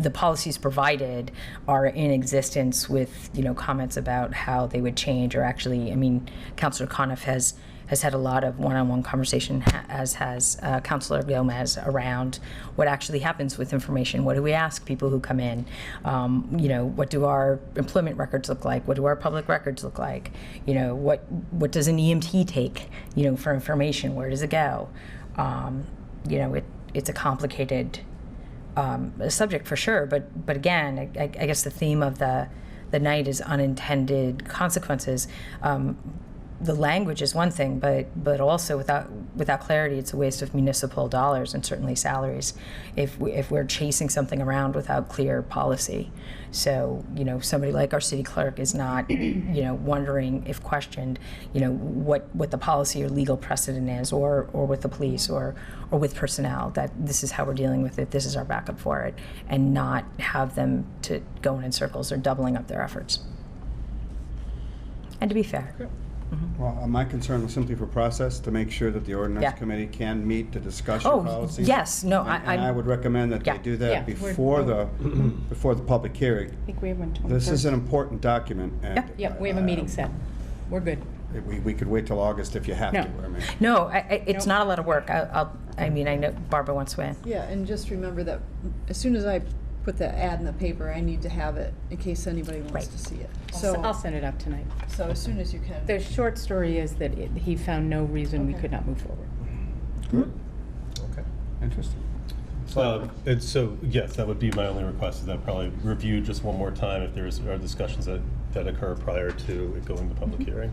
the policies provided are in existence with comments about how they would change, or actually, Councilor Conniff has had a lot of one-on-one conversation, as has Councilor Gomez, around what actually happens with information. What do we ask people who come in? What do our employment records look like? What do our public records look like? What does an EMT take? For information, where does it go? It's a complicated subject for sure, but again, I guess the theme of the night is unintended consequences. The language is one thing, but also without clarity, it's a waste of municipal dollars and certainly salaries if we're chasing something around without clear policy. So somebody like our city clerk is not wondering, if questioned, what the policy or legal precedent is, or with the police or with personnel, that this is how we're dealing with it, this is our backup for it, and not have them to go in circles or doubling up their efforts. And to be fair. Well, my concern was simply for process, to make sure that the ordinance committee can meet to discuss your policies. Yes, no, and I would recommend that they do that before the public hearing. I think we have one. This is an important document. And, we have a meeting set. We're good. We could wait till August if you have to. No, it's not a lot of work. I know Barbara wants to in. Yeah, and just remember that as soon as I put the ad in the paper, I need to have it in case anybody wants to see it. So I'll send it out tonight. So as soon as you can. The short story is that he found no reason we could not move forward. Good. Okay. Interesting. And so, yes, that would be my only request, is that probably review just one more time if there's discussions that occur prior to it going to public hearing.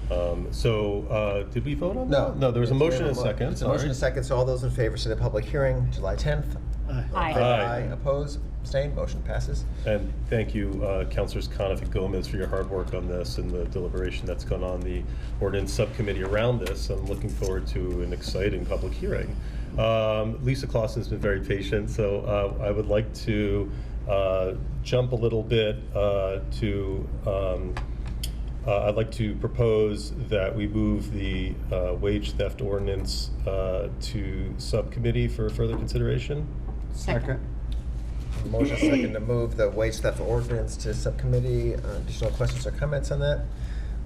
Did we vote on that? No, there was a motion and a second. It's a motion and a second, so all those in favor say the public hearing, July 10th. Aye. Opposed? Abstained? Motion passes. And thank you, Councilors Conniff and Gomez, for your hard work on this and the deliberation that's gone on the ordinance subcommittee around this. I'm looking forward to an exciting public hearing. Lisa Clausen's been very patient, so I would like to jump a little bit I'd like to propose that we move the wage theft ordinance to subcommittee for further consideration. Second. Motion second to move the wage theft ordinance to subcommittee. Additional questions or comments on that?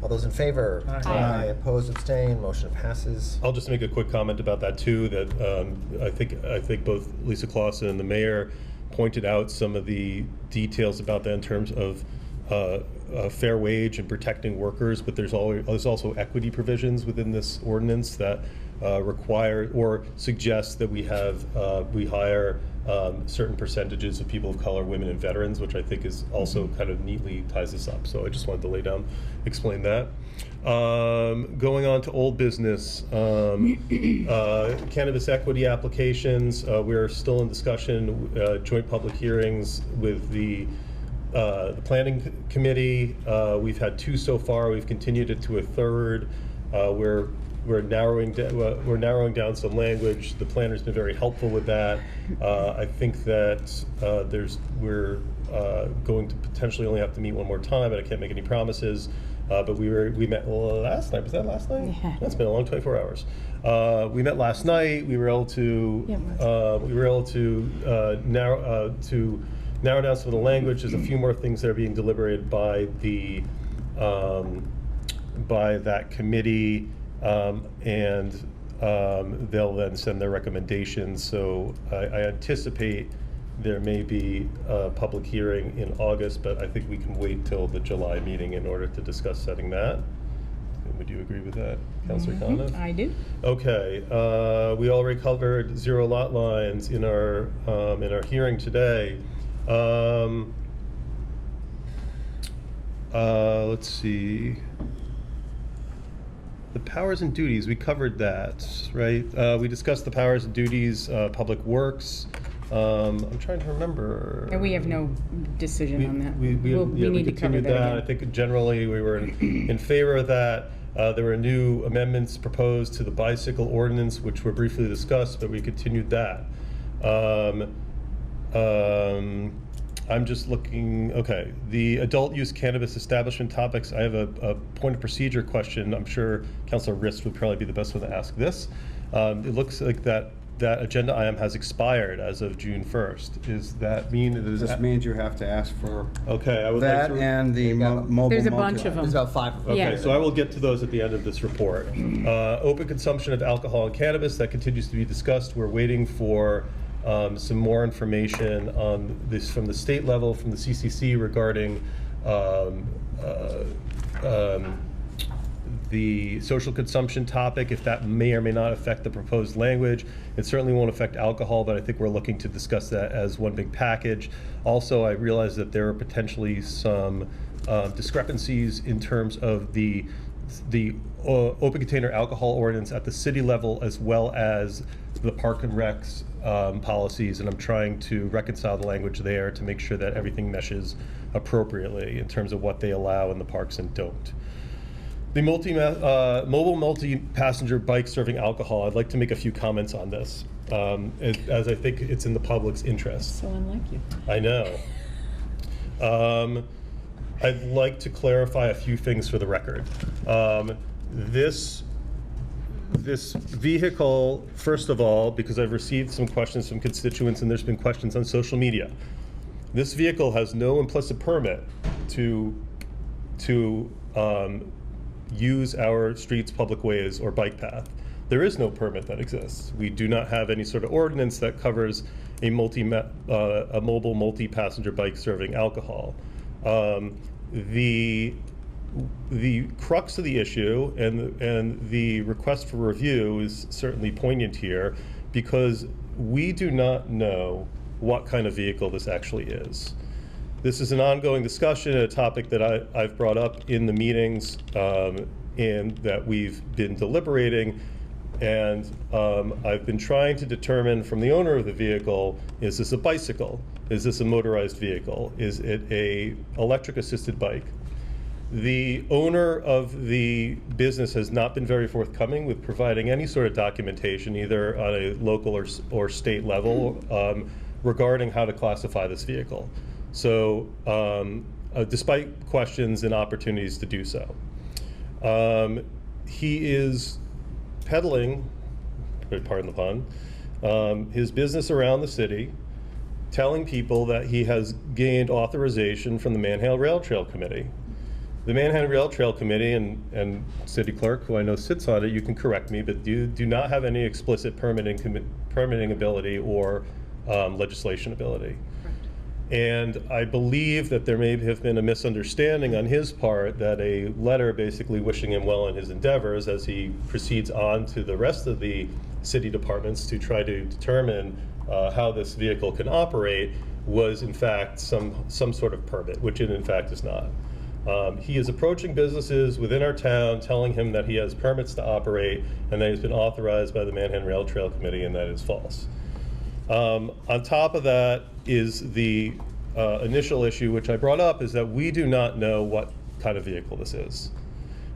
All those in favor? Aye. Opposed? Abstained? Motion passes. I'll just make a quick comment about that too. That I think both Lisa Clausen and the mayor pointed out some of the details about that in terms of fair wage and protecting workers, but there's also equity provisions within this ordinance that require or suggest that we hire certain percentages of people of color, women, and veterans, which I think is also kind of neatly ties this up. So I just wanted to explain that. Going on to old business, cannabis equity applications. We're still in discussion, joint public hearings with the planning committee. We've had 2 so far. We've continued it to a 3rd. We're we're narrowing down some language. The planner's been very helpful with that. I think that we're going to potentially only have to meet one more time, and I can't make any promises. But we met last night. Was that last night? Yeah. That's been a long 24 hours. We met last night. We were able to narrow down some of the language. There's a few more things that are being deliberated by that committee, and they'll then send their recommendations. So I anticipate there may be a public hearing in August, but I think we can wait till the July meeting in order to discuss setting that. Would you agree with that, Councilor Conniff? I do. Okay, we already covered zero lot lines in our hearing today. Let's see. The powers and duties, we covered that, right? We discussed the powers and duties, Public Works. I'm trying to remember. And we have no decision on that. We need to cover continued that that. I again. think generally we were in favor of that. There were new amendments proposed to the bicycle ordinance, which were briefly discussed, but we continued that. I'm just looking, okay, the adult use cannabis establishment topics. I have a point of procedure question. I'm sure Councilor Rist would probably be the best one to ask this. It looks like that agenda item has expired as of June 1st. Does that mean that This means you have to ask for okay, I would that like to, and the mobile. There's a bunch of them. There's about 5 of them. okay, Yeah. so I will get to those at the end of this report. Open consumption of alcohol and cannabis, that continues to be discussed. We're waiting for some more information on this from the state level, from the CCC, regarding the social consumption topic, if that may or may not affect the proposed language. It certainly won't affect alcohol, but I think we're looking to discuss that as one big package. Also, I realize that there are potentially some discrepancies in terms of the open container alcohol ordinance at the city level, as well as the Park and Recs policies, and I'm trying to reconcile the language there to make sure that everything meshes appropriately in terms of what they allow in the parks and don't. The mobile multi-passenger bike serving alcohol, I'd like to make a few comments on this, as I think it's in the public's interest. So unlike you. I know. I'd like to clarify a few things for the record. This vehicle, first of all, because I've received some questions from constituents and there's been questions on social media, this vehicle has no implicit permit to use our streets, public ways, or bike path. There is no permit that exists. We do not have any sort of ordinance that covers a mobile multi-passenger bike serving alcohol. The crux of the issue and the request for review is certainly poignant here, because we do not know what kind of vehicle this actually is. This is an ongoing discussion, a topic that I've brought up in the meetings and that we've been deliberating. And I've been trying to determine from the owner of the vehicle, is this a bicycle? Is this a motorized vehicle? Is it a electric assisted bike? The owner of the business has not been very forthcoming with providing any sort of documentation, either on a local or state level, regarding how to classify this vehicle. So despite questions and opportunities to do so. He is peddling, pardon the pun, his business around the city, telling people that he has gained authorization from the Manhattan Rail Trail Committee. The Manhattan Rail Trail Committee and City Clerk, who I know sits on it, you can correct me, but do not have any explicit permitting ability or legislation ability. And I believe that there may have been a misunderstanding on his part, that a letter basically wishing him well in his endeavors as he proceeds on to the rest of the city departments to try to determine how this vehicle can operate was in fact some sort of permit, which it in fact is not. He is approaching businesses within our town telling him that he has permits to operate and that he's been authorized by the Manhattan Rail Trail Committee, and that is false. On top of that is the initial issue, which I brought up, is that we do not know what kind of vehicle this is.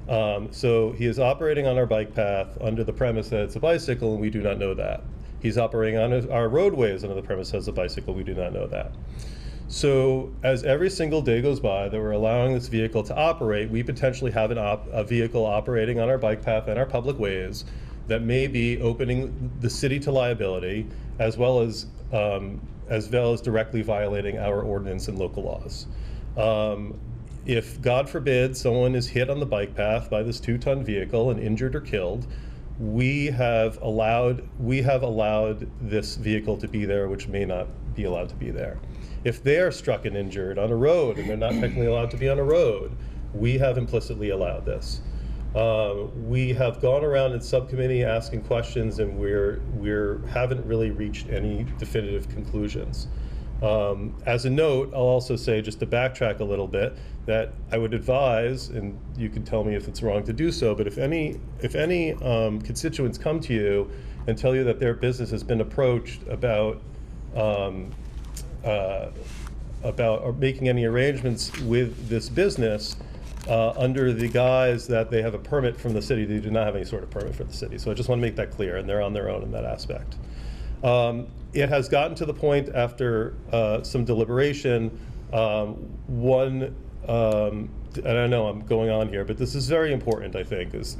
So he is operating on our bike path under the premise that it's a bicycle, and we do not know that. He's operating on our roadways under the premise that it's a bicycle. We do not know that. So as every single day goes by that we're allowing this vehicle to operate, we potentially have a vehicle operating on our bike path and our public ways that may be opening the city to liability, as well as directly violating our ordinance and local laws. If, God forbid, someone is hit on the bike path by this 2-ton vehicle and injured or killed, we have allowed this vehicle to be there, which may not be allowed to be there. If they are struck and injured on a road and they're not technically allowed to be on a road, we have implicitly allowed this. We have gone around in subcommittee asking questions, and we haven't really reached any definitive conclusions. As a note, I'll also say, just to backtrack a little bit, that I would advise, and you can tell me if it's wrong to do so, but if any constituents come to you and tell you that their business has been approached about or making any arrangements with this business under the guise that they have a permit from the city, they do not have any sort of permit for the city. So I just want to make that clear, and they're on their own in that aspect. It has gotten to the point after some deliberation, and I know I'm going on here, but this is very important, I think, for this.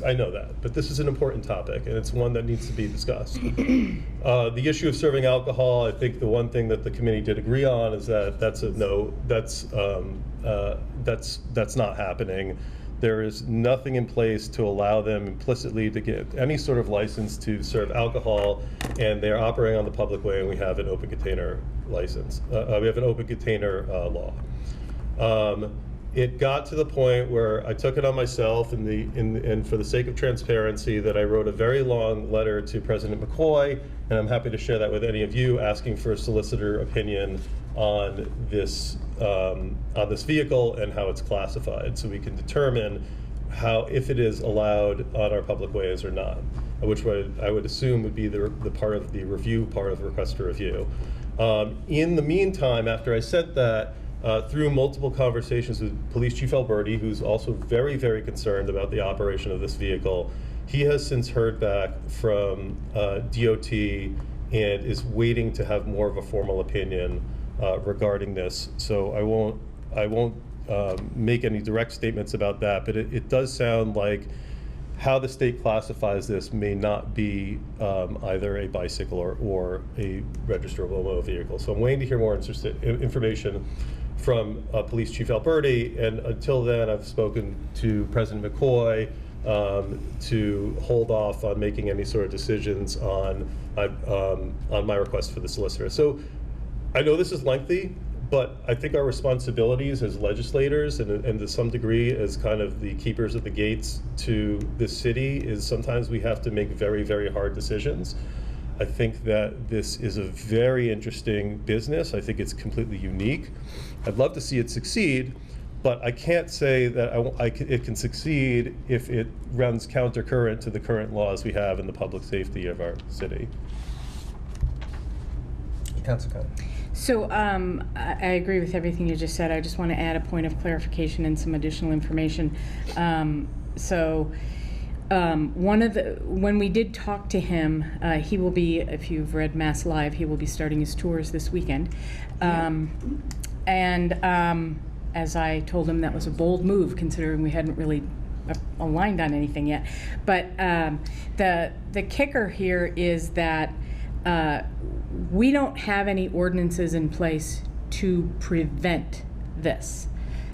I know that, but this is an important topic, and it's one that needs to be discussed. The issue of serving alcohol, I think the one thing that the committee did agree on is that that's a no. That's not happening. There is nothing in place to allow them implicitly to get any sort of license to serve alcohol, and they're operating on the public way, and we have an open container license. We have an open container law. It got to the point where I took it on myself, and for the sake of transparency, that I wrote a very long letter to President McCoy, and I'm happy to share that with any of you, asking for a solicitor opinion on this vehicle and how it's classified, so we can determine if it is allowed on our public ways or not, which I would assume would be the part of the review part of the request for review. In the meantime, after I sent that, through multiple conversations with Police Chief Alberti, who's also very, very concerned about the operation of this vehicle, he has since heard back from DOT and is waiting to have more of a formal opinion regarding this. So I won't make any direct statements about that, but it does sound like how the state classifies this may not be either a bicycle or a registrable motor vehicle. So I'm waiting to hear more information from Police Chief Alberti, and until then I've spoken to President McCoy to hold off on making any sort of decisions on my request for the solicitor. So I know this is lengthy, but I think our responsibilities as legislators and to some degree as kind of the keepers of the gates to this city is sometimes we have to make very, very hard decisions. I think that this is a very interesting business. I think it's completely unique. I'd love to see it succeed, but I can't say that it can succeed if it runs countercurrent to the current laws we have in the public safety of our city. Councilor Cohen. So I agree with everything you just said. I just want to add a point of clarification and some additional information. When we did talk to him, he will be, if you've read Mass Live, he will be starting his tours this weekend. As I told him, that was a bold move considering we hadn't really aligned on anything yet. But the kicker here is that we don't have any ordinances in place to prevent this.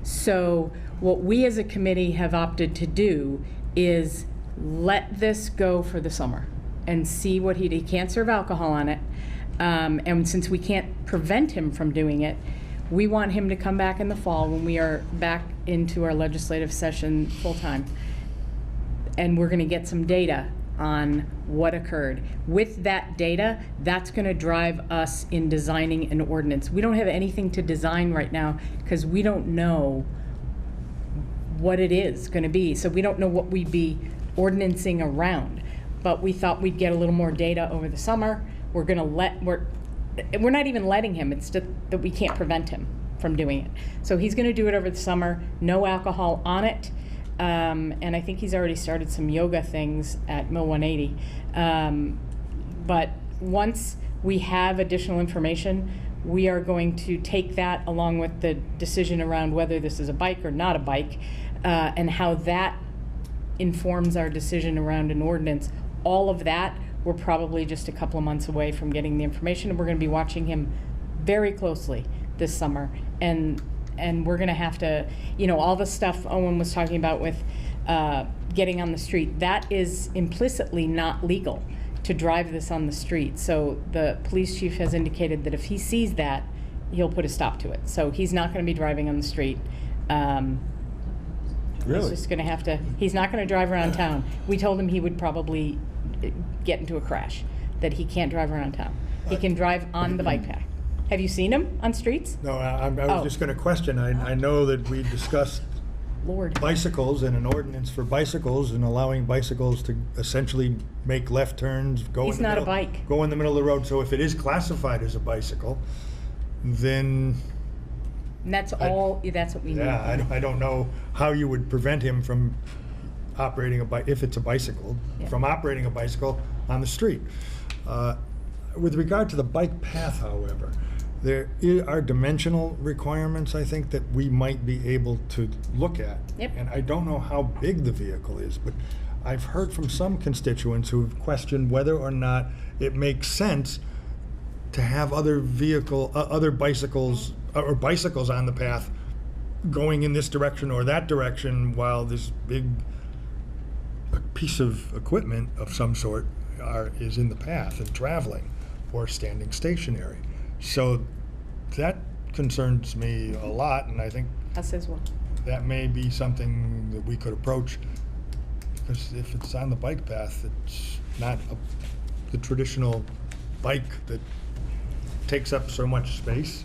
So what we as a committee have opted to do is let this go for the summer and see what he can't serve alcohol on it. And since we can't prevent him from doing it, we want him to come back in the fall when we are back into our legislative session full time. And we're going to get some data on what occurred. With that data, that's going to drive us in designing an ordinance. We don't have anything to design right now because we don't know what it is going to be. So we don't know what we'd be ordinancing around. But we thought we'd get a little more data over the summer. We're not even letting him. It's just that we can't prevent him from doing it. So he's going to do it over the summer. No alcohol on it. and I think he's already started some yoga things at Mill 180. But once we have additional information, we are going to take that along with the decision around whether this is a bike or not a bike, and how that informs our decision around an ordinance. All of that, we're probably just a couple of months away from getting the information, and we're going to be watching him very closely this summer. And we're going to have to, all the stuff Owen was talking about with getting on the street, that is implicitly not legal to drive this on the street. So the police chief has indicated that if he sees that, he'll put a stop to it. So he's not going to be driving on the street. He's just going to have to, he's not going to drive around town. We told him he would probably get into a crash, that he can't drive around town. He can drive on the bike path. Have you seen him on streets? No, I was just going to question. I know that we discussed bicycles and an ordinance for bicycles and allowing bicycles to essentially make left turns, He's not a bike. Go in the middle of the road. So if it is classified as a bicycle, then And that's all. That's what we need. yeah, I don't know how you would prevent him from operating a bike, if it's a bicycle, from operating a bicycle on the street. With regard to the bike path, however, there are dimensional requirements, I think, that we might be able to look at. Yep. And I don't know how big the vehicle is, but I've heard from some constituents who have questioned whether or not it makes sense to have other bicycles or bicycles on the path going in this direction or that direction while this big piece of equipment of some sort is in the path and traveling or standing stationary. So that concerns me a lot, and I think Us as well. that may be something that we could approach, because if it's on the bike path, it's not the traditional bike that takes up so much space,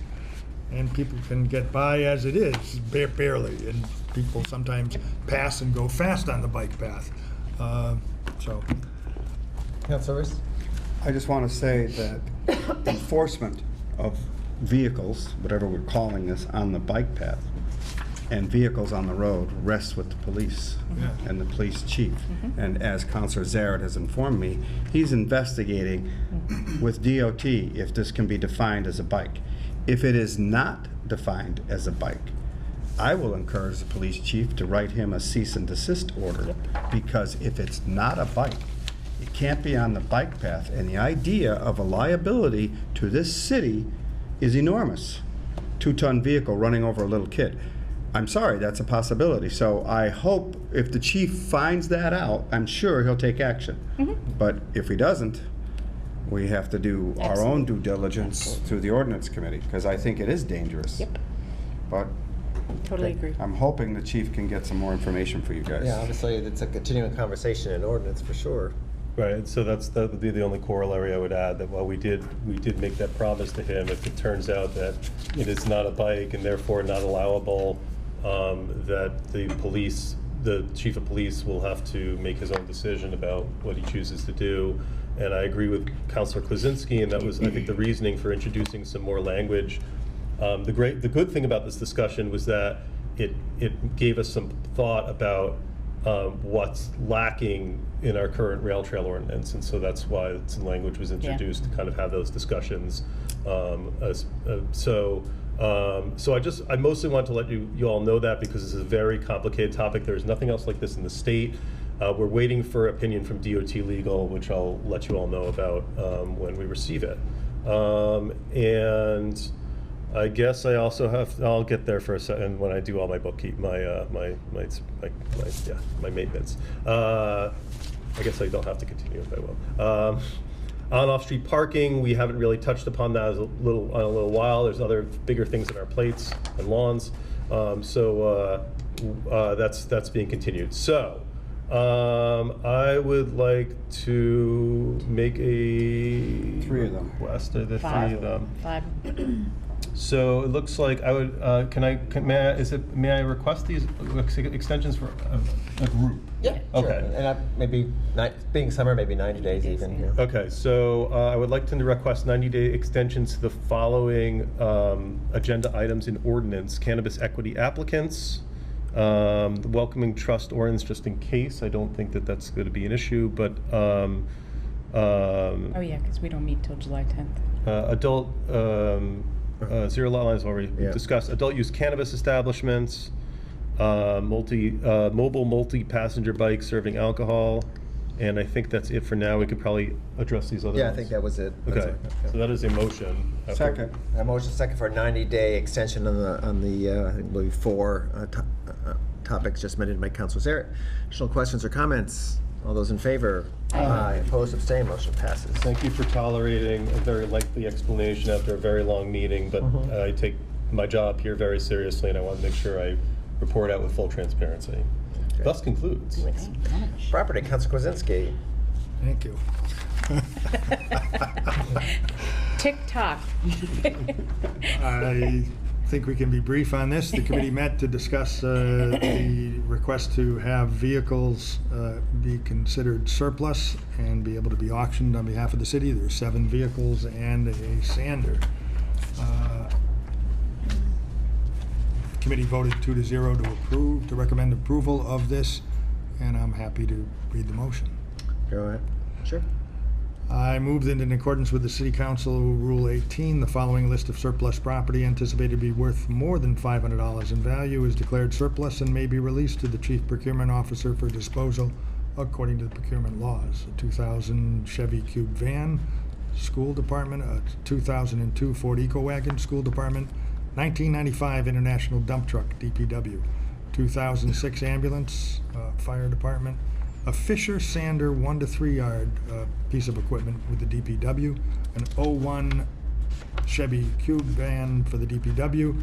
and people can get by as it is, barely, and people sometimes pass and go fast on the bike path. Councilor Riss? I just want to say that enforcement of vehicles, whatever we're calling this, on the bike path and vehicles on the road rests with the police and the police chief. And as Councilor Zaret has informed me, he's investigating with DOT if this can be defined as a bike. If it is not defined as a bike, I will encourage the police chief to write him a cease and desist order, because if it's not a bike, it can't be on the bike path, and the idea of a liability to this city is enormous. 2-ton vehicle running over a little kid. I'm sorry, that's a possibility. So I hope if the chief finds that out, I'm sure he'll take action. But if he doesn't, we have to do our own due diligence through the ordinance committee, because I think it is dangerous. But Totally agree. I'm hoping the chief can get some more information for you guys. Yeah, obviously, it's a continuing conversation in ordinance for sure. Right, so that would be the only corollary I would add, that while we did make that promise to him, if it turns out that it is not a bike and therefore not allowable, that the chief of police will have to make his own decision about what he chooses to do. And I agree with Councilor Klaczynski, and that was, I think, the reasoning for introducing some more language. The good thing about this discussion was that it gave us some thought about what's lacking in our current rail trail ordinance, and so that's why some language was introduced to kind of have those discussions. So I mostly want to let you all know that, because this is a very complicated topic. There's nothing else like this in the state. We're waiting for opinion from DOT Legal, which I'll let you all know about when we receive it. And I guess I also I'll get there for a second when I do all my my maintenance. I guess I don't have to continue if I will. On-off street parking, we haven't really touched upon that in a little while. There's other bigger things on our plates and lawns. That's being continued. So I would like to make a request of the three of them. Five. So it looks like I would. May I request these extensions for a group? Yeah. Okay. Sure. And maybe being summer, maybe 90 days even. Yeah. Okay. So I would like to request 90-day extensions to the following agenda items in ordinance: cannabis equity applicants, The welcoming trust ordinance, just in case, I don't think that that's going to be an issue, but Oh, yeah, because we don't meet till July 10th. adult, zero lot lines already discussed. Adult use cannabis establishments, mobile multi-passenger bikes serving alcohol, and I think that's it for now. We could probably address these other ones. Yeah, I think that was it. That's Okay, it. so that is a motion. Second. A motion second for a 90-day extension on the I think, believe 4 topics just mentioned by Councilor Zaret. Additional questions or comments? All those in favor? Aye. Opposed, abstained, motion passes. Thank you for tolerating a very lengthy explanation after a very long meeting, but I take my job here very seriously, and I want to make sure I report out with full transparency. Okay. Thus concludes. Property, Councilor Kwasinski. Thank you. Tick-tock. I think we can be brief on this. The committee met to discuss the request to have vehicles be considered surplus and be able to be auctioned on behalf of the city. There are 7 vehicles and a sander. Committee voted 2-0 to recommend approval of this, and I'm happy to read the motion. Go ahead. Sure. I move that in accordance with the City Council Rule 18, the following list of surplus property anticipated to be worth more than $500 in value is declared surplus and may be released to the Chief Procurement Officer for disposal according to the procurement laws. A 2000 Chevy Cube van, School Department, a 2002 Ford EcoWagon, School Department, 1995 International Dump Truck, DPW, 2006 Ambulance, Fire Department, a Fisher Sander 1 to 3 yard piece of equipment with the DPW, an 01 Chevy Cube van for the DPW,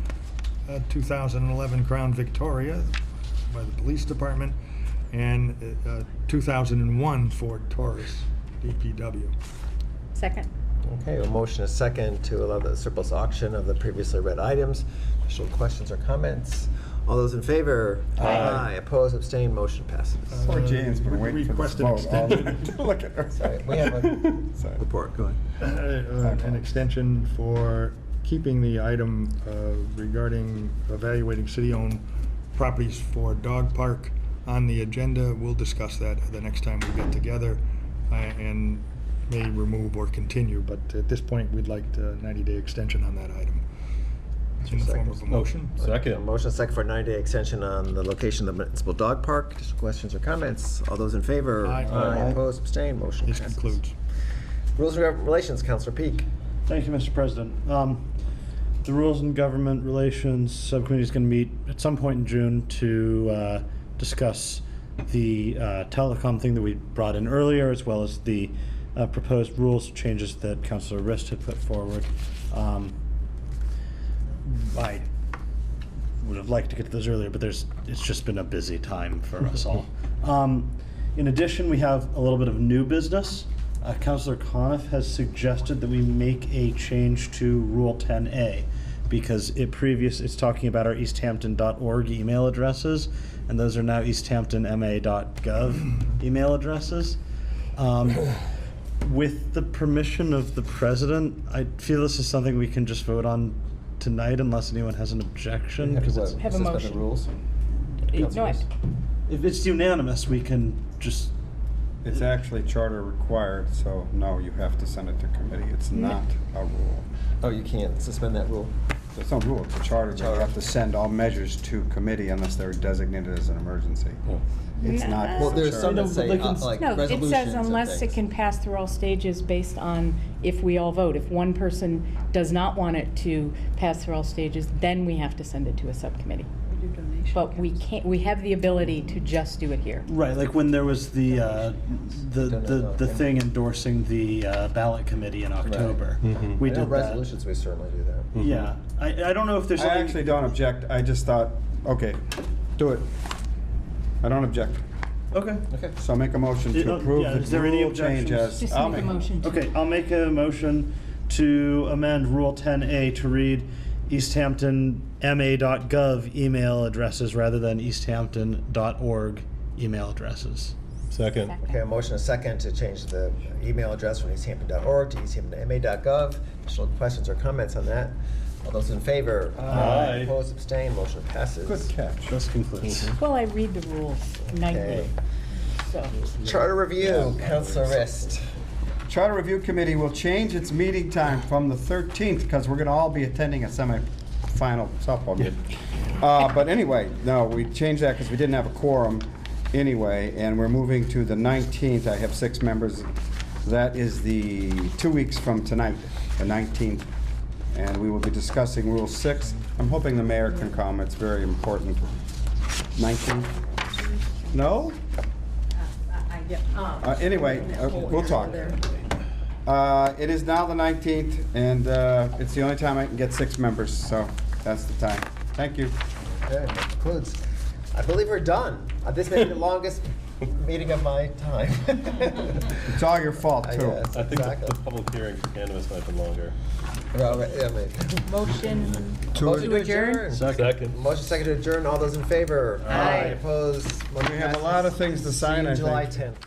a 2011 Crown Victoria by the Police Department, and a 2001 Ford Taurus DPW. Second. Okay, a motion is second to allow the surplus auction of the previously read items. Additional questions or comments? All those in favor? Aye. Opposed, abstained, motion passes. Poor Jane's been waiting for this vote all day. Look at her. Sorry, we have a report, go ahead. An extension for keeping the item regarding evaluating city-owned properties for dog park on the agenda. We'll discuss that the next time we get together and may remove or continue, but at this point, we'd like a 90-day extension on that item. In the form of a motion. Second. A motion second for a 90-day extension on the location of the municipal dog park. Additional questions or comments? All those in favor? Aye. Opposed, abstained, motion This passes. concludes. Rules and Government Relations, Councilor Peak. Thank you, Mr. President. The Rules and Government Relations Subcommittee is going to meet at some point in June to discuss the telecom thing that we brought in earlier, as well as the proposed rules changes that Councilor Rist had put forward. I would have liked to get to those earlier, but it's just been a busy time for us all. In addition, we have a little bit of new business. Councilor Coniff has suggested that we make a change to Rule 10A because it's talking about our easthampton.org email addresses, and those are now easthamptonma.gov email addresses. With the permission of the president, I feel this is something we can just vote on tonight unless anyone has an objection. Have Because to Have a suspend the motion. rules. No, if it's unanimous, we can just. It's actually charter required, so no, you have to send it to committee. It's not a rule. Oh, you can't suspend that rule? There's no rule, it's a charter. You have to send all measures to committee unless they're designated as an emergency. It's not. Well, there's some that say, like No, it resolutions says and unless it things. can pass through all stages based on if we all vote. If one person does not want it to pass through all stages, then we have to send it to a subcommittee. We do donation. But we can't, we have the ability to just do it here. Right, like when there was the thing endorsing the ballot committee in October. We I know did that. resolutions, we certainly do that. Yeah, I don't know if there's. I actually don't object. I just thought, okay, do it. I don't object. Okay. Okay. So I'll make a motion to approve yeah, the is there any rule change objections? as. Just make a motion. Okay, I'll make a motion to amend Rule 10A to read easthamptonma.gov email addresses rather than easthampton.org email addresses. Second. Okay, a motion is second to change the email address from easthampton.org to easthamptonma.gov. Additional questions or comments on that? All those in favor? Aye. Opposed, abstained, motion passes. Good catch. This concludes. Well, I read the rules nightly, Okay. so. Charter review, Counselor Rist. Charter Review Committee will change its meeting time from the 13th, because we're going to all be attending a semi-final softball game. But anyway, no, we changed that because we didn't have a quorum anyway, and we're moving to the 19th. I have 6 members. That is the 2 weeks from tonight, the 19th, and we will be discussing Rule 6. I'm hoping the mayor can come. It's very important. 19th? No? Anyway, we'll talk. It is now the 19th, and it's the only time I can get 6 members, so that's the time. Thank you. Okay, that concludes. I believe we're done. This may be the longest meeting of my time. It's all your fault, too. Yes, I think exactly. the public hearing for cannabis might have been longer. Well, yeah, Motion to adjourn? Second. Motion second to adjourn. All those in favor? Aye. Opposed? Motion We have a passes. lot of things to sign, See you I July think. 10th.